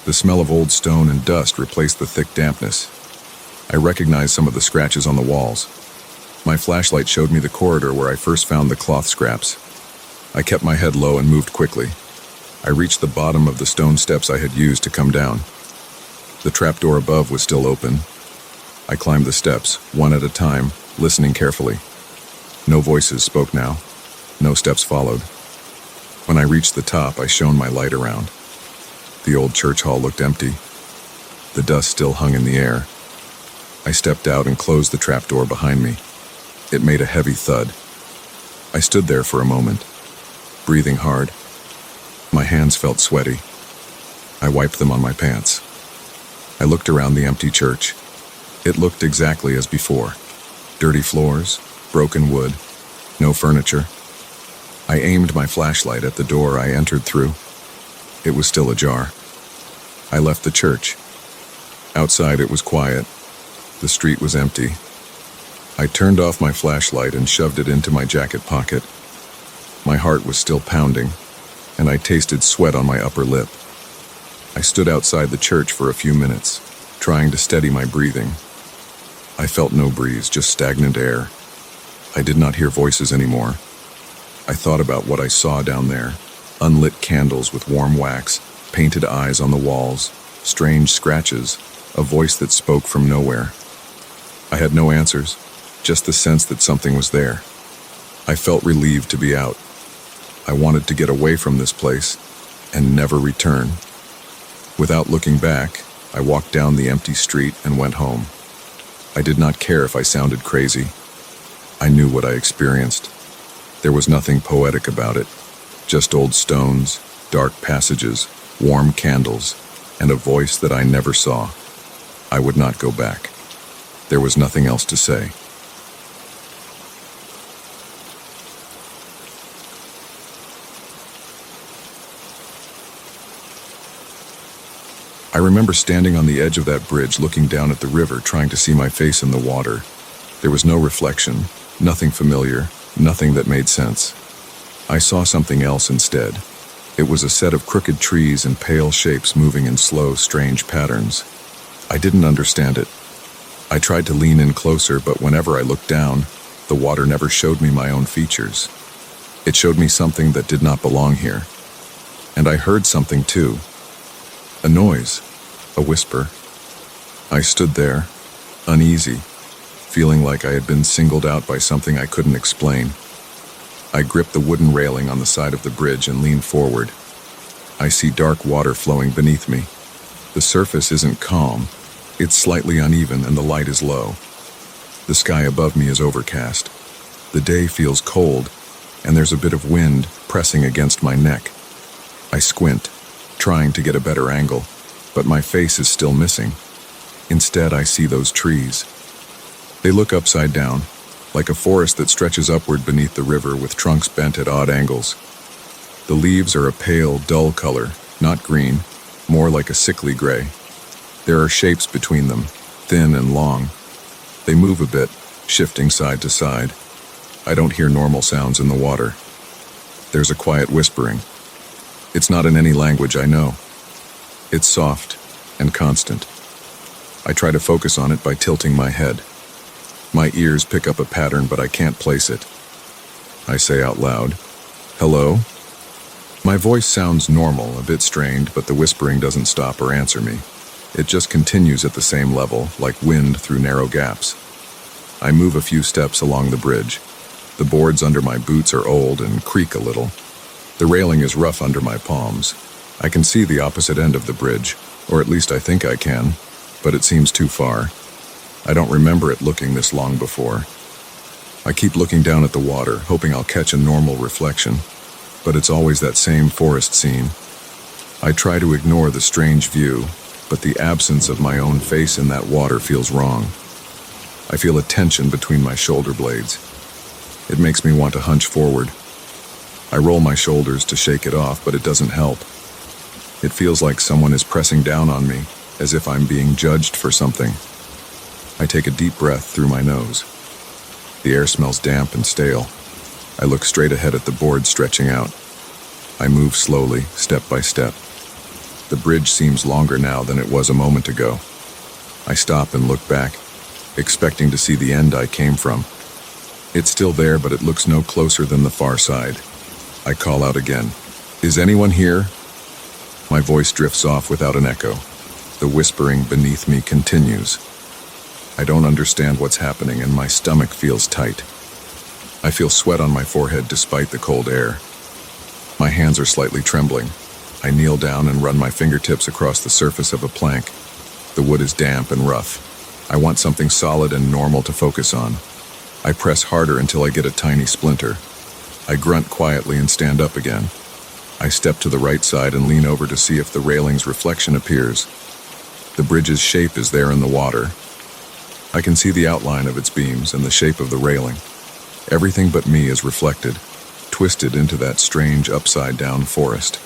The smell of old stone and dust replaced the thick dampness. I recognized some of the scratches on the walls. My flashlight showed me the corridor where I first found the cloth scraps. I kept my head low and moved quickly. I reached the bottom of the stone steps I had used to come down. The trapdoor above was still open. I climbed the steps, one at a time, listening carefully. No voices spoke now. No steps followed. When I reached the top, I shone my light around. The old church hall looked empty. The dust still hung in the air. I stepped out and closed the trapdoor behind me. It made a heavy thud. I stood there for a moment, breathing hard. My hands felt sweaty. I wiped them on my pants. I looked around the empty church. It looked exactly as before. Dirty floors, broken wood, no furniture. I aimed my flashlight at the door I entered through. It was still ajar. I left the church. Outside it was quiet. The street was empty. I turned off my flashlight and shoved it into my jacket pocket. My heart was still pounding, and I tasted sweat on my upper lip. I stood outside the church for a few minutes, trying to steady my breathing. I felt no breeze, just stagnant air. I did not hear voices anymore. I thought about what I saw down there. Unlit candles with warm wax, painted eyes on the walls, strange scratches, a voice that spoke from nowhere. I had no answers, just the sense that something was there. I felt relieved to be out. I wanted to get away from this place and never return. Without looking back, I walked down the empty street and went home. I did not care if I sounded crazy. I knew what I experienced. There was nothing poetic about it, just old stones, dark passages, warm candles, and a voice that I never saw. I would not go back. There was nothing else to say. I remember standing on the edge of that bridge looking down at the river, trying to see my face in the water. There was no reflection, nothing familiar, nothing that made sense. I saw something else instead. It was a set of crooked trees and pale shapes moving in slow, strange patterns. I didn't understand it. I tried to lean in closer, but whenever I looked down, the water never showed me my own features. It showed me something that did not belong here. And I heard something too. A noise, a whisper. I stood there, uneasy, feeling like I had been singled out by something I couldn't explain. I gripped the wooden railing on the side of the bridge and leaned forward. I see dark water flowing beneath me. The surface isn't calm, it's slightly uneven and the light is low. The sky above me is overcast. The day feels cold, and there's a bit of wind pressing against my neck. I squint, trying to get a better angle, but my face is still missing. Instead, I see those trees. They look upside down, like a forest that stretches upward beneath the river with trunks bent at odd angles. The leaves are a pale, dull color, not green, more like a sickly gray. There are shapes between them, thin and long. They move a bit, shifting side to side. I don't hear normal sounds in the water. There's a quiet whispering. It's not in any language I know. It's soft and constant. I try to focus on it by tilting my head. My ears pick up a pattern, but I can't place it. I say out loud, "Hello?" My voice sounds normal, a bit strained, but the whispering doesn't stop or answer me. It just continues at the same level, like wind through narrow gaps. I move a few steps along the bridge. The boards under my boots are old and creak a little. The railing is rough under my palms. I can see the opposite end of the bridge, or at least I think I can, but it seems too far. I don't remember it looking this long before. I keep looking down at the water, hoping I'll catch a normal reflection, but it's always that same forest scene. I try to ignore the strange view, but the absence of my own face in that water feels wrong. I feel a tension between my shoulder blades. It makes me want to hunch forward. I roll my shoulders to shake it off, but it doesn't help. It feels like someone is pressing down on me, as if I'm being judged for something. I take a deep breath through my nose. The air smells damp and stale. I look straight ahead at the board stretching out. I move slowly, step by step. The bridge seems longer now than it was a moment ago. I stop and look back, expecting to see the end I came from. It's still there, but it looks no closer than the far side. I call out again, "Is anyone here?" My voice drifts off without an echo. The whispering beneath me continues. I don't understand what's happening, and my stomach feels tight. I feel sweat on my forehead despite the cold air. My hands are slightly trembling. I kneel down and run my fingertips across the surface of a plank. The wood is damp and rough. I want something solid and normal to focus on. I press harder until I get a tiny splinter. I grunt quietly and stand up again. I step to the right side and lean over to see if the railing's reflection appears. The bridge's shape is there in the water. I can see the outline of its beams and the shape of the railing. Everything but me is reflected, twisted into that strange upside-down forest.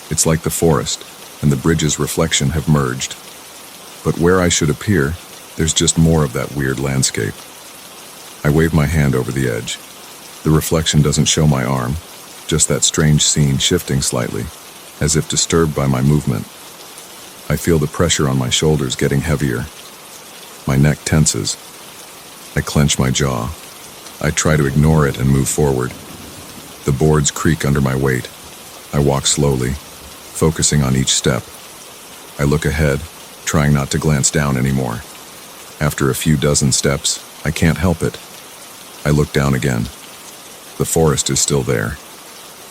It's like the forest and the bridge's reflection have merged. But where I should appear, there's just more of that weird landscape. I wave my hand over the edge. The reflection doesn't show my arm, just that strange scene shifting slightly, as if disturbed by my movement. I feel the pressure on my shoulders getting heavier. My neck tenses. I clench my jaw. I try to ignore it and move forward. The boards creak under my weight. I walk slowly, focusing on each step. I look ahead, trying not to glance down anymore. After a few dozen steps, I can't help it. I look down again. The forest is still there.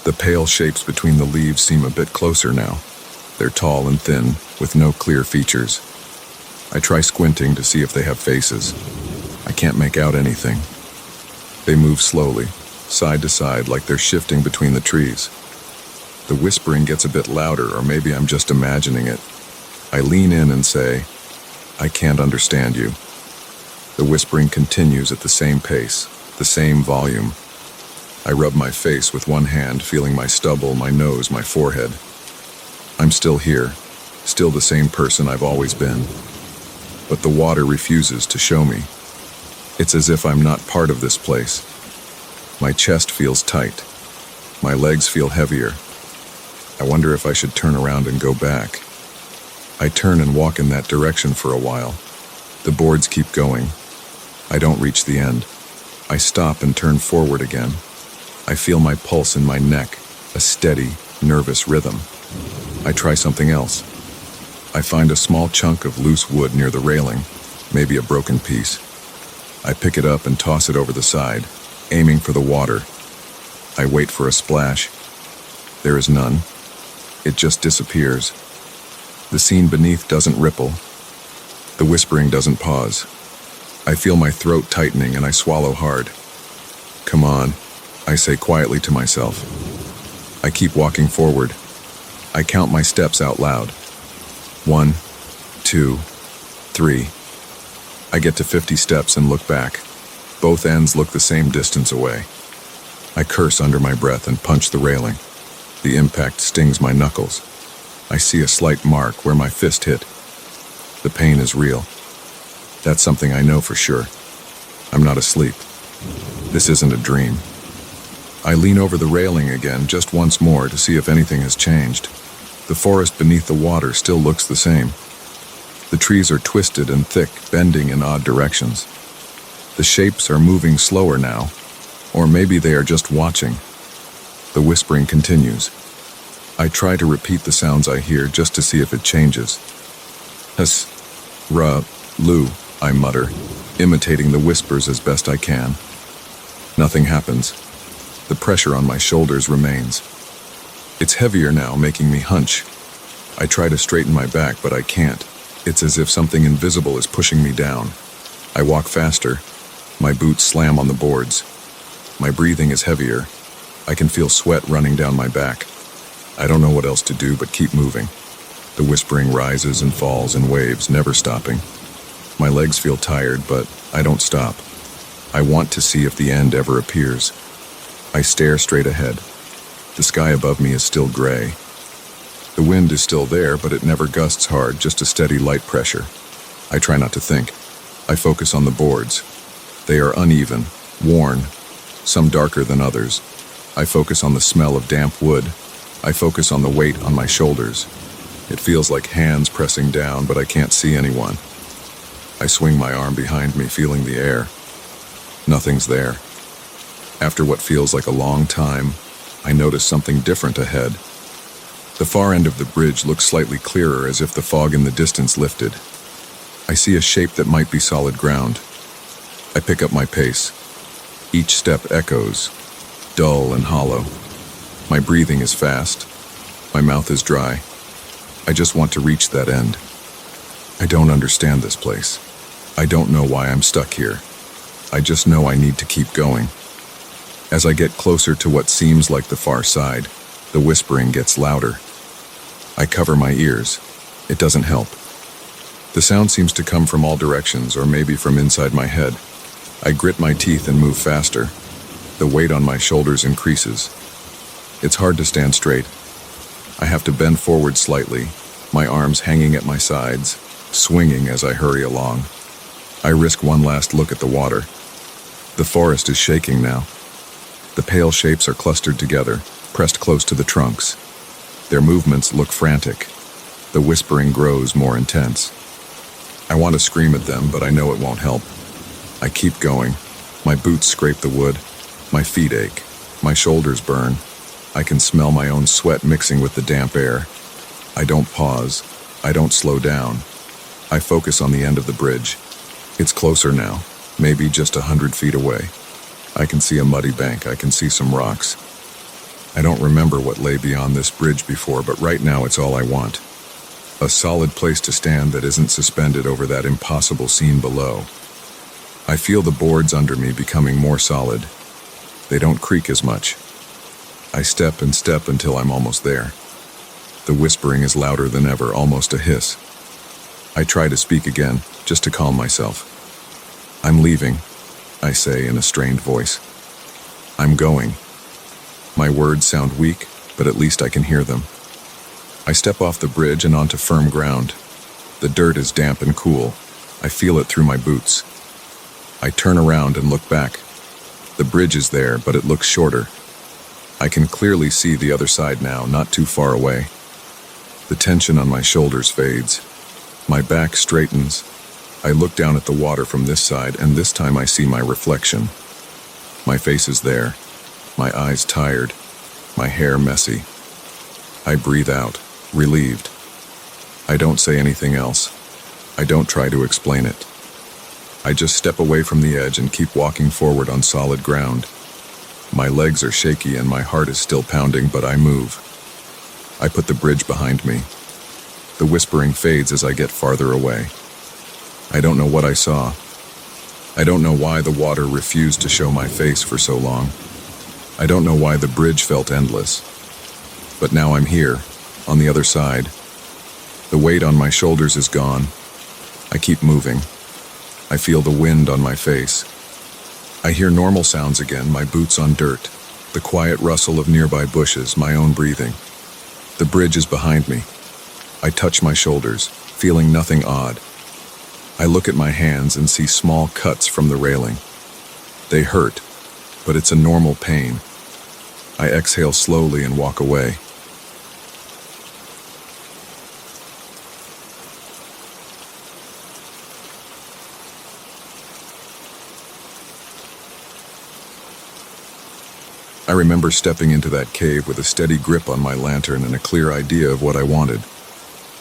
The pale shapes between the leaves seem a bit closer now. They're tall and thin, with no clear features. I try squinting to see if they have faces. I can't make out anything. They move slowly, side to side, like they're shifting between the trees. The whispering gets a bit louder, or maybe I'm just imagining it. I lean in and say, "I can't understand you." The whispering continues at the same pace, the same volume. I rub my face with one hand, feeling my stubble, my nose, my forehead. I'm still here, still the same person I've always been. But the water refuses to show me. It's as if I'm not part of this place. My chest feels tight. My legs feel heavier. I wonder if I should turn around and go back. I turn and walk in that direction for a while. The boards keep going. I don't reach the end. I stop and turn forward again. I feel my pulse in my neck, a steady, nervous rhythm. I try something else. I find a small chunk of loose wood near the railing, maybe a broken piece. I pick it up and toss it over the side, aiming for the water. I wait for a splash. There is none. It just disappears. The scene beneath doesn't ripple. The whispering doesn't pause. I feel my throat tightening and I swallow hard. "Come on," I say quietly to myself. I keep walking forward. I count my steps out loud. 1, 2, 3. I get to 50 steps and look back. Both ends look the same distance away. I curse under my breath and punch the railing. The impact stings my knuckles. I see a slight mark where my fist hit. The pain is real. That's something I know for sure. I'm not asleep. This isn't a dream. I lean over the railing again just once more to see if anything has changed. The forest beneath the water still looks the same. The trees are twisted and thick, bending in odd directions. The shapes are moving slower now, or maybe they are just watching. The whispering continues. I try to repeat the sounds I hear just to see if it changes. Hus, ra, lu, I mutter, imitating the whispers as best I can. Nothing happens. The pressure on my shoulders remains. It's heavier now, making me hunch. I try to straighten my back, but I can't. It's as if something invisible is pushing me down. I walk faster. My boots slam on the boards. My breathing is heavier. I can feel sweat running down my back. I don't know what else to do but keep moving. The whispering rises and falls in waves, never stopping. My legs feel tired, but I don't stop. I want to see if the end ever appears. I stare straight ahead. The sky above me is still gray. The wind is still there, but it never gusts hard, just a steady light pressure. I try not to think. I focus on the boards. They are uneven, worn, some darker than others. I focus on the smell of damp wood. I focus on the weight on my shoulders. It feels like hands pressing down, but I can't see anyone. I swing my arm behind me, feeling the air. Nothing's there. After what feels like a long time, I notice something different ahead. The far end of the bridge looks slightly clearer, as if the fog in the distance lifted. I see a shape that might be solid ground. I pick up my pace. Each step echoes, dull and hollow. My breathing is fast. My mouth is dry. I just want to reach that end. I don't understand this place. I don't know why I'm stuck here. I just know I need to keep going. As I get closer to what seems like the far side, the whispering gets louder. I cover my ears. It doesn't help. The sound seems to come from all directions, or maybe from inside my head. I grit my teeth and move faster. The weight on my shoulders increases. It's hard to stand straight. I have to bend forward slightly, my arms hanging at my sides, swinging as I hurry along. I risk one last look at the water. The forest is shaking now. The pale shapes are clustered together, pressed close to the trunks. Their movements look frantic. The whispering grows more intense. I want to scream at them, but I know it won't help. I keep going. My boots scrape the wood. My feet ache. My shoulders burn. I can smell my own sweat mixing with the damp air. I don't pause. I don't slow down. I focus on the end of the bridge. It's closer now, maybe just 100 feet away. I can see a muddy bank. I can see some rocks. I don't remember what lay beyond this bridge before, but right now it's all I want. A solid place to stand that isn't suspended over that impossible scene below. I feel the boards under me becoming more solid. They don't creak as much. I step and step until I'm almost there. The whispering is louder than ever, almost a hiss. I try to speak again, just to calm myself. "I'm leaving," I say in a strained voice. "I'm going." My words sound weak, but at least I can hear them. I step off the bridge and onto firm ground. The dirt is damp and cool. I feel it through my boots. I turn around and look back. The bridge is there, but it looks shorter. I can clearly see the other side now, not too far away. The tension on my shoulders fades. My back straightens. I look down at the water from this side, and this time I see my reflection. My face is there, my eyes tired, my hair messy. I breathe out, relieved. I don't say anything else. I don't try to explain it. I just step away from the edge and keep walking forward on solid ground. My legs are shaky and my heart is still pounding, but I move. I put the bridge behind me. The whispering fades as I get farther away. I don't know what I saw. I don't know why the water refused to show my face for so long. I don't know why the bridge felt endless. But now I'm here, on the other side. The weight on my shoulders is gone. I keep moving. I feel the wind on my face. I hear normal sounds again, my boots on dirt, the quiet rustle of nearby bushes, my own breathing. The bridge is behind me. I touch my shoulders, feeling nothing odd. I look at my hands and see small cuts from the railing. They hurt, but it's a normal pain. I exhale slowly and walk away. I remember stepping into that cave with a steady grip on my lantern and a clear idea of what I wanted.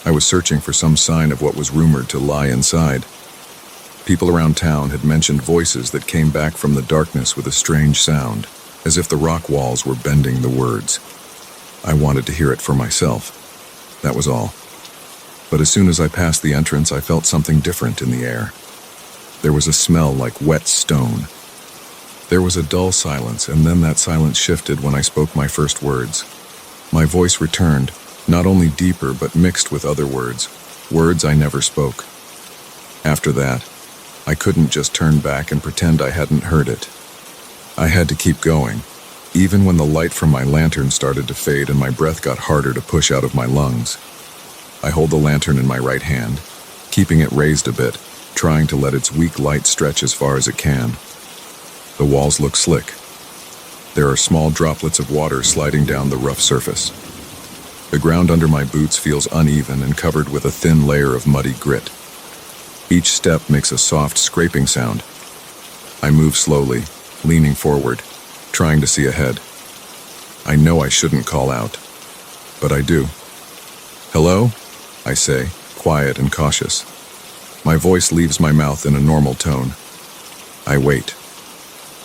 I was searching for some sign of what was rumored to lie inside. People around town had mentioned voices that came back from the darkness with a strange sound, as if the rock walls were bending the words. I wanted to hear it for myself. That was all. But as soon as I passed the entrance, I felt something different in the air. There was a smell like wet stone. There was a dull silence, and then that silence shifted when I spoke my first words. My voice returned, not only deeper but mixed with other words I never spoke. After that, I couldn't just turn back and pretend I hadn't heard it. I had to keep going, even when the light from my lantern started to fade and my breath got harder to push out of my lungs. I hold the lantern in my right hand, keeping it raised a bit, trying to let its weak light stretch as far as it can. The walls look slick. There are small droplets of water sliding down the rough surface. The ground under my boots feels uneven and covered with a thin layer of muddy grit. Each step makes a soft scraping sound. I move slowly, leaning forward, trying to see ahead. I know I shouldn't call out, but I do. "Hello?" I say, quiet and cautious. My voice leaves my mouth in a normal tone. I wait.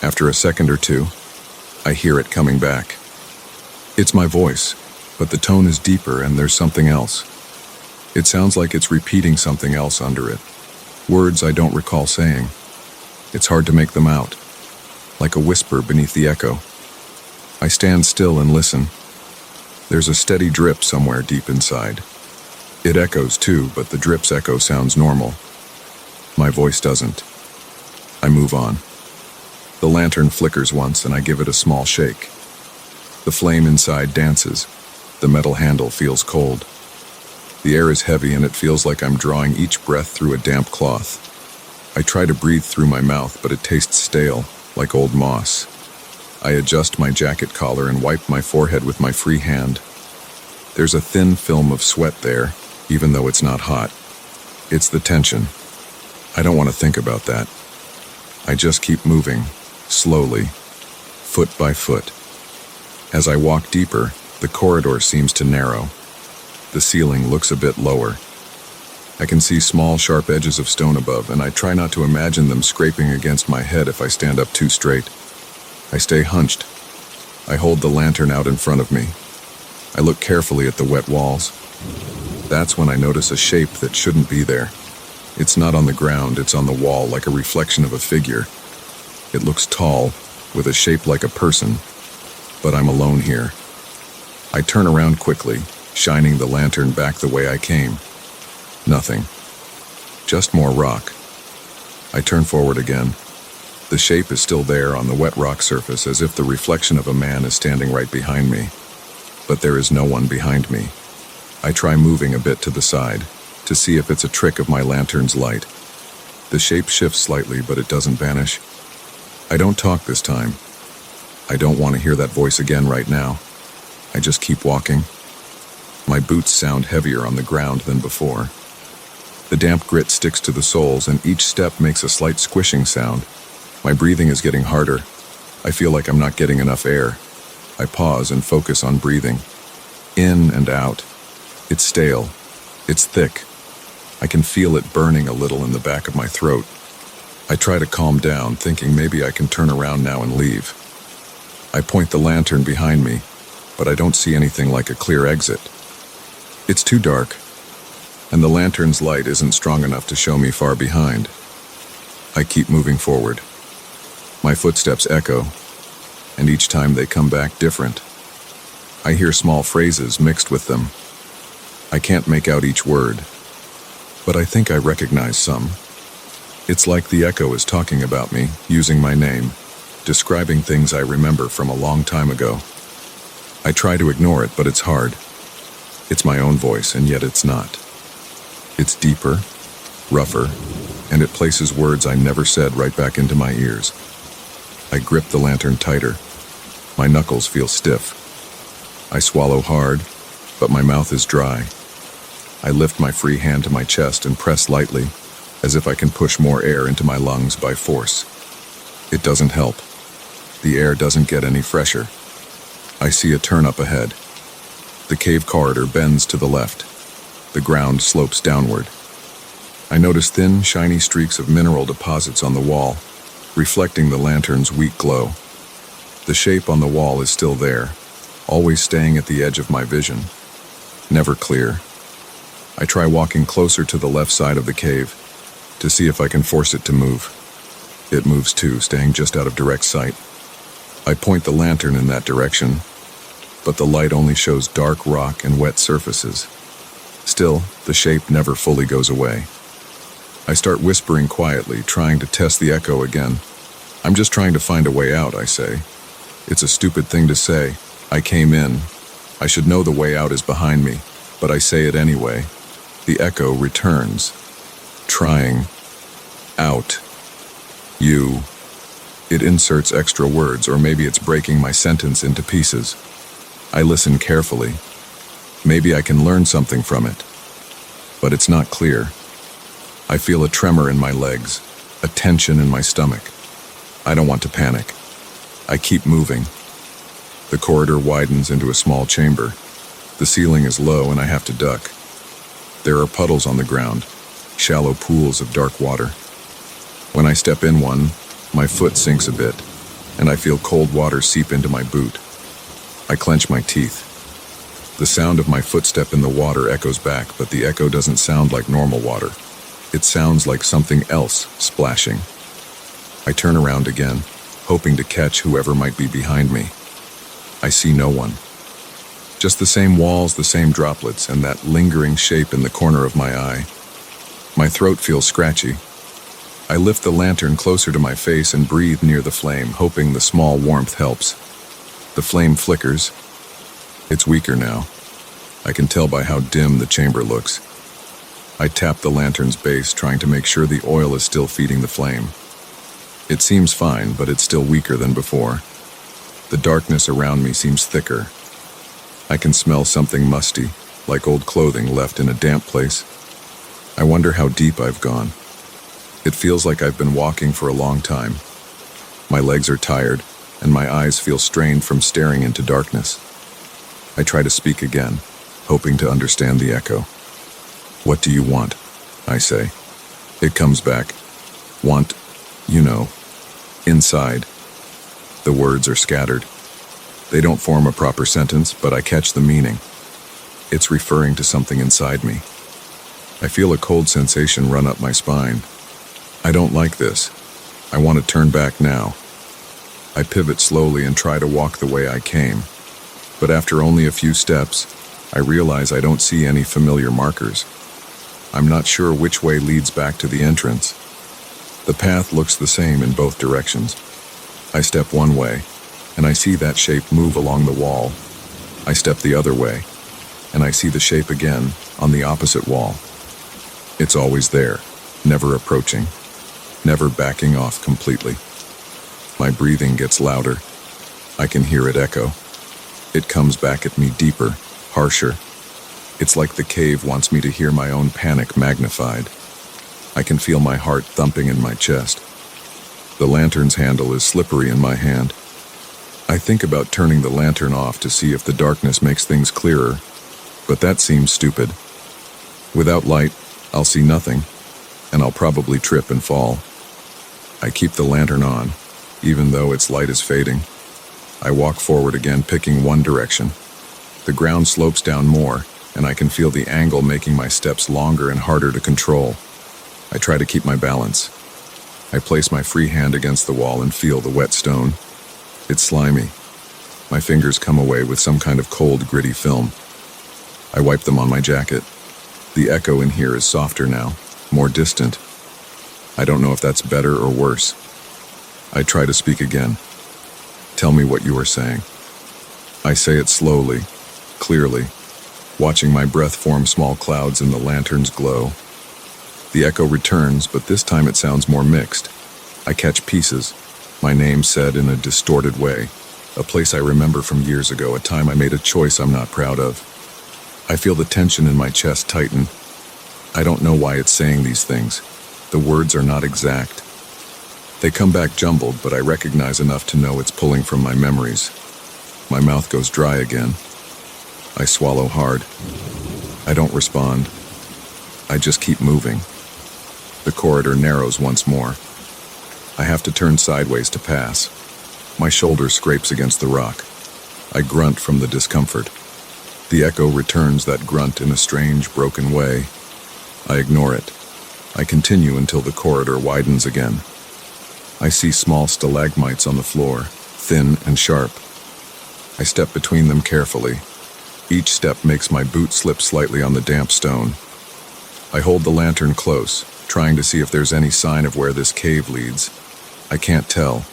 After a second or two, I hear it coming back. It's my voice, but the tone is deeper and there's something else. It sounds like it's repeating something else under it. Words I don't recall saying. It's hard to make them out, like a whisper beneath the echo. I stand still and listen. There's a steady drip somewhere deep inside. It echoes too, but the drip's echo sounds normal. My voice doesn't. I move on. The lantern flickers once and I give it a small shake. The flame inside dances. The metal handle feels cold. The air is heavy and it feels like I'm drawing each breath through a damp cloth. I try to breathe through my mouth, but it tastes stale, like old moss. I adjust my jacket collar and wipe my forehead with my free hand. There's a thin film of sweat there, even though it's not hot. It's the tension. I don't want to think about that. I just keep moving. Slowly, foot by foot. As I walk deeper, the corridor seems to narrow. The ceiling looks a bit lower. I can see small, sharp edges of stone above, and I try not to imagine them scraping against my head if I stand up too straight. I stay hunched. I hold the lantern out in front of me. I look carefully at the wet walls. That's when I notice a shape that shouldn't be there. It's not on the ground, it's on the wall like a reflection of a figure. It looks tall, with a shape like a person, but I'm alone here. I turn around quickly, shining the lantern back the way I came. Nothing. Just more rock. I turn forward again. The shape is still there on the wet rock surface, as if the reflection of a man is standing right behind me. But there is no one behind me. I try moving a bit to the side, to see if it's a trick of my lantern's light. The shape shifts slightly, but it doesn't vanish. I don't talk this time. I don't want to hear that voice again right now. I just keep walking. My boots sound heavier on the ground than before. The damp grit sticks to the soles, and each step makes a slight squishing sound. My breathing is getting harder. I feel like I'm not getting enough air. I pause and focus on breathing. In and out. It's stale. It's thick. I can feel it burning a little in the back of my throat. I try to calm down, thinking maybe I can turn around now and leave. I point the lantern behind me, but I don't see anything like a clear exit. It's too dark, and the lantern's light isn't strong enough to show me far behind. I keep moving forward. My footsteps echo, and each time they come back different. I hear small phrases mixed with them. I can't make out each word, but I think I recognize some. It's like the echo is talking about me, using my name, describing things I remember from a long time ago. I try to ignore it, but it's hard. It's my own voice, and yet it's not. It's deeper, rougher, and it places words I never said right back into my ears. I grip the lantern tighter. My knuckles feel stiff. I swallow hard, but my mouth is dry. I lift my free hand to my chest and press lightly, as if I can push more air into my lungs by force. It doesn't help. The air doesn't get any fresher. I see a turn up ahead. The cave corridor bends to the left. The ground slopes downward. I notice thin, shiny streaks of mineral deposits on the wall, reflecting the lantern's weak glow. The shape on the wall is still there, always staying at the edge of my vision. Never clear. I try walking closer to the left side of the cave to see if I can force it to move. It moves too, staying just out of direct sight. I point the lantern in that direction, but the light only shows dark rock and wet surfaces. Still, the shape never fully goes away. I start whispering quietly, trying to test the echo again. I'm just trying to find a way out, I say. It's a stupid thing to say. I came in. I should know the way out is behind me, but I say it anyway. The echo returns. Trying. Out. You. It inserts extra words, or maybe it's breaking my sentence into pieces. I listen carefully. Maybe I can learn something from it. But it's not clear. I feel a tremor in my legs, a tension in my stomach. I don't want to panic. I keep moving. The corridor widens into a small chamber. The ceiling is low and I have to duck. There are puddles on the ground, shallow pools of dark water. When I step in one, my foot sinks a bit, and I feel cold water seep into my boot. I clench my teeth. The sound of my footstep in the water echoes back, but the echo doesn't sound like normal water. It sounds like something else splashing. I turn around again, hoping to catch whoever might be behind me. I see no one. Just the same walls, the same droplets, and that lingering shape in the corner of my eye. My throat feels scratchy. I lift the lantern closer to my face and breathe near the flame, hoping the small warmth helps. The flame flickers. It's weaker now. I can tell by how dim the chamber looks. I tap the lantern's base, trying to make sure the oil is still feeding the flame. It seems fine, but it's still weaker than before. The darkness around me seems thicker. I can smell something musty, like old clothing left in a damp place. I wonder how deep I've gone. It feels like I've been walking for a long time. My legs are tired, and my eyes feel strained from staring into darkness. I try to speak again, hoping to understand the echo. "What do you want?" I say. It comes back. "Want, you know, inside." The words are scattered. They don't form a proper sentence, but I catch the meaning. It's referring to something inside me. I feel a cold sensation run up my spine. I don't like this. I want to turn back now. I pivot slowly and try to walk the way I came. But after only a few steps, I realize I don't see any familiar markers. I'm not sure which way leads back to the entrance. The path looks the same in both directions. I step one way, and I see that shape move along the wall. I step the other way, and I see the shape again on the opposite wall. It's always there, never approaching, never backing off completely. My breathing gets louder. I can hear it echo. It comes back at me deeper, harsher. It's like the cave wants me to hear my own panic magnified. I can feel my heart thumping in my chest. The lantern's handle is slippery in my hand. I think about turning the lantern off to see if the darkness makes things clearer, but that seems stupid. Without light, I'll see nothing, and I'll probably trip and fall. I keep the lantern on, even though its light is fading. I walk forward again, picking one direction. The ground slopes down more, and I can feel the angle making my steps longer and harder to control. I try to keep my balance. I place my free hand against the wall and feel the wet stone. It's slimy. My fingers come away with some kind of cold, gritty film. I wipe them on my jacket. The echo in here is softer now, more distant. I don't know if that's better or worse. I try to speak again. Tell me what you are saying. I say it slowly, clearly, watching my breath form small clouds in the lantern's glow. The echo returns, but this time it sounds more mixed. I catch pieces, my name said in a distorted way, a place I remember from years ago, a time I made a choice I'm not proud of. I feel the tension in my chest tighten. I don't know why it's saying these things. The words are not exact. They come back jumbled, but I recognize enough to know it's pulling from my memories. My mouth goes dry again. I swallow hard. I don't respond. I just keep moving. The corridor narrows once more. I have to turn sideways to pass. My shoulder scrapes against the rock. I grunt from the discomfort. The echo returns that grunt in a strange, broken way. I ignore it. I continue until the corridor widens again. I see small stalagmites on the floor, thin and sharp. I step between them carefully. Each step makes my boot slip slightly on the damp stone. I hold the lantern close, trying to see if there's any sign of where this cave leads. I can't tell.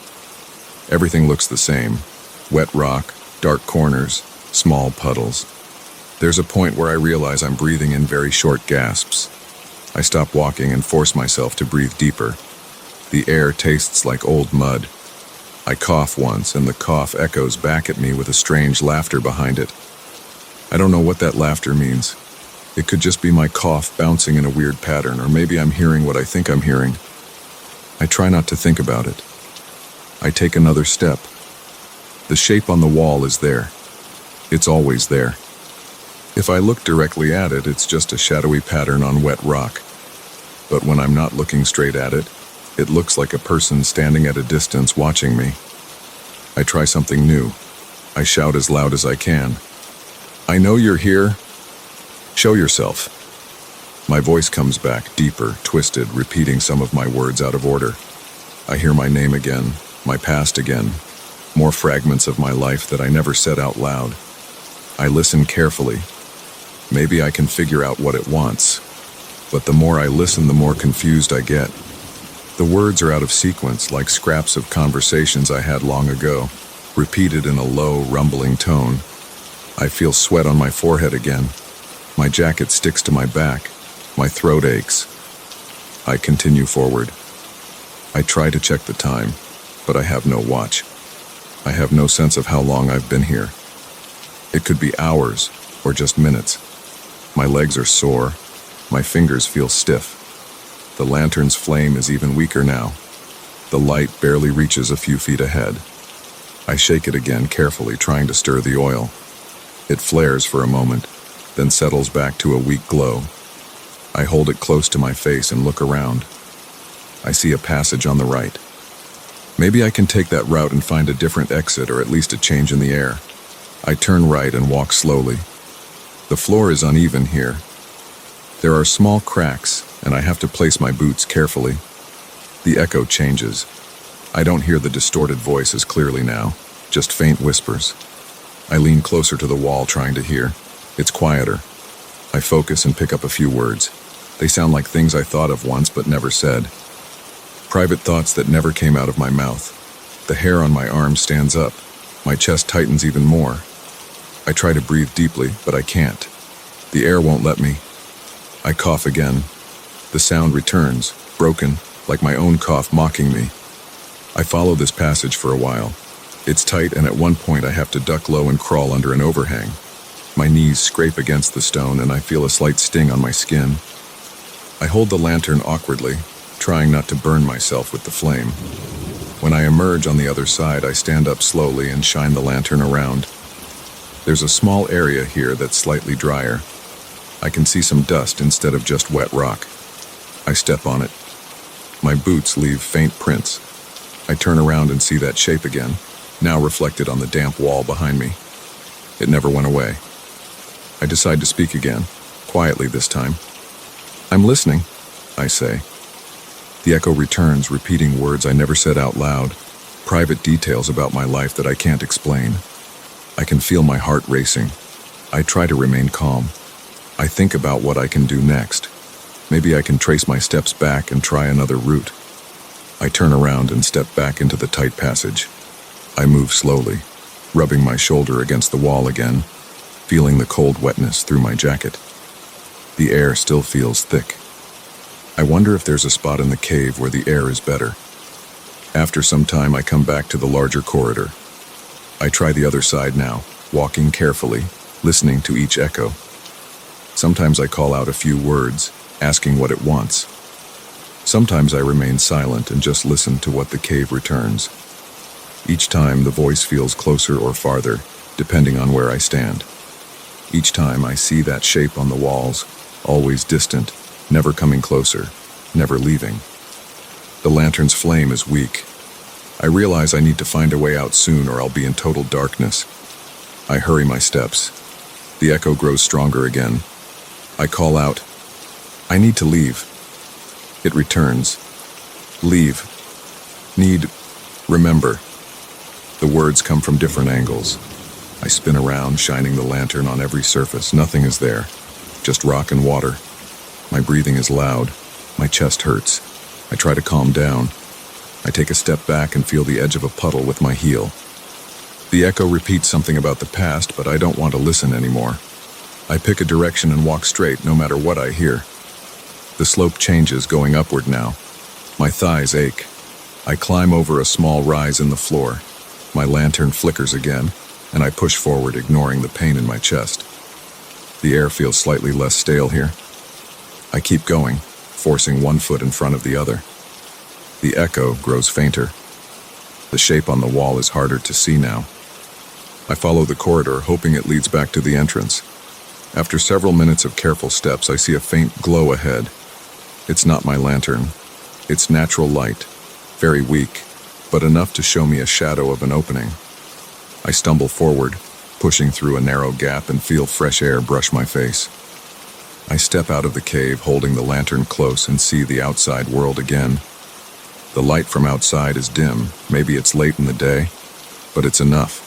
Everything looks the same. Wet rock, dark corners, small puddles. There's a point where I realize I'm breathing in very short gasps. I stop walking and force myself to breathe deeper. The air tastes like old mud. I cough once, and the cough echoes back at me with a strange laughter behind it. I don't know what that laughter means. It could just be my cough bouncing in a weird pattern, or maybe I'm hearing what I think I'm hearing. I try not to think about it. I take another step. The shape on the wall is there. It's always there. If I look directly at it, it's just a shadowy pattern on wet rock. But when I'm not looking straight at it, it looks like a person standing at a distance watching me. I try something new. I shout as loud as I can. I know you're here. Show yourself. My voice comes back, deeper, twisted, repeating some of my words out of order. I hear my name again, my past again, more fragments of my life that I never said out loud. I listen carefully. Maybe I can figure out what it wants. But the more I listen, the more confused I get. The words are out of sequence, like scraps of conversations I had long ago, repeated in a low, rumbling tone. I feel sweat on my forehead again. My jacket sticks to my back. My throat aches. I continue forward. I try to check the time, but I have no watch. I have no sense of how long I've been here. It could be hours, or just minutes. My legs are sore. My fingers feel stiff. The lantern's flame is even weaker now. The light barely reaches a few feet ahead. I shake it again carefully, trying to stir the oil. It flares for a moment, then settles back to a weak glow. I hold it close to my face and look around. I see a passage on the right. Maybe I can take that route and find a different exit, or at least a change in the air. I turn right and walk slowly. The floor is uneven here. There are small cracks, and I have to place my boots carefully. The echo changes. I don't hear the distorted voice as clearly now, just faint whispers. I lean closer to the wall trying to hear. It's quieter. I focus and pick up a few words. They sound like things I thought of once but never said. Private thoughts that never came out of my mouth. The hair on my arm stands up. My chest tightens even more. I try to breathe deeply, but I can't. The air won't let me. I cough again. The sound returns, broken, like my own cough mocking me. I follow this passage for a while. It's tight, and at one point I have to duck low and crawl under an overhang. My knees scrape against the stone, and I feel a slight sting on my skin. I hold the lantern awkwardly, trying not to burn myself with the flame. When I emerge on the other side, I stand up slowly and shine the lantern around. There's a small area here that's slightly drier. I can see some dust instead of just wet rock. I step on it. My boots leave faint prints. I turn around and see that shape again, now reflected on the damp wall behind me. It never went away. I decide to speak again, quietly this time. "I'm listening," I say. The echo returns, repeating words I never said out loud, private details about my life that I can't explain. I can feel my heart racing. I try to remain calm. I think about what I can do next. Maybe I can trace my steps back and try another route. I turn around and step back into the tight passage. I move slowly, rubbing my shoulder against the wall again, feeling the cold wetness through my jacket. The air still feels thick. I wonder if there's a spot in the cave where the air is better. After some time, I come back to the larger corridor. I try the other side now, walking carefully, listening to each echo. Sometimes I call out a few words, asking what it wants. Sometimes I remain silent and just listen to what the cave returns. Each time, the voice feels closer or farther, depending on where I stand. Each time, I see that shape on the walls, always distant, never coming closer, never leaving. The lantern's flame is weak. I realize I need to find a way out soon or I'll be in total darkness. I hurry my steps. The echo grows stronger again. I call out, "I need to leave." It returns. "Leave. Need. Remember." The words come from different angles. I spin around, shining the lantern on every surface. Nothing is there. Just rock and water. My breathing is loud. My chest hurts. I try to calm down. I take a step back and feel the edge of a puddle with my heel. The echo repeats something about the past, but I don't want to listen anymore. I pick a direction and walk straight, no matter what I hear. The slope changes, going upward now. My thighs ache. I climb over a small rise in the floor. My lantern flickers again, and I push forward, ignoring the pain in my chest. The air feels slightly less stale here. I keep going, forcing one foot in front of the other. The echo grows fainter. The shape on the wall is harder to see now. I follow the corridor, hoping it leads back to the entrance. After several minutes of careful steps, I see a faint glow ahead. It's not my lantern. It's natural light, very weak, but enough to show me a shadow of an opening. I stumble forward, pushing through a narrow gap, and feel fresh air brush my face. I step out of the cave, holding the lantern close, and see the outside world again. The light from outside is dim. Maybe it's late in the day, but it's enough.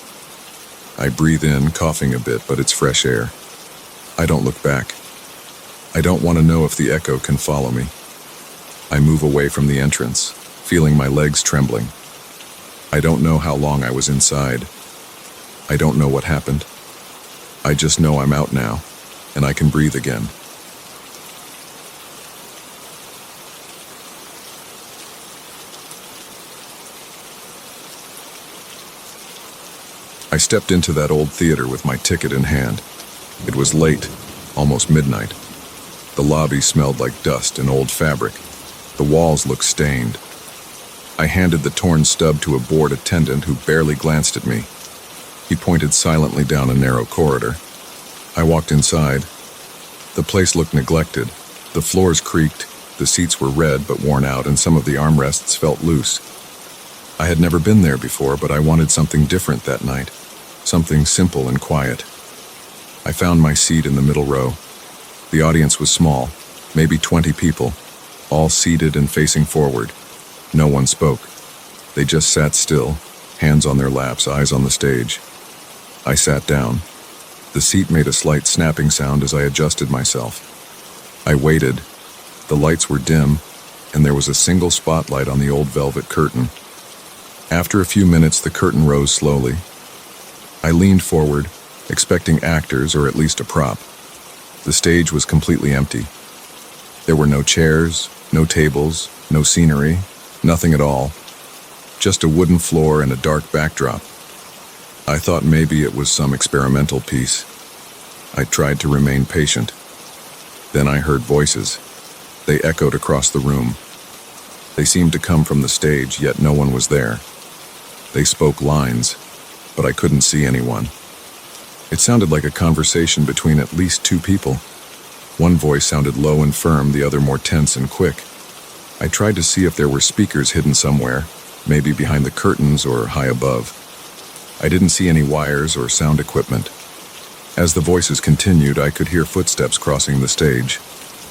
I breathe in, coughing a bit, but it's fresh air. I don't look back. I don't want to know if the echo can follow me. I move away from the entrance, feeling my legs trembling. I don't know how long I was inside. I don't know what happened. I just know I'm out now, and I can breathe again. I stepped into that old theater with my ticket in hand. It was late, almost midnight. The lobby smelled like dust and old fabric. The walls looked stained. I handed the torn stub to a bored attendant who barely glanced at me. He pointed silently down a narrow corridor. I walked inside. The place looked neglected. The floors creaked, the seats were red but worn out, and some of the armrests felt loose. I had never been there before, but I wanted something different that night. Something simple and quiet. I found my seat in the middle row. The audience was small, maybe 20 people, all seated and facing forward. No one spoke. They just sat still, hands on their laps, eyes on the stage. I sat down. The seat made a slight snapping sound as I adjusted myself. I waited. The lights were dim, and there was a single spotlight on the old velvet curtain. After a few minutes, the curtain rose slowly. I leaned forward, expecting actors or at least a prop. The stage was completely empty. There were no chairs, no tables, no scenery, nothing at all. Just a wooden floor and a dark backdrop. I thought maybe it was some experimental piece. I tried to remain patient. Then I heard voices. They echoed across the room. They seemed to come from the stage, yet no one was there. They spoke lines, but I couldn't see anyone. It sounded like a conversation between at least two people. One voice sounded low and firm, the other more tense and quick. I tried to see if there were speakers hidden somewhere, maybe behind the curtains or high above. I didn't see any wires or sound equipment. As the voices continued, I could hear footsteps crossing the stage.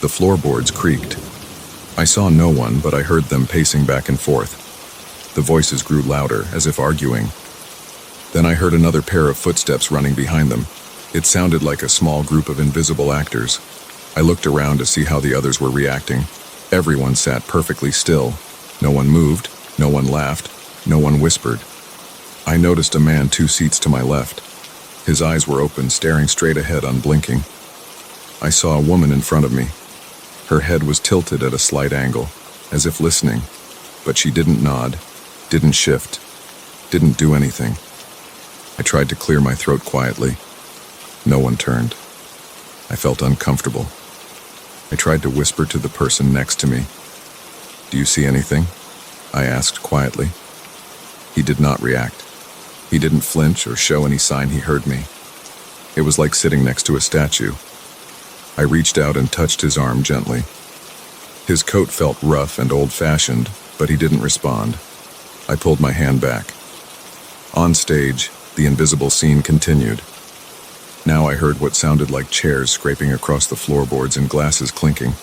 The floorboards creaked. I saw no one, but I heard them pacing back and forth. The voices grew louder, as if arguing. Then I heard another pair of footsteps running behind them. It sounded like a small group of invisible actors. I looked around to see how the others were reacting. Everyone sat perfectly still. No one moved, no one laughed, no one whispered. I noticed a man 2 seats to my left. His eyes were open, staring straight ahead, unblinking. I saw a woman in front of me. Her head was tilted at a slight angle, as if listening, but she didn't nod, didn't shift, didn't do anything. I tried to clear my throat quietly. No one turned. I felt uncomfortable. I tried to whisper to the person next to me. "Do you see anything?" I asked quietly. He did not react. He didn't flinch or show any sign he heard me. It was like sitting next to a statue. I reached out and touched his arm gently. His coat felt rough and old-fashioned, but he didn't respond. I pulled my hand back. On stage, the invisible scene continued. Now I heard what sounded like chairs scraping across the floorboards and glasses clinking.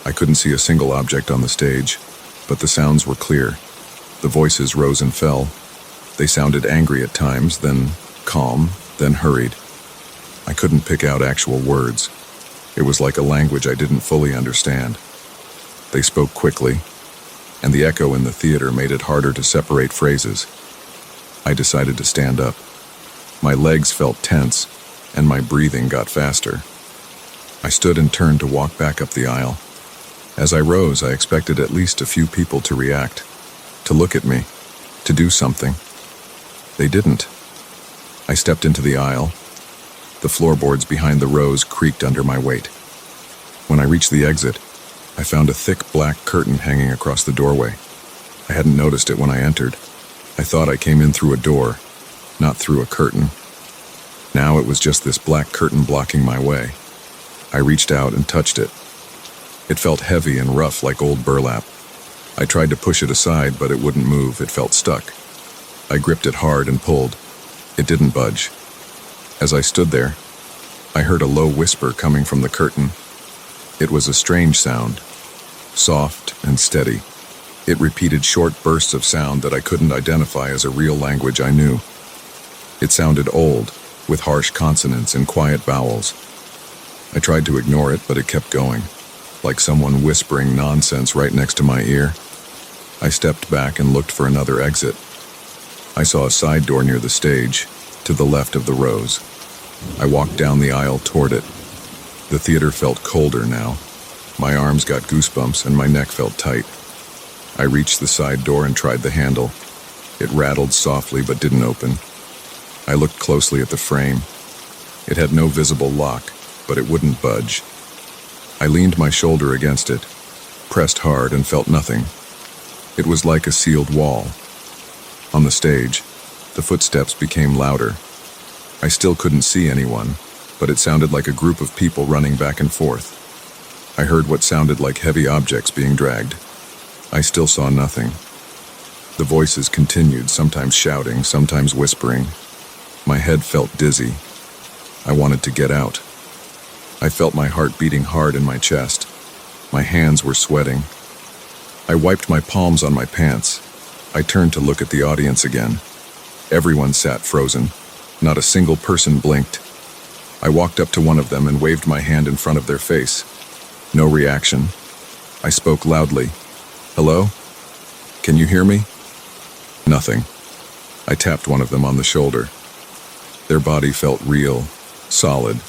I couldn't see a single object on the stage, but the sounds were clear. The voices rose and fell. They sounded angry at times, then calm, then hurried. I couldn't pick out actual words. It was like a language I didn't fully understand. They spoke quickly, and the echo in the theater made it harder to separate phrases. I decided to stand up. My legs felt tense, and my breathing got faster. I stood and turned to walk back up the aisle. As I rose, I expected at least a few people to react, to look at me, to do something. They didn't. I stepped into the aisle. The floorboards behind the rows creaked under my weight. When I reached the exit, I found a thick black curtain hanging across the doorway. I hadn't noticed it when I entered. I thought I came in through a door, not through a curtain. Now it was just this black curtain blocking my way. I reached out and touched it. It felt heavy and rough like old burlap. I tried to push it aside, but it wouldn't move. It felt stuck. I gripped it hard and pulled. It didn't budge. As I stood there, I heard a low whisper coming from the curtain. It was a strange sound, soft and steady. It repeated short bursts of sound that I couldn't identify as a real language I knew. It sounded old, with harsh consonants and quiet vowels. I tried to ignore it, but it kept going, like someone whispering nonsense right next to my ear. I stepped back and looked for another exit. I saw a side door near the stage, to the left of the rows. I walked down the aisle toward it. The theater felt colder now. My arms got goosebumps and my neck felt tight. I reached the side door and tried the handle. It rattled softly but didn't open. I looked closely at the frame. It had no visible lock, but it wouldn't budge. I leaned my shoulder against it, pressed hard, and felt nothing. It was like a sealed wall. On the stage, the footsteps became louder. I still couldn't see anyone, but it sounded like a group of people running back and forth. I heard what sounded like heavy objects being dragged. I still saw nothing. The voices continued, sometimes shouting, sometimes whispering. My head felt dizzy. I wanted to get out. I felt my heart beating hard in my chest. My hands were sweating. I wiped my palms on my pants. I turned to look at the audience again. Everyone sat frozen. Not a single person blinked. I walked up to one of them and waved my hand in front of their face. No reaction. I spoke loudly. "Hello? Can you hear me?" Nothing. I tapped one of them on the shoulder. Their body felt real, solid,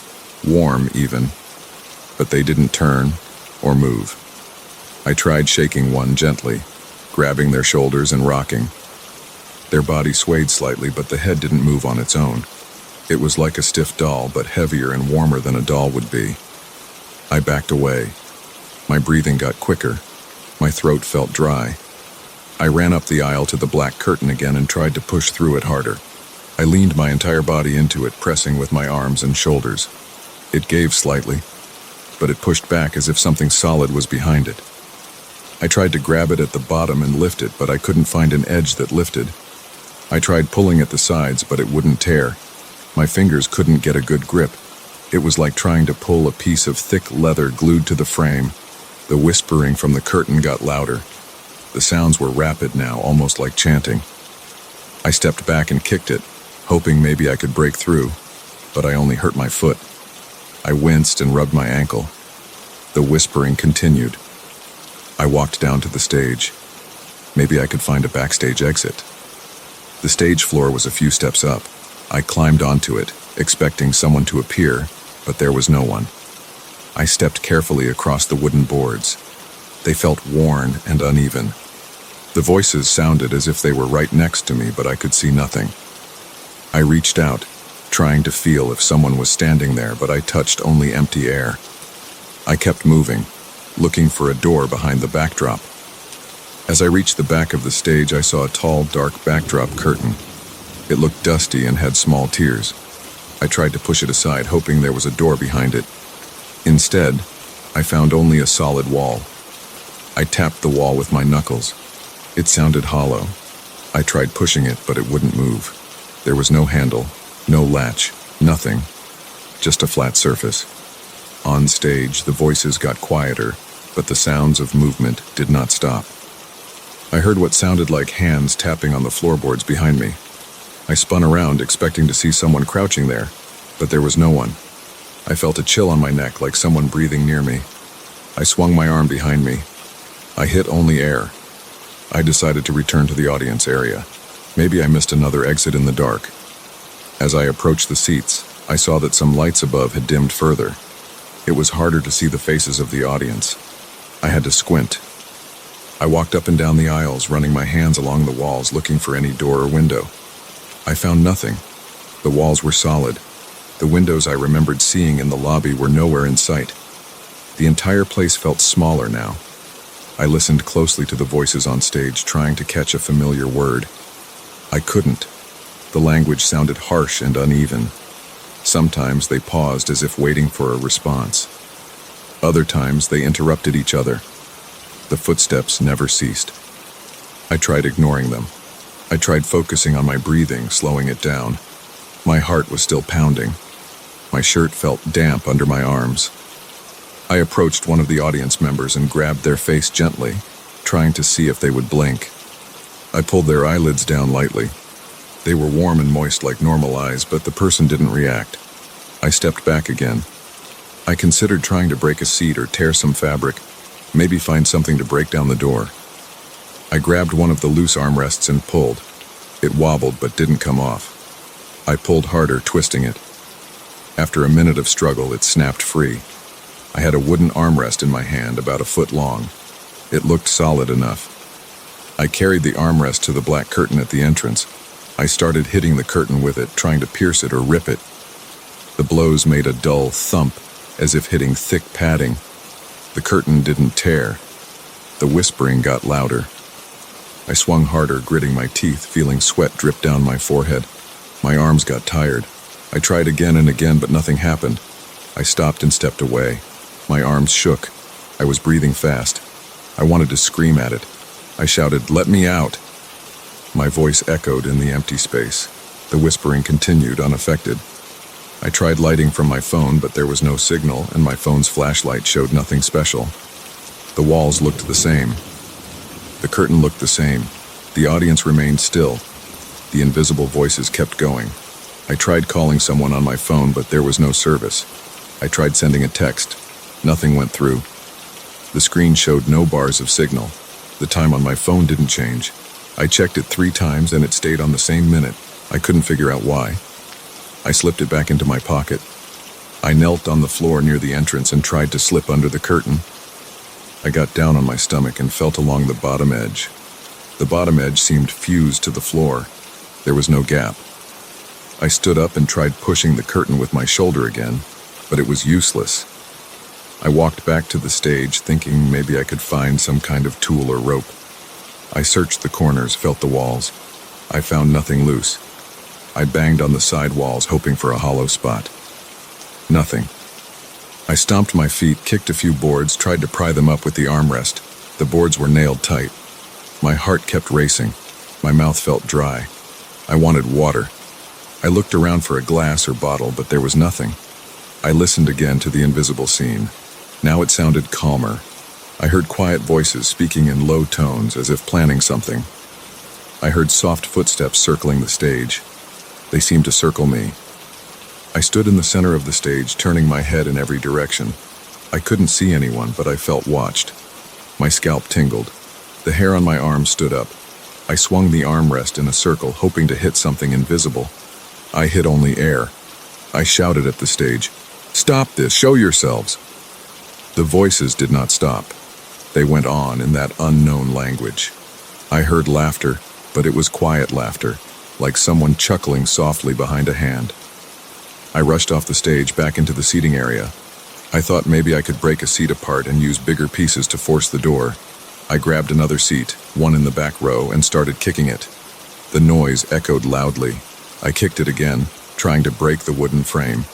warm even, but they didn't turn or move. I tried shaking one gently, grabbing their shoulders and rocking. Their body swayed slightly, but the head didn't move on its own. It was like a stiff doll, but heavier and warmer than a doll would be. I backed away. My breathing got quicker. My throat felt dry. I ran up the aisle to the black curtain again and tried to push through it harder. I leaned my entire body into it, pressing with my arms and shoulders. It gave slightly, but it pushed back as if something solid was behind it. I tried to grab it at the bottom and lift it, but I couldn't find an edge that lifted. I tried pulling at the sides, but it wouldn't tear. My fingers couldn't get a good grip. It was like trying to pull a piece of thick leather glued to the frame. The whispering from the curtain got louder. The sounds were rapid now, almost like chanting. I stepped back and kicked it, hoping maybe I could break through, but I only hurt my foot. I winced and rubbed my ankle. The whispering continued. I walked down to the stage. Maybe I could find a backstage exit. The stage floor was a few steps up. I climbed onto it, expecting someone to appear, but there was no one. I stepped carefully across the wooden boards. They felt worn and uneven. The voices sounded as if they were right next to me, but I could see nothing. I reached out, trying to feel if someone was standing there, but I touched only empty air. I kept moving, looking for a door behind the backdrop. As I reached the back of the stage, I saw a tall, dark backdrop curtain. It looked dusty and had small tiers. I tried to push it aside, hoping there was a door behind it. Instead, I found only a solid wall. I tapped the wall with my knuckles. It sounded hollow. I tried pushing it, but it wouldn't move. There was no handle, no latch, nothing. Just a flat surface. On stage, the voices got quieter, but the sounds of movement did not stop. I heard what sounded like hands tapping on the floorboards behind me. I spun around, expecting to see someone crouching there, but there was no one. I felt a chill on my neck, like someone breathing near me. I swung my arm behind me. I hit only air. I decided to return to the audience area. Maybe I missed another exit in the dark. As I approached the seats, I saw that some lights above had dimmed further. It was harder to see the faces of the audience. I had to squint. I walked up and down the aisles, running my hands along the walls, looking for any door or window. I found nothing. The walls were solid. The windows I remembered seeing in the lobby were nowhere in sight. The entire place felt smaller now. I listened closely to the voices on stage, trying to catch a familiar word. I couldn't. The language sounded harsh and uneven. Sometimes they paused as if waiting for a response. Other times they interrupted each other. The footsteps never ceased. I tried ignoring them. I tried focusing on my breathing, slowing it down. My heart was still pounding. My shirt felt damp under my arms. I approached one of the audience members and grabbed their face gently, trying to see if they would blink. I pulled their eyelids down lightly. They were warm and moist like normal eyes, but the person didn't react. I stepped back again. I considered trying to break a seat or tear some fabric, maybe find something to break down the door. I grabbed one of the loose armrests and pulled. It wobbled but didn't come off. I pulled harder, twisting it. After a minute of struggle, it snapped free. I had a wooden armrest in my hand, about a foot long. It looked solid enough. I carried the armrest to the black curtain at the entrance. I started hitting the curtain with it, trying to pierce it or rip it. The blows made a dull thump, as if hitting thick padding. The curtain didn't tear. The whispering got louder. I swung harder, gritting my teeth, feeling sweat drip down my forehead. My arms got tired. I tried again and again, but nothing happened. I stopped and stepped away. My arms shook. I was breathing fast. I wanted to scream at it. I shouted, "Let me out!" My voice echoed in the empty space. The whispering continued, unaffected. I tried lighting from my phone, but there was no signal, and my phone's flashlight showed nothing special. The walls looked the same. The curtain looked the same. The audience remained still. The invisible voices kept going. I tried calling someone on my phone, but there was no service. I tried sending a text. Nothing went through. The screen showed no bars of signal. The time on my phone didn't change. I checked it 3 times and it stayed on the same minute. I couldn't figure out why. I slipped it back into my pocket. I knelt on the floor near the entrance and tried to slip under the curtain. I got down on my stomach and felt along the bottom edge. The bottom edge seemed fused to the floor. There was no gap. I stood up and tried pushing the curtain with my shoulder again, but it was useless. I walked back to the stage, thinking maybe I could find some kind of tool or rope. I searched the corners, felt the walls. I found nothing loose. I banged on the side walls, hoping for a hollow spot. Nothing. I stomped my feet, kicked a few boards, tried to pry them up with the armrest. The boards were nailed tight. My heart kept racing. My mouth felt dry. I wanted water. I looked around for a glass or bottle, but there was nothing. I listened again to the invisible scene. Now it sounded calmer. I heard quiet voices speaking in low tones, as if planning something. I heard soft footsteps circling the stage. They seemed to circle me. I stood in the center of the stage, turning my head in every direction. I couldn't see anyone, but I felt watched. My scalp tingled. The hair on my arm stood up. I swung the armrest in a circle, hoping to hit something invisible. I hit only air. I shouted at the stage, "Stop this! Show yourselves!" The voices did not stop. They went on in that unknown language. I heard laughter, but it was quiet laughter, like someone chuckling softly behind a hand. I rushed off the stage back into the seating area. I thought maybe I could break a seat apart and use bigger pieces to force the door. I grabbed another seat, one in the back row, and started kicking it. The noise echoed loudly. I kicked it again, trying to break the wooden frame.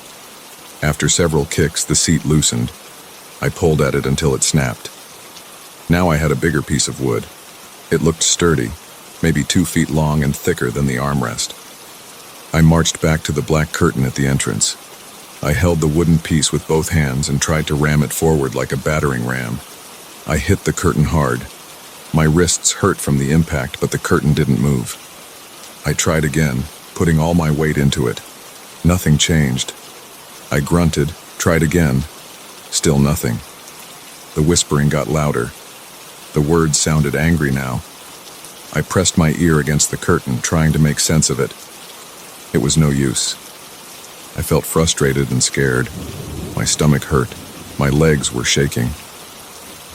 After several kicks, the seat loosened. I pulled at it until it snapped. Now I had a bigger piece of wood. It looked sturdy, maybe 2 feet long and thicker than the armrest. I marched back to the black curtain at the entrance. I held the wooden piece with both hands and tried to ram it forward like a battering ram. I hit the curtain hard. My wrists hurt from the impact, but the curtain didn't move. I tried again, putting all my weight into it. Nothing changed. I grunted, tried again. Still nothing. The whispering got louder. The words sounded angry now. I pressed my ear against the curtain, trying to make sense of it. It was no use. I felt frustrated and scared. My stomach hurt. My legs were shaking.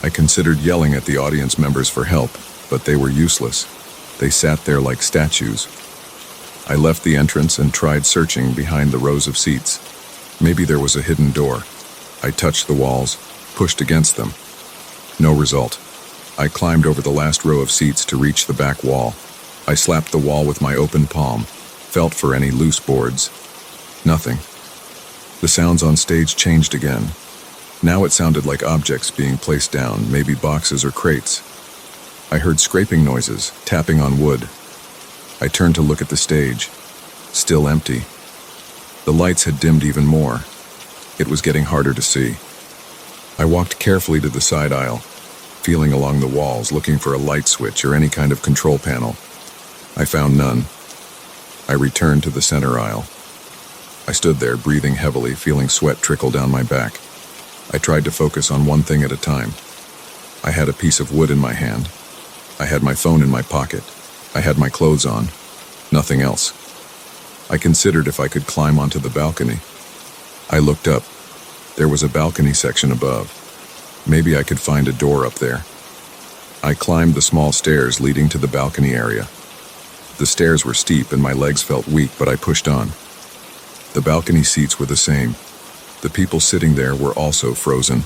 I considered yelling at the audience members for help, but they were useless. They sat there like statues. I left the entrance and tried searching behind the rows of seats. Maybe there was a hidden door. I touched the walls, pushed against them. No result. I climbed over the last row of seats to reach the back wall. I slapped the wall with my open palm, felt for any loose boards. Nothing. The sounds on stage changed again. Now it sounded like objects being placed down, maybe boxes or crates. I heard scraping noises, tapping on wood. I turned to look at the stage. Still empty. The lights had dimmed even more. It was getting harder to see. I walked carefully to the side aisle, feeling along the walls, looking for a light switch or any kind of control panel. I found none. I returned to the center aisle. I stood there, breathing heavily, feeling sweat trickle down my back. I tried to focus on one thing at a time. I had a piece of wood in my hand. I had my phone in my pocket. I had my clothes on. Nothing else. I considered if I could climb onto the balcony. I looked up. There was a balcony section above. Maybe I could find a door up there. I climbed the small stairs leading to the balcony area. The stairs were steep and my legs felt weak, but I pushed on. The balcony seats were the same. The people sitting there were also frozen.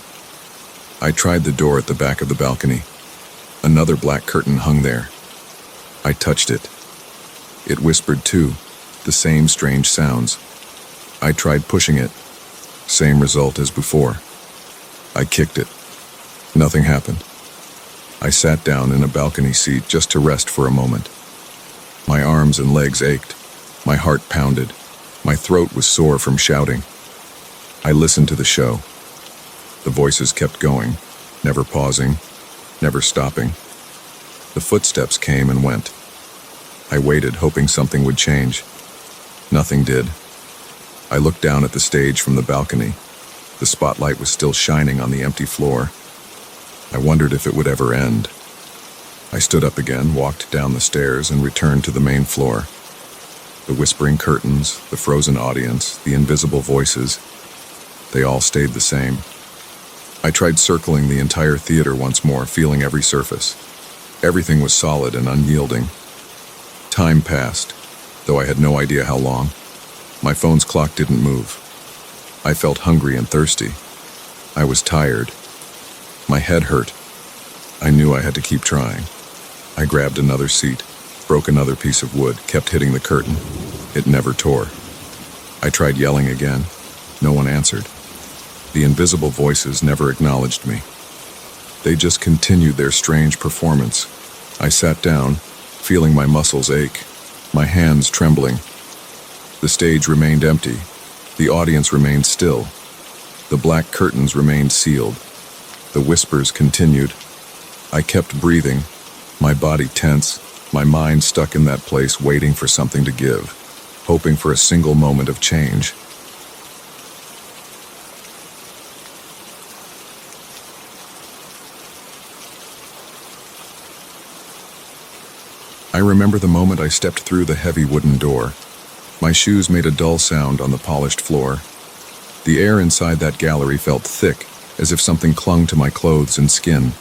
I tried the door at the back of the balcony. Another black curtain hung there. I touched it. It whispered too, the same strange sounds. I tried pushing it. Same result as before. I kicked it. Nothing happened. I sat down in a balcony seat just to rest for a moment. My arms and legs ached. My heart pounded. My throat was sore from shouting. I listened to the show. The voices kept going, never pausing, never stopping. The footsteps came and went. I waited, hoping something would change. Nothing did. I looked down at the stage from the balcony. The spotlight was still shining on the empty floor. I wondered if it would ever end. I stood up again, walked down the stairs, and returned to the main floor. The whispering curtains, the frozen audience, the invisible voices, they all stayed the same. I tried circling the entire theater once more, feeling every surface. Everything was solid and unyielding. Time passed, though I had no idea how long. My phone's clock didn't move. I felt hungry and thirsty. I was tired. My head hurt. I knew I had to keep trying. I grabbed another seat, broke another piece of wood, kept hitting the curtain. It never tore. I tried yelling again. No one answered. The invisible voices never acknowledged me. They just continued their strange performance. I sat down, feeling my muscles ache, my hands trembling. The stage remained empty. The audience remained still. The black curtains remained sealed. The whispers continued. I kept breathing, my body tense, my mind stuck in that place waiting for something to give, hoping for a single moment of change. I remember the moment I stepped through the heavy wooden door. My shoes made a dull sound on the polished floor. The air inside that gallery felt thick, as if something clung to my clothes and skin.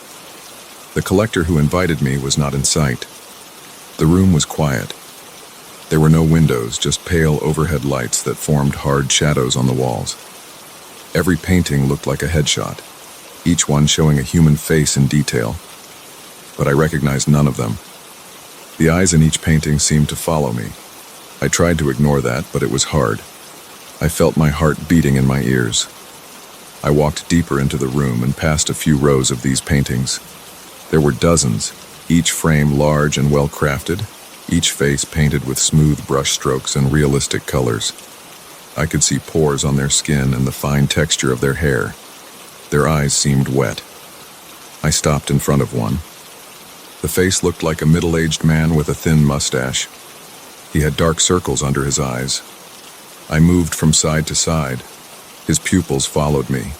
The collector who invited me was not in sight. The room was quiet. There were no windows, just pale overhead lights that formed hard shadows on the walls. Every painting looked like a headshot, each one showing a human face in detail. But I recognized none of them. The eyes in each painting seemed to follow me. I tried to ignore that, but it was hard. I felt my heart beating in my ears. I walked deeper into the room and past a few rows of these paintings. There were dozens, each frame large and well-crafted, each face painted with smooth brush strokes and realistic colors. I could see pores on their skin and the fine texture of their hair. Their eyes seemed wet. I stopped in front of one. The face looked like a middle-aged man with a thin mustache. He had dark circles under his eyes. I moved from side to side. His pupils followed me.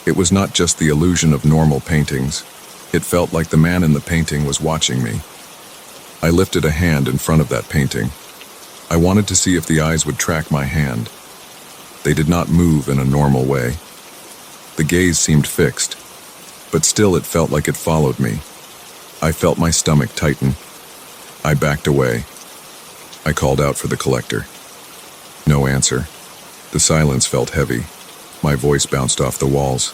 It was not just the illusion of normal paintings. It felt like the man in the painting was watching me. I lifted a hand in front of that painting. I wanted to see if the eyes would track my hand. They did not move in a normal way. The gaze seemed fixed, but still it felt like it followed me. I felt my stomach tighten. I backed away. I called out for the collector. No answer. The silence felt heavy. My voice bounced off the walls.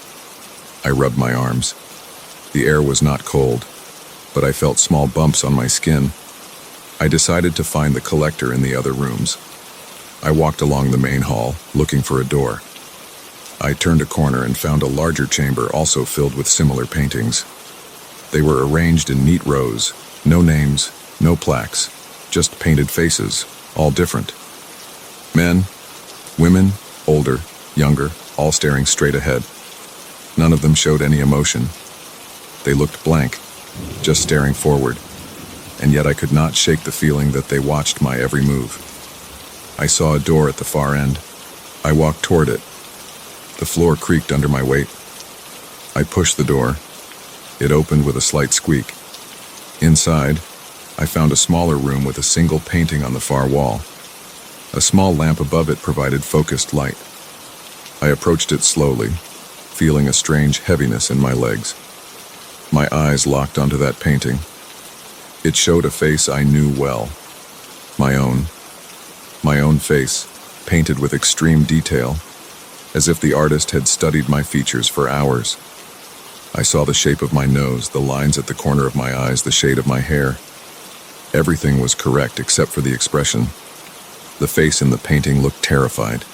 I rubbed my arms. The air was not cold, but I felt small bumps on my skin. I decided to find the collector in the other rooms. I walked along the main hall, looking for a door. I turned a corner and found a larger chamber also filled with similar paintings. They were arranged in neat rows, no names, no plaques, just painted faces, all different. Men, women, older, younger, all staring straight ahead. None of them showed any emotion. They looked blank, just staring forward, and yet I could not shake the feeling that they watched my every move. I saw a door at the far end. I walked toward it. The floor creaked under my weight. I pushed the door. It opened with a slight squeak. Inside, I found a smaller room with a single painting on the far wall. A small lamp above it provided focused light. I approached it slowly, feeling a strange heaviness in my legs. My eyes locked onto that painting. It showed a face I knew well. My own. My own face, painted with extreme detail, as if the artist had studied my features for hours. I saw the shape of my nose, the lines at the corner of my eyes, the shade of my hair. Everything was correct except for the expression. The face in the painting looked terrified.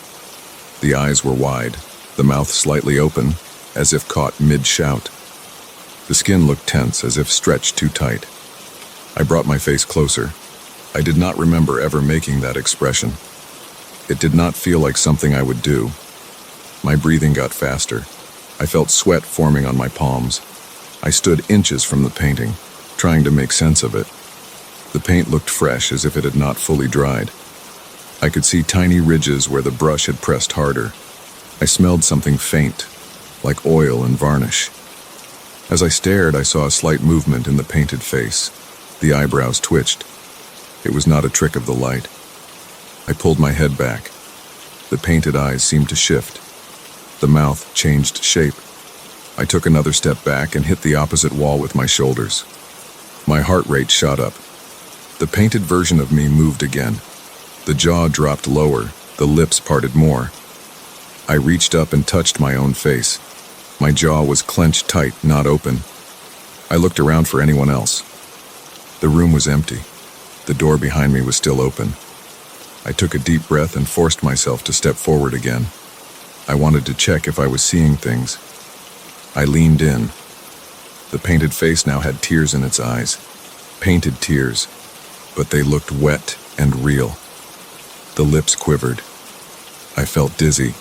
The eyes were wide, the mouth slightly open, as if caught mid-shout. The skin looked tense, as if stretched too tight. I brought my face closer. I did not remember ever making that expression. It did not feel like something I would do. My breathing got faster. I felt sweat forming on my palms. I stood inches from the painting, trying to make sense of it. The paint looked fresh, as if it had not fully dried. I could see tiny ridges where the brush had pressed harder. I smelled something faint, like oil and varnish. As I stared, I saw a slight movement in the painted face. The eyebrows twitched. It was not a trick of the light. I pulled my head back. The painted eyes seemed to shift. The mouth changed shape. I took another step back and hit the opposite wall with my shoulders. My heart rate shot up. The painted version of me moved again. The jaw dropped lower, the lips parted more. I reached up and touched my own face. My jaw was clenched tight, not open. I looked around for anyone else. The room was empty. The door behind me was still open. I took a deep breath and forced myself to step forward again. I wanted to check if I was seeing things. I leaned in. The painted face now had tears in its eyes. Painted tears, but they looked wet and real. The lips quivered. I felt dizzy.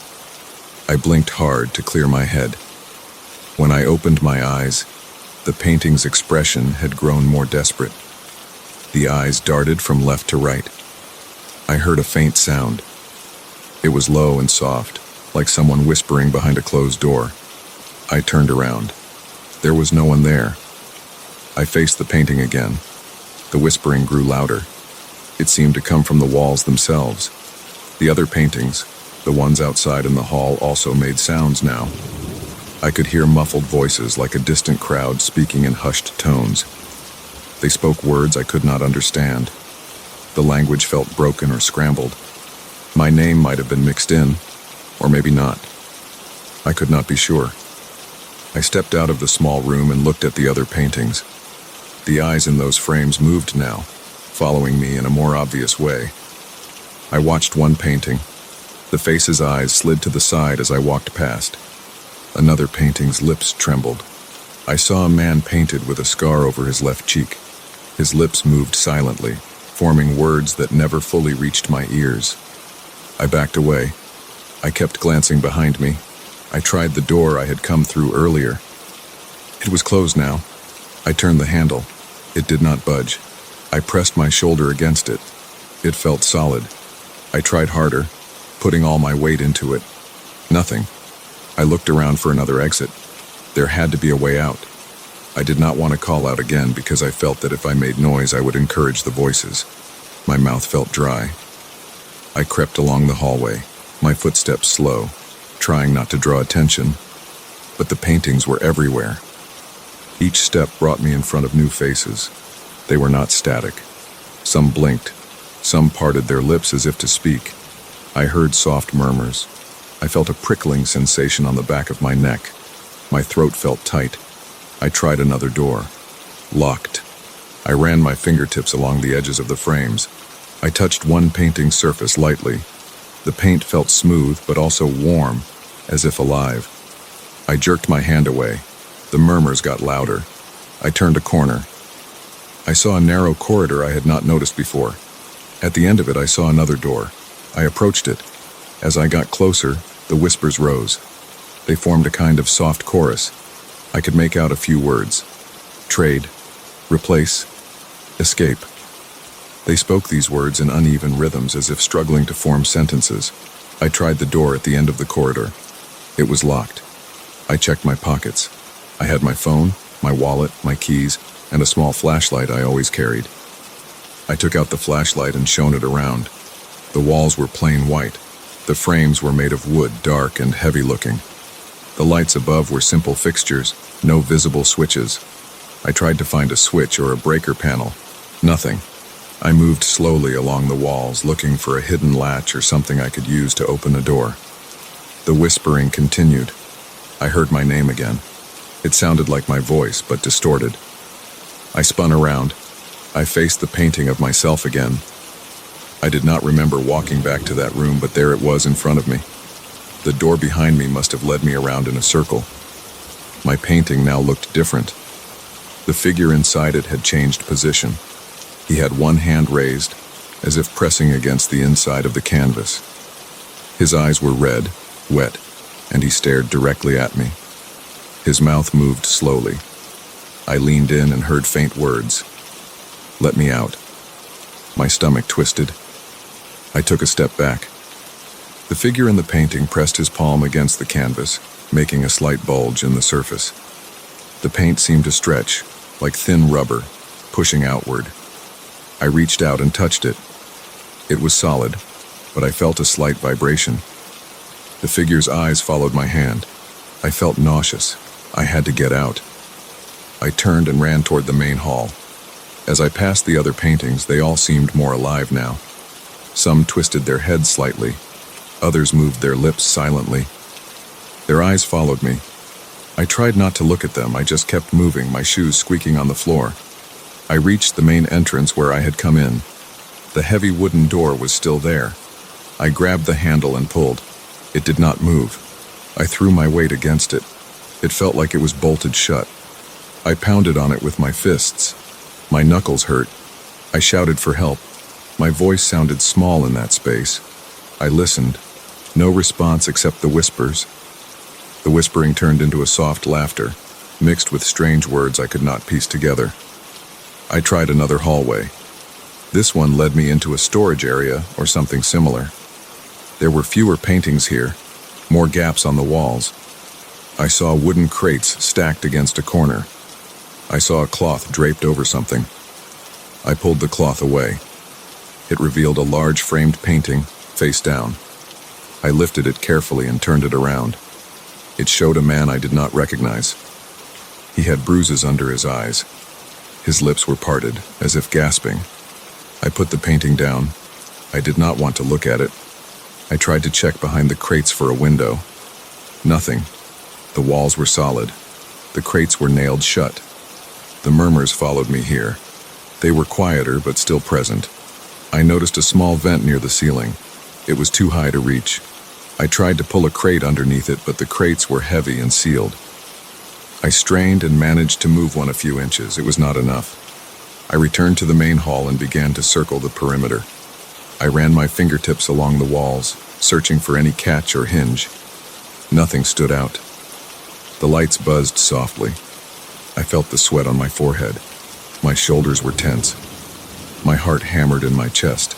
I blinked hard to clear my head. When I opened my eyes, the painting's expression had grown more desperate. The eyes darted from left to right. I heard a faint sound. It was low and soft, like someone whispering behind a closed door. I turned around. There was no one there. I faced the painting again. The whispering grew louder. It seemed to come from the walls themselves. The other paintings, the ones outside in the hall, also made sounds now. I could hear muffled voices like a distant crowd speaking in hushed tones. They spoke words I could not understand. The language felt broken or scrambled. My name might have been mixed in, or maybe not. I could not be sure. I stepped out of the small room and looked at the other paintings. The eyes in those frames moved now, following me in a more obvious way. I watched one painting. The face's eyes slid to the side as I walked past. Another painting's lips trembled. I saw a man painted with a scar over his left cheek. His lips moved silently, forming words that never fully reached my ears. I backed away. I kept glancing behind me. I tried the door I had come through earlier. It was closed now. I turned the handle. It did not budge. I pressed my shoulder against it. It felt solid. I tried harder, putting all my weight into it. Nothing. I looked around for another exit. There had to be a way out. I did not want to call out again because I felt that if I made noise, I would encourage the voices. My mouth felt dry. I crept along the hallway, my footsteps slow, trying not to draw attention, but the paintings were everywhere. Each step brought me in front of new faces. They were not static. Some blinked. Some parted their lips as if to speak. I heard soft murmurs. I felt a prickling sensation on the back of my neck. My throat felt tight. I tried another door. Locked. I ran my fingertips along the edges of the frames. I touched one painting's surface lightly. The paint felt smooth, but also warm, as if alive. I jerked my hand away. The murmurs got louder. I turned a corner. I saw a narrow corridor I had not noticed before. At the end of it, I saw another door. I approached it. As I got closer, the whispers rose. They formed a kind of soft chorus. I could make out a few words. Trade, replace, escape. They spoke these words in uneven rhythms as if struggling to form sentences. I tried the door at the end of the corridor. It was locked. I checked my pockets. I had my phone, my wallet, my keys, and a small flashlight I always carried. I took out the flashlight and shone it around. The walls were plain white. The frames were made of wood, dark and heavy-looking. The lights above were simple fixtures, no visible switches. I tried to find a switch or a breaker panel. Nothing. I moved slowly along the walls, looking for a hidden latch or something I could use to open a door. The whispering continued. I heard my name again. It sounded like my voice, but distorted. I spun around. I faced the painting of myself again. I did not remember walking back to that room, but there it was in front of me. The door behind me must have led me around in a circle. My painting now looked different. The figure inside it had changed position. He had one hand raised, as if pressing against the inside of the canvas. His eyes were red, wet, and he stared directly at me. His mouth moved slowly. I leaned in and heard faint words. "Let me out." My stomach twisted. I took a step back. The figure in the painting pressed his palm against the canvas, making a slight bulge in the surface. The paint seemed to stretch, like thin rubber, pushing outward. I reached out and touched it. It was solid, but I felt a slight vibration. The figure's eyes followed my hand. I felt nauseous. I had to get out. I turned and ran toward the main hall. As I passed the other paintings, they all seemed more alive now. Some twisted their heads slightly. Others moved their lips silently. Their eyes followed me. I tried not to look at them. I just kept moving, my shoes squeaking on the floor. I reached the main entrance where I had come in. The heavy wooden door was still there. I grabbed the handle and pulled. It did not move. I threw my weight against it. It felt like it was bolted shut. I pounded on it with my fists. My knuckles hurt. I shouted for help. My voice sounded small in that space. I listened. No response except the whispers. The whispering turned into a soft laughter, mixed with strange words I could not piece together. I tried another hallway. This one led me into a storage area or something similar. There were fewer paintings here, more gaps on the walls. I saw wooden crates stacked against a corner. I saw a cloth draped over something. I pulled the cloth away. It revealed a large framed painting, face down. I lifted it carefully and turned it around. It showed a man I did not recognize. He had bruises under his eyes. His lips were parted, as if gasping. I put the painting down. I did not want to look at it. I tried to check behind the crates for a window. Nothing. The walls were solid. The crates were nailed shut. The murmurs followed me here. They were quieter, but still present. I noticed a small vent near the ceiling. It was too high to reach. I tried to pull a crate underneath it, but the crates were heavy and sealed. I strained and managed to move one a few inches. It was not enough. I returned to the main hall and began to circle the perimeter. I ran my fingertips along the walls, searching for any catch or hinge. Nothing stood out. The lights buzzed softly. I felt the sweat on my forehead. My shoulders were tense. My heart hammered in my chest.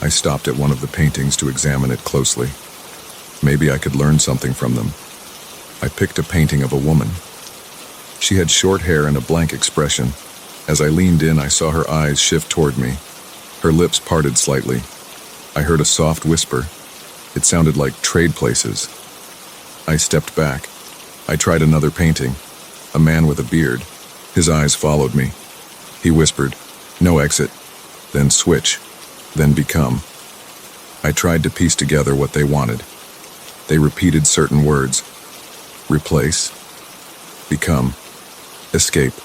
I stopped at one of the paintings to examine it closely. Maybe I could learn something from them. I picked a painting of a woman. She had short hair and a blank expression. As I leaned in, I saw her eyes shift toward me. Her lips parted slightly. I heard a soft whisper. It sounded like trade places. I stepped back. I tried another painting. A man with a beard. His eyes followed me. He whispered, "No exit, then switch, then become." I tried to piece together what they wanted. They repeated certain words. Replace, become, escape.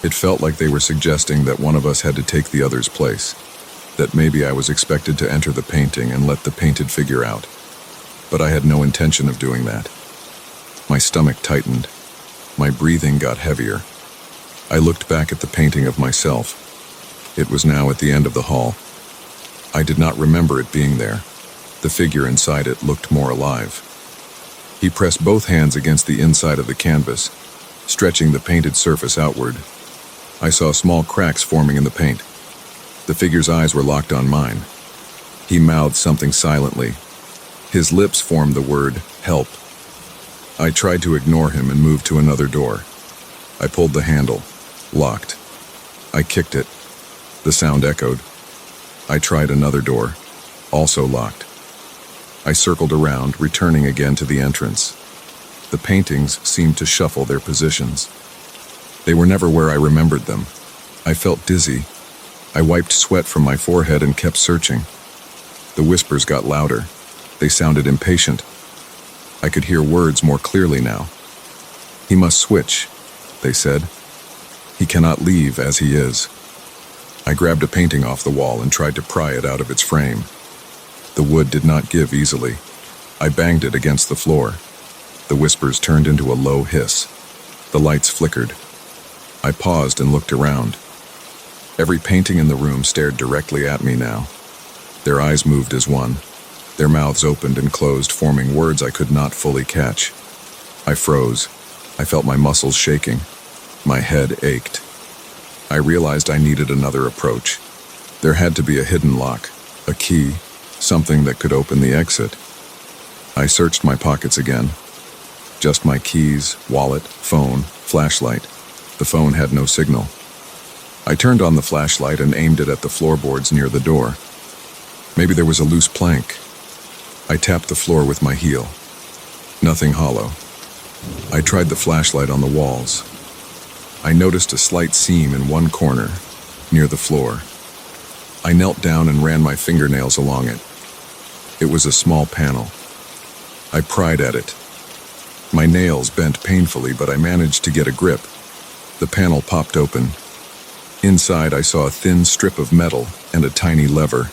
It felt like they were suggesting that one of us had to take the other's place, that maybe I was expected to enter the painting and let the painted figure out. But I had no intention of doing that. My stomach tightened. My breathing got heavier. I looked back at the painting of myself. It was now at the end of the hall. I did not remember it being there. The figure inside it looked more alive. He pressed both hands against the inside of the canvas, stretching the painted surface outward. I saw small cracks forming in the paint. The figure's eyes were locked on mine. He mouthed something silently. His lips formed the word, "help." I tried to ignore him and moved to another door. I pulled the handle. Locked. I kicked it. The sound echoed. I tried another door. Also locked. I circled around, returning again to the entrance. The paintings seemed to shuffle their positions. They were never where I remembered them. I felt dizzy. I wiped sweat from my forehead and kept searching. The whispers got louder. They sounded impatient. I could hear words more clearly now. "He must switch," they said. "He cannot leave as he is." I grabbed a painting off the wall and tried to pry it out of its frame. The wood did not give easily. I banged it against the floor. The whispers turned into a low hiss. The lights flickered. I paused and looked around. Every painting in the room stared directly at me now. Their eyes moved as one. Their mouths opened and closed, forming words I could not fully catch. I froze. I felt my muscles shaking. My head ached. I realized I needed another approach. There had to be a hidden lock, a key, something that could open the exit. I searched my pockets again. Just my keys, wallet, phone, flashlight. The phone had no signal. I turned on the flashlight and aimed it at the floorboards near the door. Maybe there was a loose plank. I tapped the floor with my heel. Nothing hollow. I tried the flashlight on the walls. I noticed a slight seam in one corner, near the floor. I knelt down and ran my fingernails along it. It was a small panel. I pried at it. My nails bent painfully, but I managed to get a grip. The panel popped open. Inside, I saw a thin strip of metal and a tiny lever.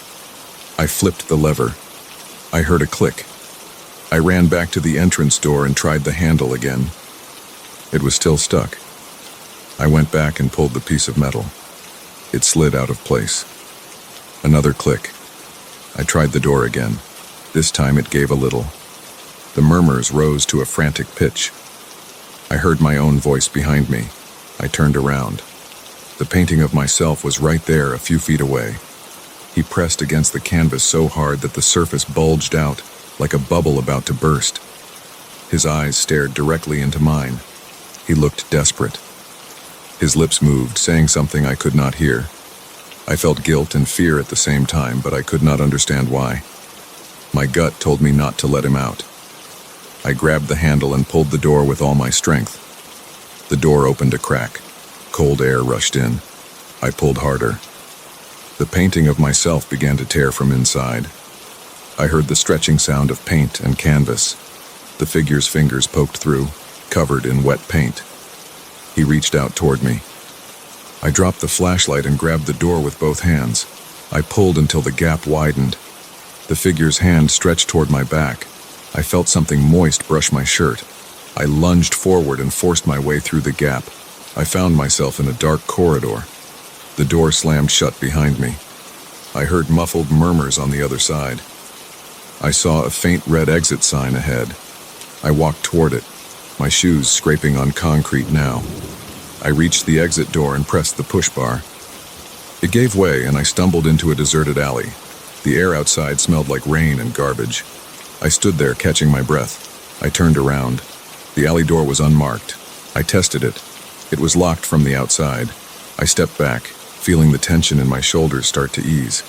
I flipped the lever. I heard a click. I ran back to the entrance door and tried the handle again. It was still stuck. I went back and pulled the piece of metal. It slid out of place. Another click. I tried the door again. This time it gave a little. The murmurs rose to a frantic pitch. I heard my own voice behind me. I turned around. The painting of myself was right there, a few feet away. He pressed against the canvas so hard that the surface bulged out, like a bubble about to burst. His eyes stared directly into mine. He looked desperate. His lips moved, saying something I could not hear. I felt guilt and fear at the same time, but I could not understand why. My gut told me not to let him out. I grabbed the handle and pulled the door with all my strength. The door opened a crack. Cold air rushed in. I pulled harder. The painting of myself began to tear from inside. I heard the stretching sound of paint and canvas. The figure's fingers poked through, covered in wet paint. He reached out toward me. I dropped the flashlight and grabbed the door with both hands. I pulled until the gap widened. The figure's hand stretched toward my back. I felt something moist brush my shirt. I lunged forward and forced my way through the gap. I found myself in a dark corridor. The door slammed shut behind me. I heard muffled murmurs on the other side. I saw a faint red exit sign ahead. I walked toward it, my shoes scraping on concrete now. I reached the exit door and pressed the push bar. It gave way and I stumbled into a deserted alley. The air outside smelled like rain and garbage. I stood there catching my breath. I turned around. The alley door was unmarked. I tested it. It was locked from the outside. I stepped back, feeling the tension in my shoulders start to ease.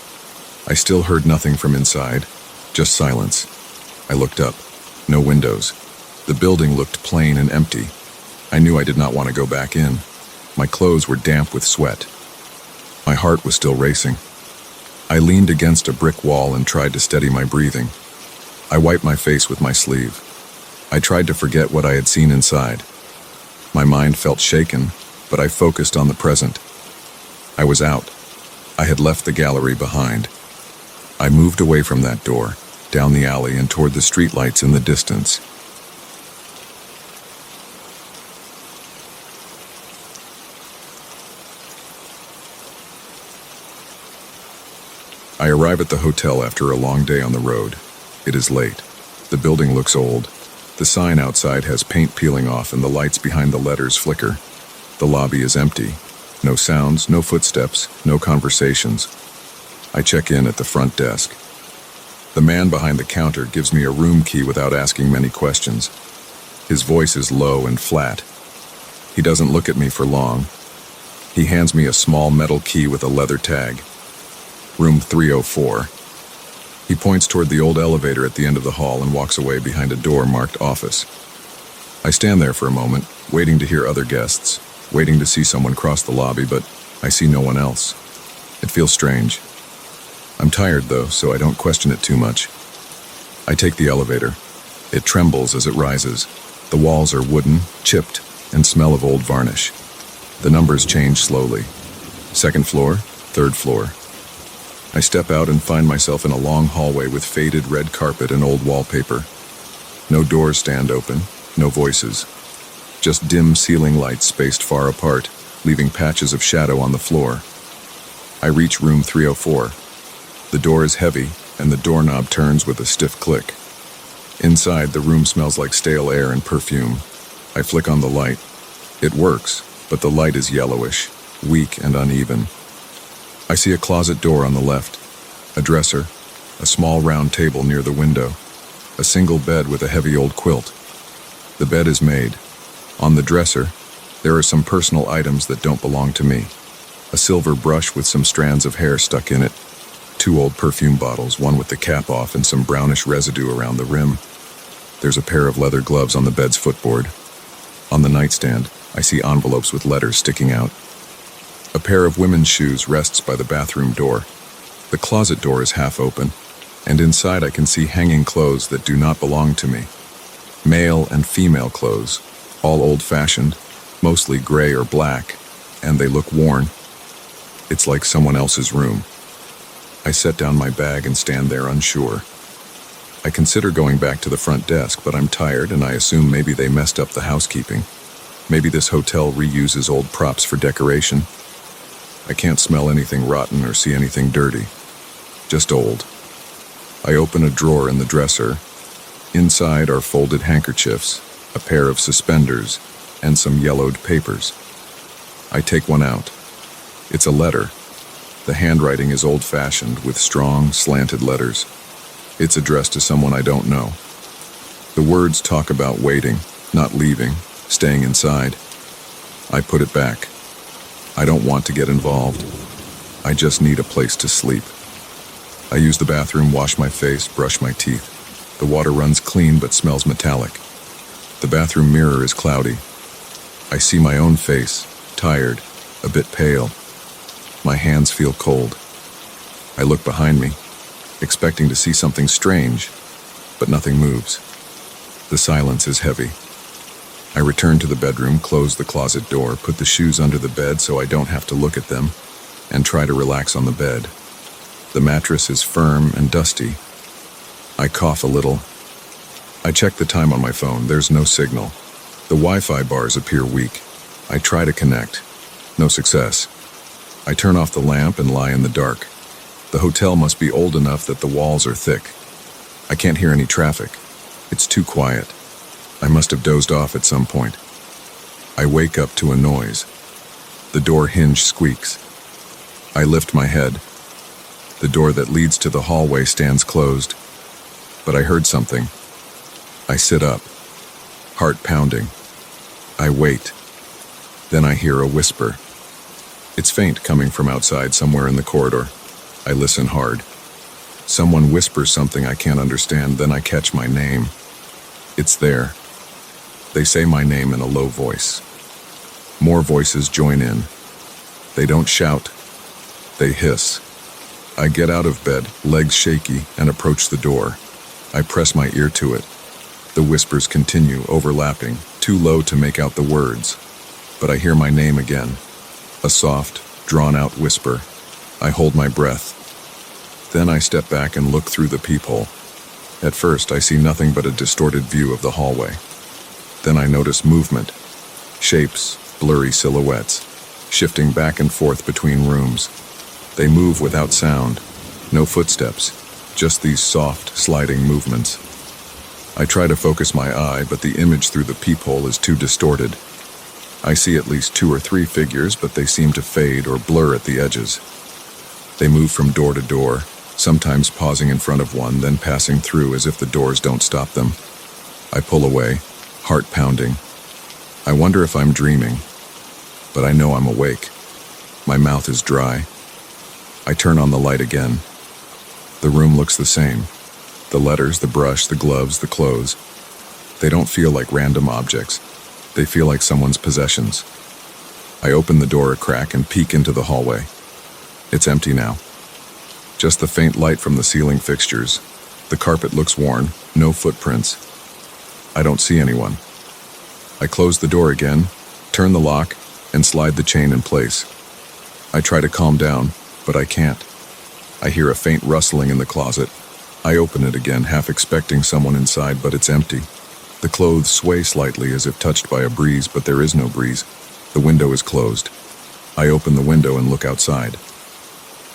I still heard nothing from inside, just silence. I looked up. No windows. The building looked plain and empty. I knew I did not want to go back in. My clothes were damp with sweat. My heart was still racing. I leaned against a brick wall and tried to steady my breathing. I wiped my face with my sleeve. I tried to forget what I had seen inside. My mind felt shaken, but I focused on the present. I was out. I had left the gallery behind. I moved away from that door, down the alley and toward the streetlights in the distance. I arrive at the hotel after a long day on the road. It is late. The building looks old. The sign outside has paint peeling off and the lights behind the letters flicker. The lobby is empty. No sounds, no footsteps, no conversations. I check in at the front desk. The man behind the counter gives me a room key without asking many questions. His voice is low and flat. He doesn't look at me for long. He hands me a small metal key with a leather tag. Room 304. He points toward the old elevator at the end of the hall and walks away behind a door marked office. I stand there for a moment, waiting to hear other guests, waiting to see someone cross the lobby, but I see no one else. It feels strange. I'm tired though, so I don't question it too much. I take the elevator. It trembles as it rises. The walls are wooden, chipped, and smell of old varnish. The numbers change slowly. Second floor, third floor. I step out and find myself in a long hallway with faded red carpet and old wallpaper. No doors stand open, no voices. Just dim ceiling lights spaced far apart, leaving patches of shadow on the floor. I reach room 304. The door is heavy, and the doorknob turns with a stiff click. Inside, the room smells like stale air and perfume. I flick on the light. It works, but the light is yellowish, weak and uneven. I see a closet door on the left, a dresser, a small round table near the window, a single bed with a heavy old quilt. The bed is made. On the dresser, there are some personal items that don't belong to me. A silver brush with some strands of hair stuck in it, 2 old perfume bottles, one with the cap off and some brownish residue around the rim. There's a pair of leather gloves on the bed's footboard. On the nightstand, I see envelopes with letters sticking out. A pair of women's shoes rests by the bathroom door. The closet door is half open, and inside I can see hanging clothes that do not belong to me. Male and female clothes, all old-fashioned, mostly gray or black, and they look worn. It's like someone else's room. I set down my bag and stand there unsure. I consider going back to the front desk, but I'm tired and I assume maybe they messed up the housekeeping. Maybe this hotel reuses old props for decoration. I can't smell anything rotten or see anything dirty. Just old. I open a drawer in the dresser. Inside are folded handkerchiefs, a pair of suspenders, and some yellowed papers. I take one out. It's a letter. The handwriting is old-fashioned with strong, slanted letters. It's addressed to someone I don't know. The words talk about waiting, not leaving, staying inside. I put it back. I don't want to get involved. I just need a place to sleep. I use the bathroom, wash my face, brush my teeth. The water runs clean but smells metallic. The bathroom mirror is cloudy. I see my own face, tired, a bit pale. My hands feel cold. I look behind me, expecting to see something strange, but nothing moves. The silence is heavy. I return to the bedroom, close the closet door, put the shoes under the bed so I don't have to look at them, and try to relax on the bed. The mattress is firm and dusty. I cough a little. I check the time on my phone. There's no signal. The Wi-Fi bars appear weak. I try to connect. No success. I turn off the lamp and lie in the dark. The hotel must be old enough that the walls are thick. I can't hear any traffic. It's too quiet. I must have dozed off at some point. I wake up to a noise. The door hinge squeaks. I lift my head. The door that leads to the hallway stands closed. But I heard something. I sit up, heart pounding. I wait. Then I hear a whisper. It's faint, coming from outside somewhere in the corridor. I listen hard. Someone whispers something I can't understand, then I catch my name. It's there. They say my name in a low voice. More voices join in. They don't shout. They hiss. I get out of bed, legs shaky, and approach the door. I press my ear to it. The whispers continue, overlapping, too low to make out the words. But I hear my name again. A soft, drawn-out whisper. I hold my breath. Then I step back and look through the peephole. At first, I see nothing but a distorted view of the hallway. Then I notice movement. Shapes, blurry silhouettes, shifting back and forth between rooms. They move without sound. No footsteps, just these soft, sliding movements. I try to focus my eye, but the image through the peephole is too distorted. I see at least 2 or 3 figures, but they seem to fade or blur at the edges. They move from door to door, sometimes pausing in front of one, then passing through as if the doors don't stop them. I pull away, heart pounding. I wonder if I'm dreaming, but I know I'm awake. My mouth is dry. I turn on the light again. The room looks the same. The letters, the brush, the gloves, the clothes. They don't feel like random objects. They feel like someone's possessions. I open the door a crack and peek into the hallway. It's empty now. Just the faint light from the ceiling fixtures. The carpet looks worn, no footprints. I don't see anyone. I close the door again, turn the lock, and slide the chain in place. I try to calm down, but I can't. I hear a faint rustling in the closet. I open it again, half expecting someone inside, but it's empty. The clothes sway slightly as if touched by a breeze, but there is no breeze. The window is closed. I open the window and look outside.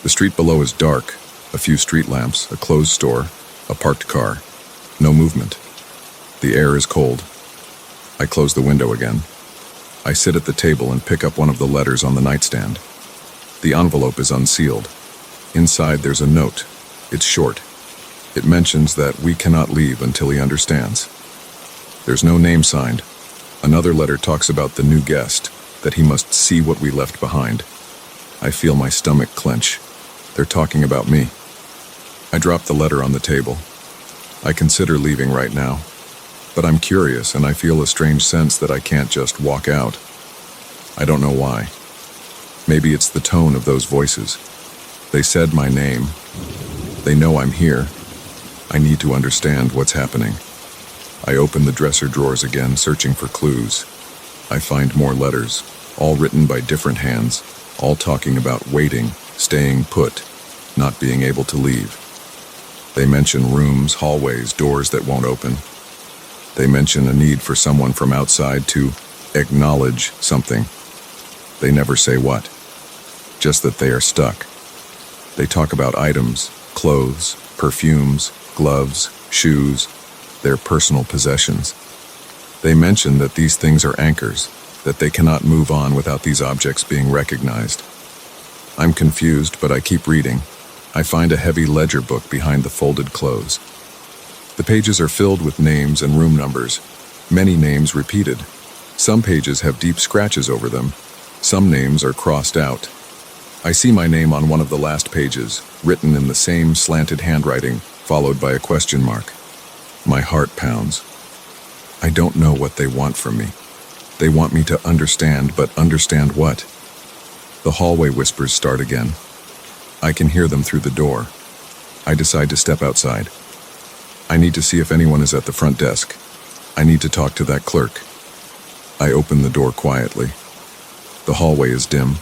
The street below is dark, A few street lamps, a closed store, a parked car. No movement. The air is cold. I close the window again. I sit at the table and pick up one of the letters on the nightstand. The envelope is unsealed. Inside there's a note. It's short. It mentions that we cannot leave until he understands. There's no name signed. Another letter talks about the new guest, that he must see what we left behind. I feel my stomach clench. They're talking about me. I drop the letter on the table. I consider leaving right now, but I'm curious and I feel a strange sense that I can't just walk out. I don't know why. Maybe it's the tone of those voices. They said my name. They know I'm here. I need to understand what's happening. I open the dresser drawers again, searching for clues. I find more letters, all written by different hands, all talking about waiting, staying put, not being able to leave. They mention rooms, hallways, doors that won't open. They mention a need for someone from outside to acknowledge something. They never say what, just that they are stuck. They talk about items, clothes, perfumes, gloves, shoes, their personal possessions. They mention that these things are anchors, that they cannot move on without these objects being recognized. I'm confused, but I keep reading. I find a heavy ledger book behind the folded clothes. The pages are filled with names and room numbers, many names repeated. Some pages have deep scratches over them. Some names are crossed out. I see my name on one of the last pages, written in the same slanted handwriting, followed by a question mark. My heart pounds. I don't know what they want from me. They want me to understand, but understand what? The hallway whispers start again. I can hear them through the door. I decide to step outside. I need to see if anyone is at the front desk. I need to talk to that clerk. I open the door quietly. The hallway is dim.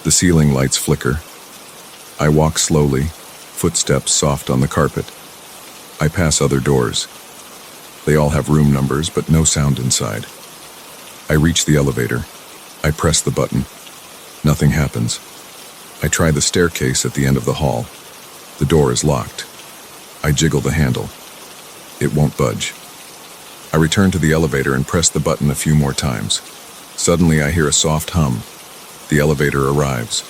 The ceiling lights flicker. I walk slowly, footsteps soft on the carpet. I pass other doors. They all have room numbers, but no sound inside. I reach the elevator. I press the button. Nothing happens. I try the staircase at the end of the hall. The door is locked. I jiggle the handle. It won't budge. I return to the elevator and press the button a few more times. Suddenly I hear a soft hum. The elevator arrives.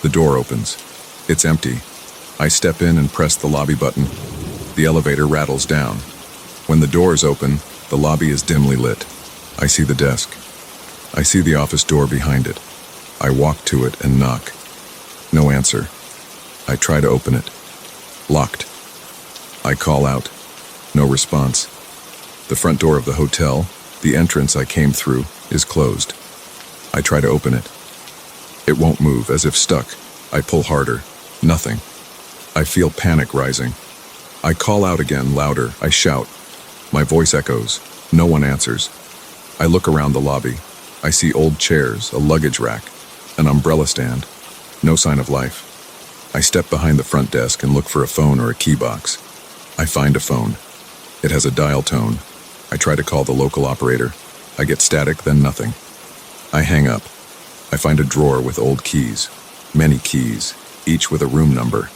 The door opens. It's empty. I step in and press the lobby button. The elevator rattles down. When the doors open, the lobby is dimly lit. I see the desk. I see the office door behind it. I walk to it and knock. No answer. I try to open it. Locked. I call out. No response. The front door of the hotel, the entrance I came through, is closed. I try to open it. It won't move, as if stuck. I pull harder. Nothing. I feel panic rising. I call out again, louder. I shout. My voice echoes. No one answers. I look around the lobby. I see old chairs, a luggage rack, an umbrella stand. No sign of life. I step behind the front desk and look for a phone or a key box. I find a phone. It has a dial tone. I try to call the local operator. I get static, then nothing. I hang up. I find a drawer with old keys. Many keys, each with a room number.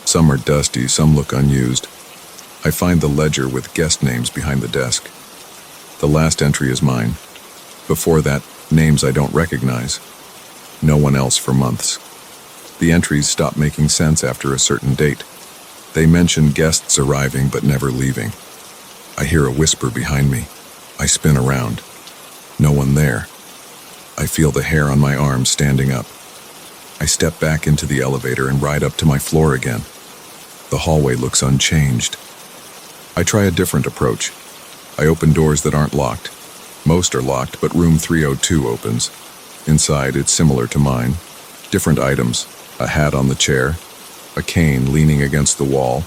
Some are dusty, some look unused. I find the ledger with guest names behind the desk. The last entry is mine. Before that, names I don't recognize. No one else for months. The entries stop making sense after a certain date. They mention guests arriving but never leaving. I hear a whisper behind me. I spin around. No one there. I feel the hair on my arm standing up. I step back into the elevator and ride up to my floor again. The hallway looks unchanged. I try a different approach. I open doors that aren't locked. Most are locked, but room 302 opens. Inside, it's similar to mine. Different items. A hat on the chair. A cane leaning against the wall.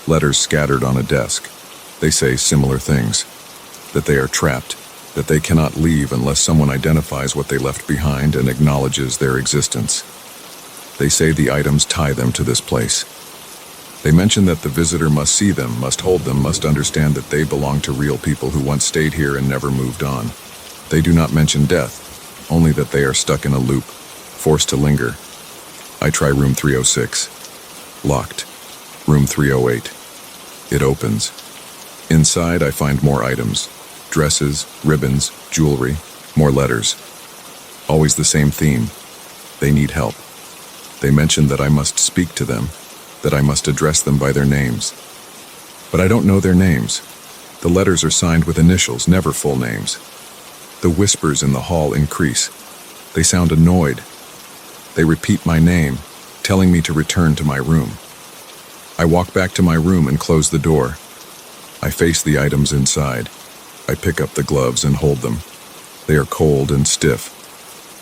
Letters scattered on a desk. They say similar things. That they are trapped. That they cannot leave unless someone identifies what they left behind and acknowledges their existence. They say the items tie them to this place. They mention that the visitor must see them, must hold them, must understand that they belong to real people who once stayed here and never moved on. They do not mention death, only that they are stuck in a loop, forced to linger. I try room 306. Locked. Room 308. It opens. Inside, I find more items. Dresses, ribbons, jewelry, more letters. Always the same theme. They need help. They mention that I must speak to them, that I must address them by their names. But I don't know their names. The letters are signed with initials, never full names. The whispers in the hall increase. They sound annoyed. They repeat my name, telling me to return to my room. I walk back to my room and close the door. I face the items inside. I pick up the gloves and hold them. They are cold and stiff.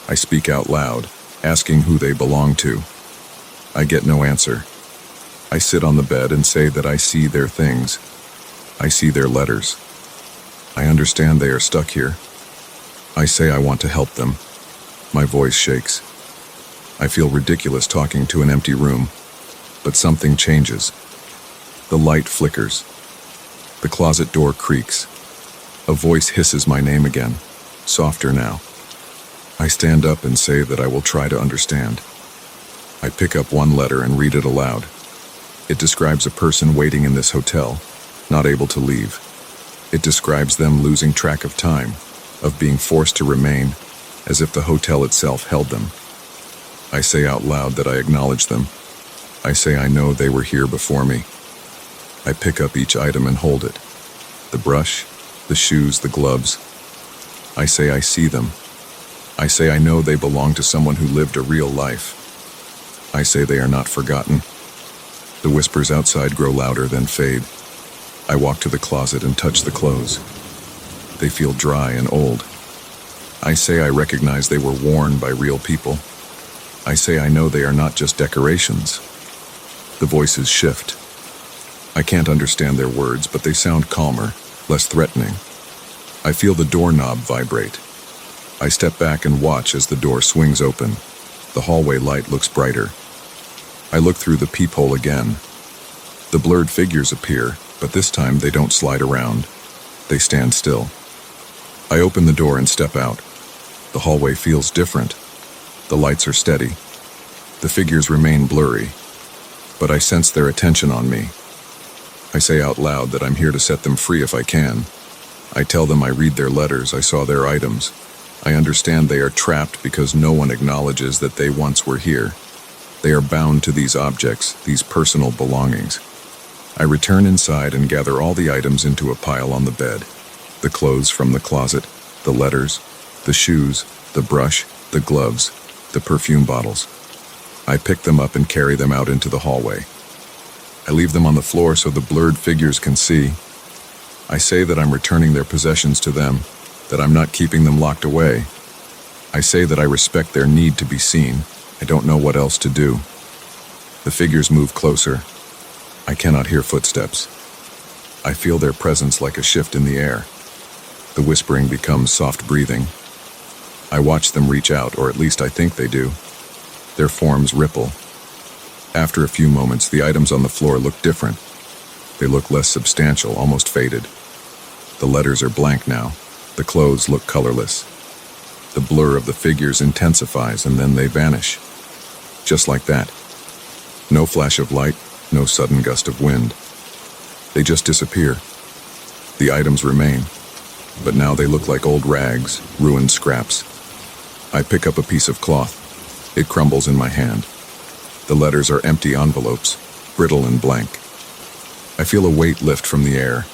I speak out loud, asking who they belong to. I get no answer. I sit on the bed and say that I see their things. I see their letters. I understand they are stuck here. I say I want to help them. My voice shakes. I feel ridiculous talking to an empty room, but something changes. The light flickers. The closet door creaks. A voice hisses my name again, softer now. I stand up and say that I will try to understand. I pick up one letter and read it aloud. It describes a person waiting in this hotel, not able to leave. It describes them losing track of time, of being forced to remain, as if the hotel itself held them. I say out loud that I acknowledge them. I say I know they were here before me. I pick up each item and hold it. The brush, the shoes, the gloves. I say I see them. I say I know they belong to someone who lived a real life. I say they are not forgotten. The whispers outside grow louder, then fade. I walk to the closet and touch the clothes. They feel dry and old. I say I recognize they were worn by real people. I say I know they are not just decorations. The voices shift. I can't understand their words, but they sound calmer, less threatening. I feel the doorknob vibrate. I step back and watch as the door swings open. The hallway light looks brighter. I look through the peephole again. The blurred figures appear, but this time they don't slide around. They stand still. I open the door and step out. The hallway feels different. The lights are steady. The figures remain blurry, but I sense their attention on me. I say out loud that I'm here to set them free if I can. I tell them I read their letters, I saw their items. I understand they are trapped because no one acknowledges that they once were here. They are bound to these objects, these personal belongings. I return inside and gather all the items into a pile on the bed. The clothes from the closet, the letters, the shoes, the brush, the gloves, the perfume bottles. I pick them up and carry them out into the hallway. I leave them on the floor so the blurred figures can see. I say that I'm returning their possessions to them, that I'm not keeping them locked away. I say that I respect their need to be seen. I don't know what else to do. The figures move closer. I cannot hear footsteps. I feel their presence like a shift in the air. The whispering becomes soft breathing. I watch them reach out, or at least I think they do. Their forms ripple. After a few moments, the items on the floor look different. They look less substantial, almost faded. The letters are blank now. The clothes look colorless. The blur of the figures intensifies and then they vanish. Just like that. No flash of light, no sudden gust of wind. They just disappear. The items remain, but now they look like old rags, ruined scraps. I pick up a piece of cloth. It crumbles in my hand. The letters are empty envelopes, brittle and blank. I feel a weight lift from the air.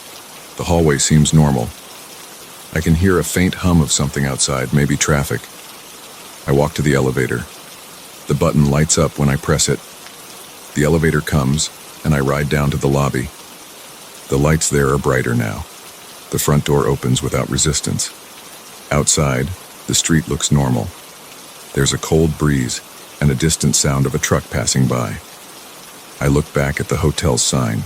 The hallway seems normal. I can hear a faint hum of something outside, maybe traffic. I walk to the elevator. The button lights up when I press it. The elevator comes, and I ride down to the lobby. The lights there are brighter now. The front door opens without resistance. Outside, the street looks normal. There's a cold breeze and a distant sound of a truck passing by. I look back at the hotel's sign.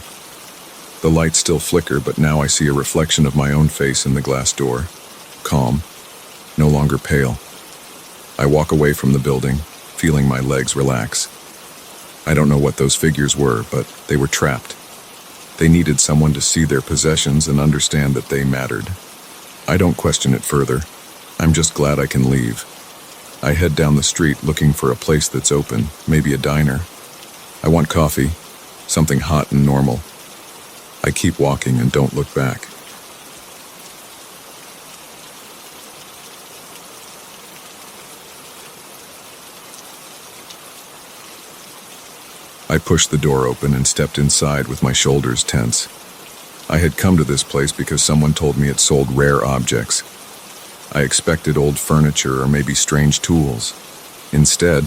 The lights still flicker, but now I see a reflection of my own face in the glass door. Calm, no longer pale. I walk away from the building, feeling my legs relax. I don't know what those figures were, but they were trapped. They needed someone to see their possessions and understand that they mattered. I don't question it further. I'm just glad I can leave. I head down the street looking for a place that's open, maybe a diner. I want coffee, something hot and normal. I keep walking and don't look back. I pushed the door open and stepped inside with my shoulders tense. I had come to this place because someone told me it sold rare objects. I expected old furniture or maybe strange tools. Instead,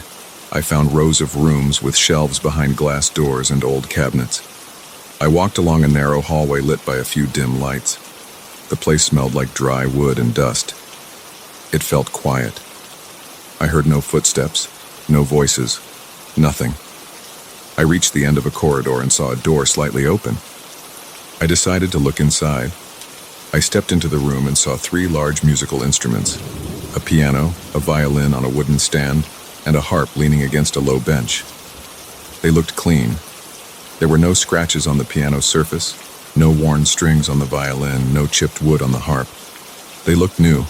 I found rows of rooms with shelves behind glass doors and old cabinets. I walked along a narrow hallway lit by a few dim lights. The place smelled like dry wood and dust. It felt quiet. I heard no footsteps, no voices, nothing. I reached the end of a corridor and saw a door slightly open. I decided to look inside. I stepped into the room and saw 3 large musical instruments: a piano, a violin on a wooden stand, and a harp leaning against a low bench. They looked clean. There were no scratches on the piano surface, no worn strings on the violin, no chipped wood on the harp. They looked new,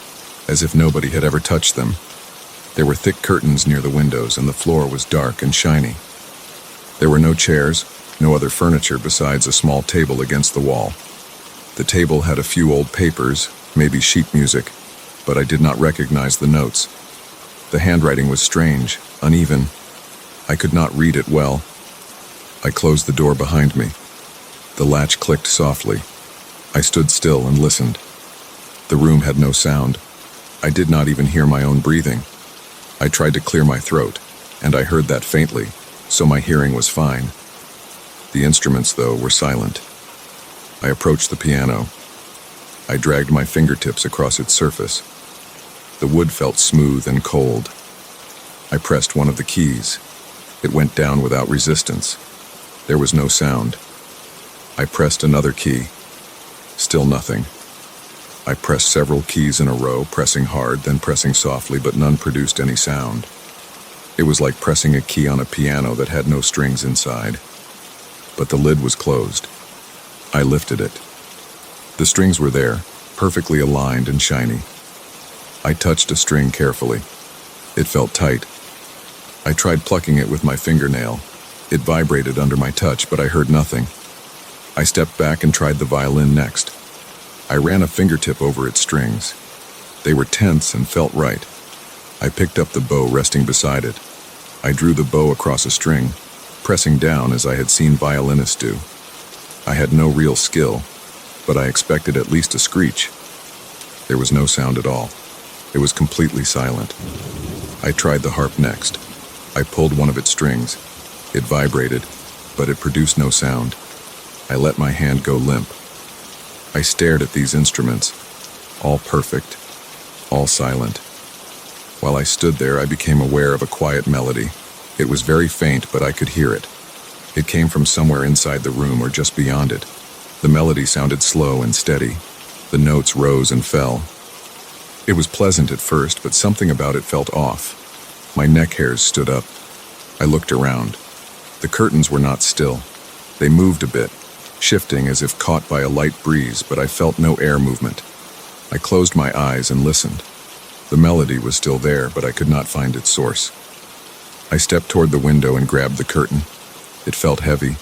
as if nobody had ever touched them. There were thick curtains near the windows, and the floor was dark and shiny. There were no chairs, no other furniture besides a small table against the wall. The table had a few old papers, maybe sheet music, but I did not recognize the notes. The handwriting was strange, uneven. I could not read it well. I closed the door behind me. The latch clicked softly. I stood still and listened. The room had no sound. I did not even hear my own breathing. I tried to clear my throat, and I heard that faintly, so my hearing was fine. The instruments, though, were silent. I approached the piano. I dragged my fingertips across its surface. The wood felt smooth and cold. I pressed one of the keys. It went down without resistance. There was no sound. I pressed another key. Still nothing. I pressed several keys in a row, pressing hard, then pressing softly, but none produced any sound. It was like pressing a key on a piano that had no strings inside. But the lid was closed. I lifted it. The strings were there, perfectly aligned and shiny. I touched a string carefully. It felt tight. I tried plucking it with my fingernail. It vibrated under my touch, but I heard nothing. I stepped back and tried the violin next. I ran a fingertip over its strings. They were tense and felt right. I picked up the bow resting beside it. I drew the bow across a string, pressing down as I had seen violinists do. I had no real skill, but I expected at least a screech. There was no sound at all. It was completely silent. I tried the harp next. I pulled one of its strings. It vibrated, but it produced no sound. I let my hand go limp. I stared at these instruments, all perfect, all silent. While I stood there, I became aware of a quiet melody. It was very faint, but I could hear it. It came from somewhere inside the room or just beyond it. The melody sounded slow and steady. The notes rose and fell. It was pleasant at first, but something about it felt off. My neck hairs stood up. I looked around. The curtains were not still. They moved a bit, shifting as if caught by a light breeze, but I felt no air movement. I closed my eyes and listened. The melody was still there, but I could not find its source. I stepped toward the window and grabbed the curtain. It felt heavy.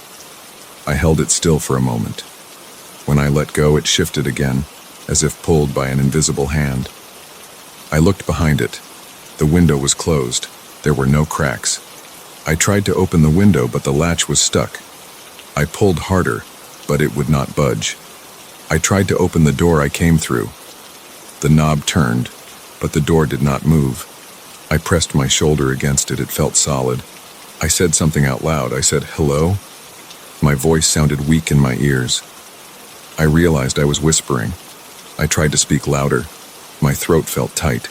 I held it still for a moment. When I let go, it shifted again, as if pulled by an invisible hand. I looked behind it. The window was closed. There were no cracks. I tried to open the window, but the latch was stuck. I pulled harder, but it would not budge. I tried to open the door I came through. The knob turned, but the door did not move. I pressed my shoulder against it. It felt solid. I said something out loud. I said, "Hello?" My voice sounded weak in my ears. I realized I was whispering. I tried to speak louder. My throat felt tight.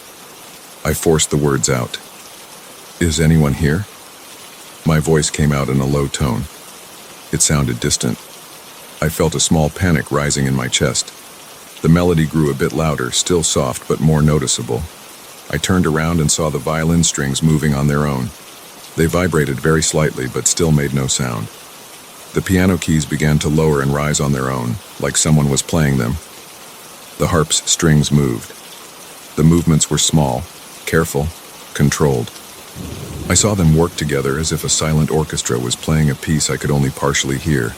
I forced the words out. "Is anyone here?" My voice came out in a low tone. It sounded distant. I felt a small panic rising in my chest. The melody grew a bit louder, still soft but more noticeable. I turned around and saw the violin strings moving on their own. They vibrated very slightly but still made no sound. The piano keys began to lower and rise on their own, like someone was playing them. The harp's strings moved. The movements were small, careful, controlled. I saw them work together as if a silent orchestra was playing a piece I could only partially hear.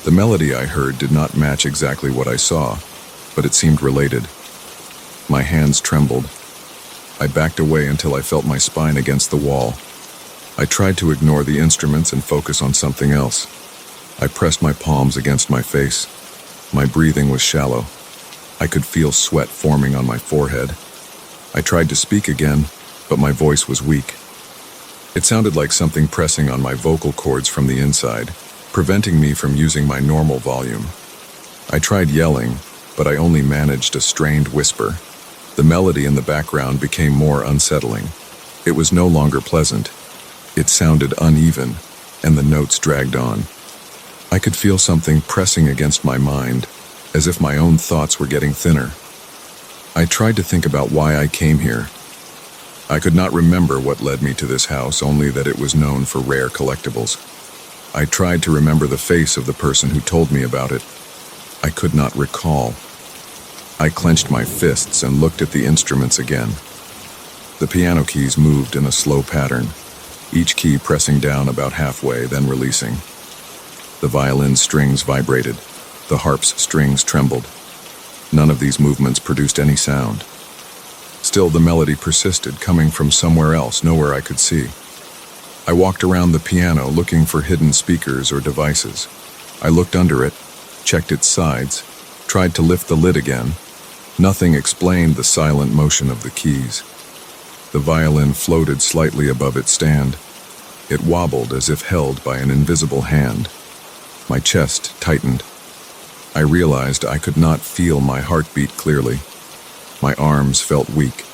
The melody I heard did not match exactly what I saw, but it seemed related. My hands trembled. I backed away until I felt my spine against the wall. I tried to ignore the instruments and focus on something else. I pressed my palms against my face. My breathing was shallow. I could feel sweat forming on my forehead. I tried to speak again, but my voice was weak. It sounded like something pressing on my vocal cords from the inside, preventing me from using my normal volume. I tried yelling, but I only managed a strained whisper. The melody in the background became more unsettling. It was no longer pleasant. It sounded uneven, and the notes dragged on. I could feel something pressing against my mind, as if my own thoughts were getting thinner. I tried to think about why I came here. I could not remember what led me to this house, only that it was known for rare collectibles. I tried to remember the face of the person who told me about it. I could not recall. I clenched my fists and looked at the instruments again. The piano keys moved in a slow pattern, each key pressing down about halfway, then releasing. The violin strings vibrated. The harp's strings trembled. None of these movements produced any sound. Still, the melody persisted, coming from somewhere else, nowhere I could see. I walked around the piano looking for hidden speakers or devices. I looked under it, checked its sides, tried to lift the lid again. Nothing explained the silent motion of the keys. The violin floated slightly above its stand. It wobbled as if held by an invisible hand. My chest tightened. I realized I could not feel my heartbeat clearly. My arms felt weak.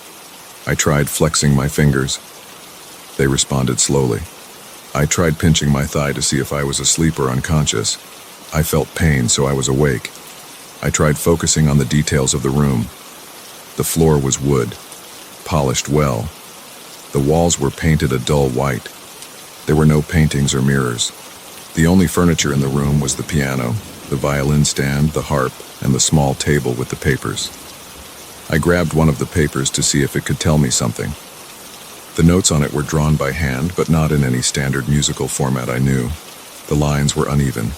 I tried flexing my fingers. They responded slowly. I tried pinching my thigh to see if I was asleep or unconscious. I felt pain, so I was awake. I tried focusing on the details of the room. The floor was wood, polished well. The walls were painted a dull white. There were no paintings or mirrors. The only furniture in the room was the piano, the violin stand, the harp, and the small table with the papers. I grabbed one of the papers to see if it could tell me something. The notes on it were drawn by hand, but not in any standard musical format I knew. The lines were uneven.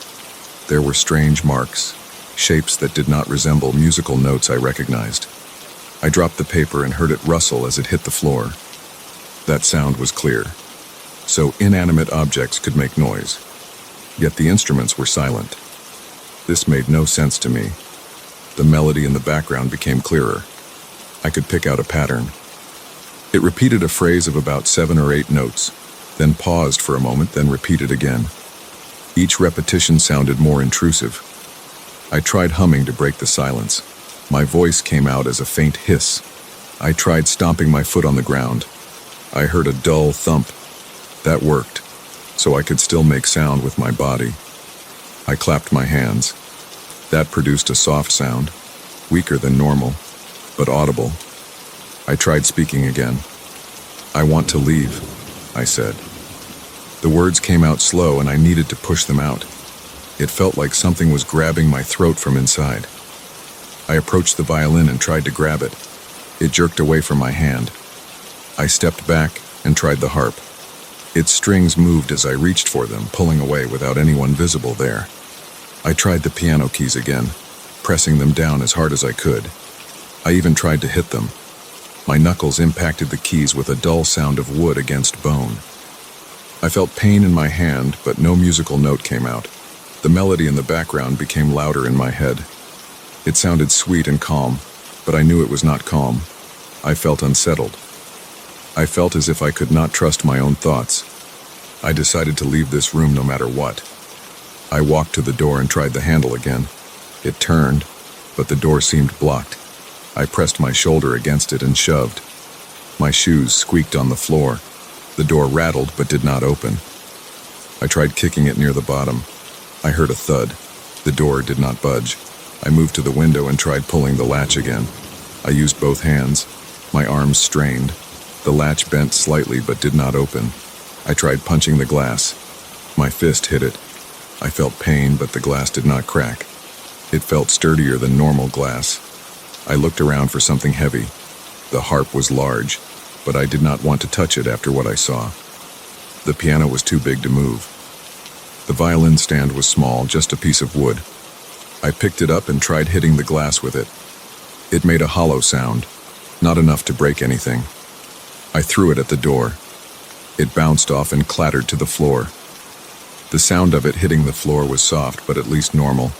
There were strange marks, shapes that did not resemble musical notes I recognized. I dropped the paper and heard it rustle as it hit the floor. That sound was clear. So inanimate objects could make noise. Yet the instruments were silent. This made no sense to me. The melody in the background became clearer. I could pick out a pattern. It repeated a phrase of about 7 or 8 notes, then paused for a moment, then repeated again. Each repetition sounded more intrusive. I tried humming to break the silence. My voice came out as a faint hiss. I tried stomping my foot on the ground. I heard a dull thump. That worked, so I could still make sound with my body. I clapped my hands. That produced a soft sound, weaker than normal, but audible. I tried speaking again. "I want to leave," I said. The words came out slow and I needed to push them out. It felt like something was grabbing my throat from inside. I approached the violin and tried to grab it. It jerked away from my hand. I stepped back and tried the harp. Its strings moved as I reached for them, pulling away without anyone visible there. I tried the piano keys again, pressing them down as hard as I could. I even tried to hit them. My knuckles impacted the keys with a dull sound of wood against bone. I felt pain in my hand, but no musical note came out. The melody in the background became louder in my head. It sounded sweet and calm, but I knew it was not calm. I felt unsettled. I felt as if I could not trust my own thoughts. I decided to leave this room no matter what. I walked to the door and tried the handle again. It turned, but the door seemed blocked. I pressed my shoulder against it and shoved. My shoes squeaked on the floor. The door rattled but did not open. I tried kicking it near the bottom. I heard a thud. The door did not budge. I moved to the window and tried pulling the latch again. I used both hands. My arms strained. The latch bent slightly but did not open. I tried punching the glass. My fist hit it. I felt pain, but the glass did not crack. It felt sturdier than normal glass. I looked around for something heavy. The harp was large, but I did not want to touch it after what I saw. The piano was too big to move. The violin stand was small, just a piece of wood. I picked it up and tried hitting the glass with it. It made a hollow sound, not enough to break anything. I threw it at the door. It bounced off and clattered to the floor. The sound of it hitting the floor was soft, but at least normal.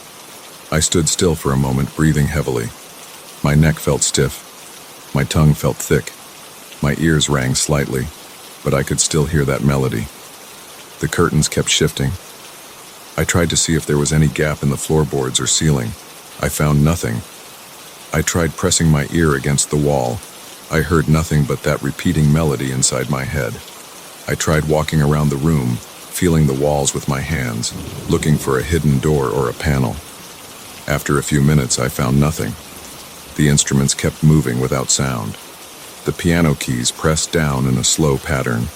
I stood still for a moment, breathing heavily. My neck felt stiff. My tongue felt thick. My ears rang slightly, but I could still hear that melody. The curtains kept shifting. I tried to see if there was any gap in the floorboards or ceiling. I found nothing. I tried pressing my ear against the wall. I heard nothing but that repeating melody inside my head. I tried walking around the room, feeling the walls with my hands, looking for a hidden door or a panel. After a few minutes, I found nothing. The instruments kept moving without sound. The piano keys pressed down in a slow pattern.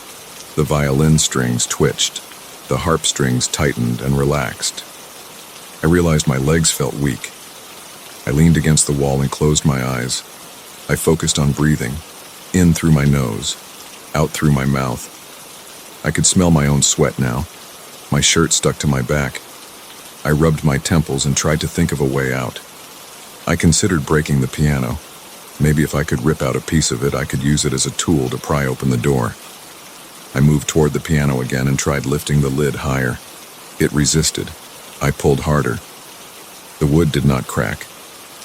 The violin strings twitched. The harp strings tightened and relaxed. I realized my legs felt weak. I leaned against the wall and closed my eyes. I focused on breathing, in through my nose, out through my mouth. I could smell my own sweat now. My shirt stuck to my back. I rubbed my temples and tried to think of a way out. I considered breaking the piano. Maybe if I could rip out a piece of it, I could use it as a tool to pry open the door. I moved toward the piano again and tried lifting the lid higher. It resisted. I pulled harder. The wood did not crack.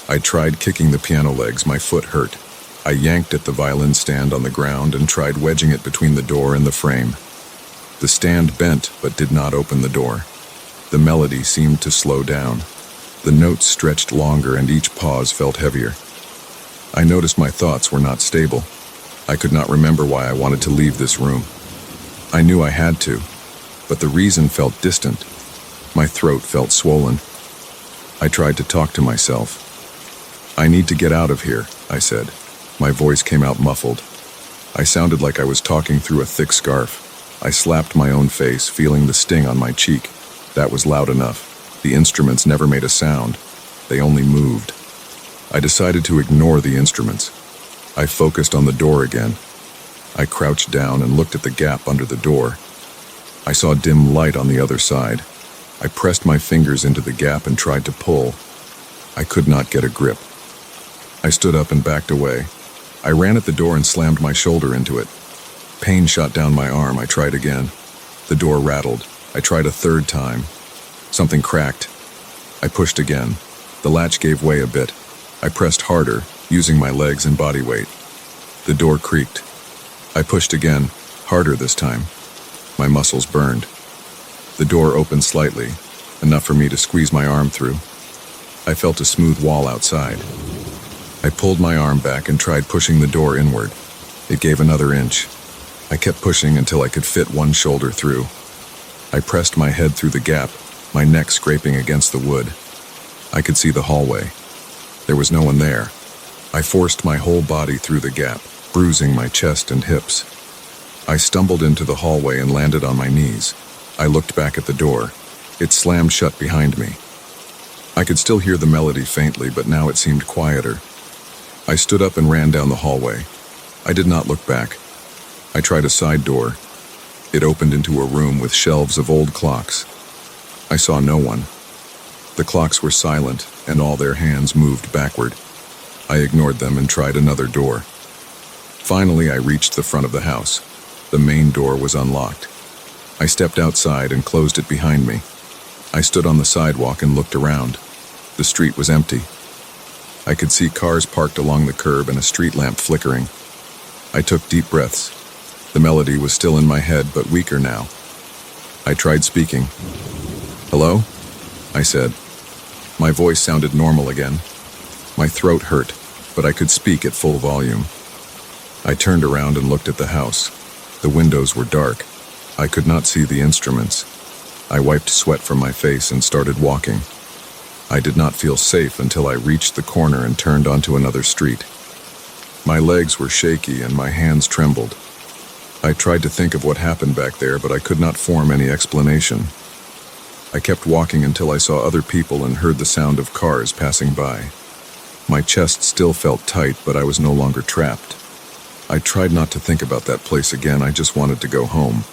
I tried kicking the piano legs. My foot hurt. I yanked at the violin stand on the ground and tried wedging it between the door and the frame. The stand bent but did not open the door. The melody seemed to slow down. The notes stretched longer and each pause felt heavier. I noticed my thoughts were not stable. I could not remember why I wanted to leave this room. I knew I had to, but the reason felt distant. My throat felt swollen. I tried to talk to myself. "I need to get out of here," I said. My voice came out muffled. I sounded like I was talking through a thick scarf. I slapped my own face, feeling the sting on my cheek. That was loud enough. The instruments never made a sound. They only moved. I decided to ignore the instruments. I focused on the door again. I crouched down and looked at the gap under the door. I saw dim light on the other side. I pressed my fingers into the gap and tried to pull. I could not get a grip. I stood up and backed away. I ran at the door and slammed my shoulder into it. Pain shot down my arm. I tried again. The door rattled. I tried a third time. Something cracked. I pushed again. The latch gave way a bit. I pressed harder, using my legs and body weight. The door creaked. I pushed again, harder this time. My muscles burned. The door opened slightly, enough for me to squeeze my arm through. I felt a smooth wall outside. I pulled my arm back and tried pushing the door inward. It gave another inch. I kept pushing until I could fit one shoulder through. I pressed my head through the gap, my neck scraping against the wood. I could see the hallway. There was no one there. I forced my whole body through the gap, bruising my chest and hips. I stumbled into the hallway and landed on my knees. I looked back at the door. It slammed shut behind me. I could still hear the melody faintly, but now it seemed quieter. I stood up and ran down the hallway. I did not look back. I tried a side door. It opened into a room with shelves of old clocks. I saw no one. The clocks were silent, and all their hands moved backward. I ignored them and tried another door. Finally, I reached the front of the house. The main door was unlocked. I stepped outside and closed it behind me. I stood on the sidewalk and looked around. The street was empty. I could see cars parked along the curb and a street lamp flickering. I took deep breaths. The melody was still in my head, but weaker now. I tried speaking. "Hello?" I said. My voice sounded normal again. My throat hurt, but I could speak at full volume. I turned around and looked at the house. The windows were dark. I could not see the instruments. I wiped sweat from my face and started walking. I did not feel safe until I reached the corner and turned onto another street. My legs were shaky and my hands trembled. I tried to think of what happened back there, but I could not form any explanation. I kept walking until I saw other people and heard the sound of cars passing by. My chest still felt tight, but I was no longer trapped. I tried not to think about that place again. I just wanted to go home.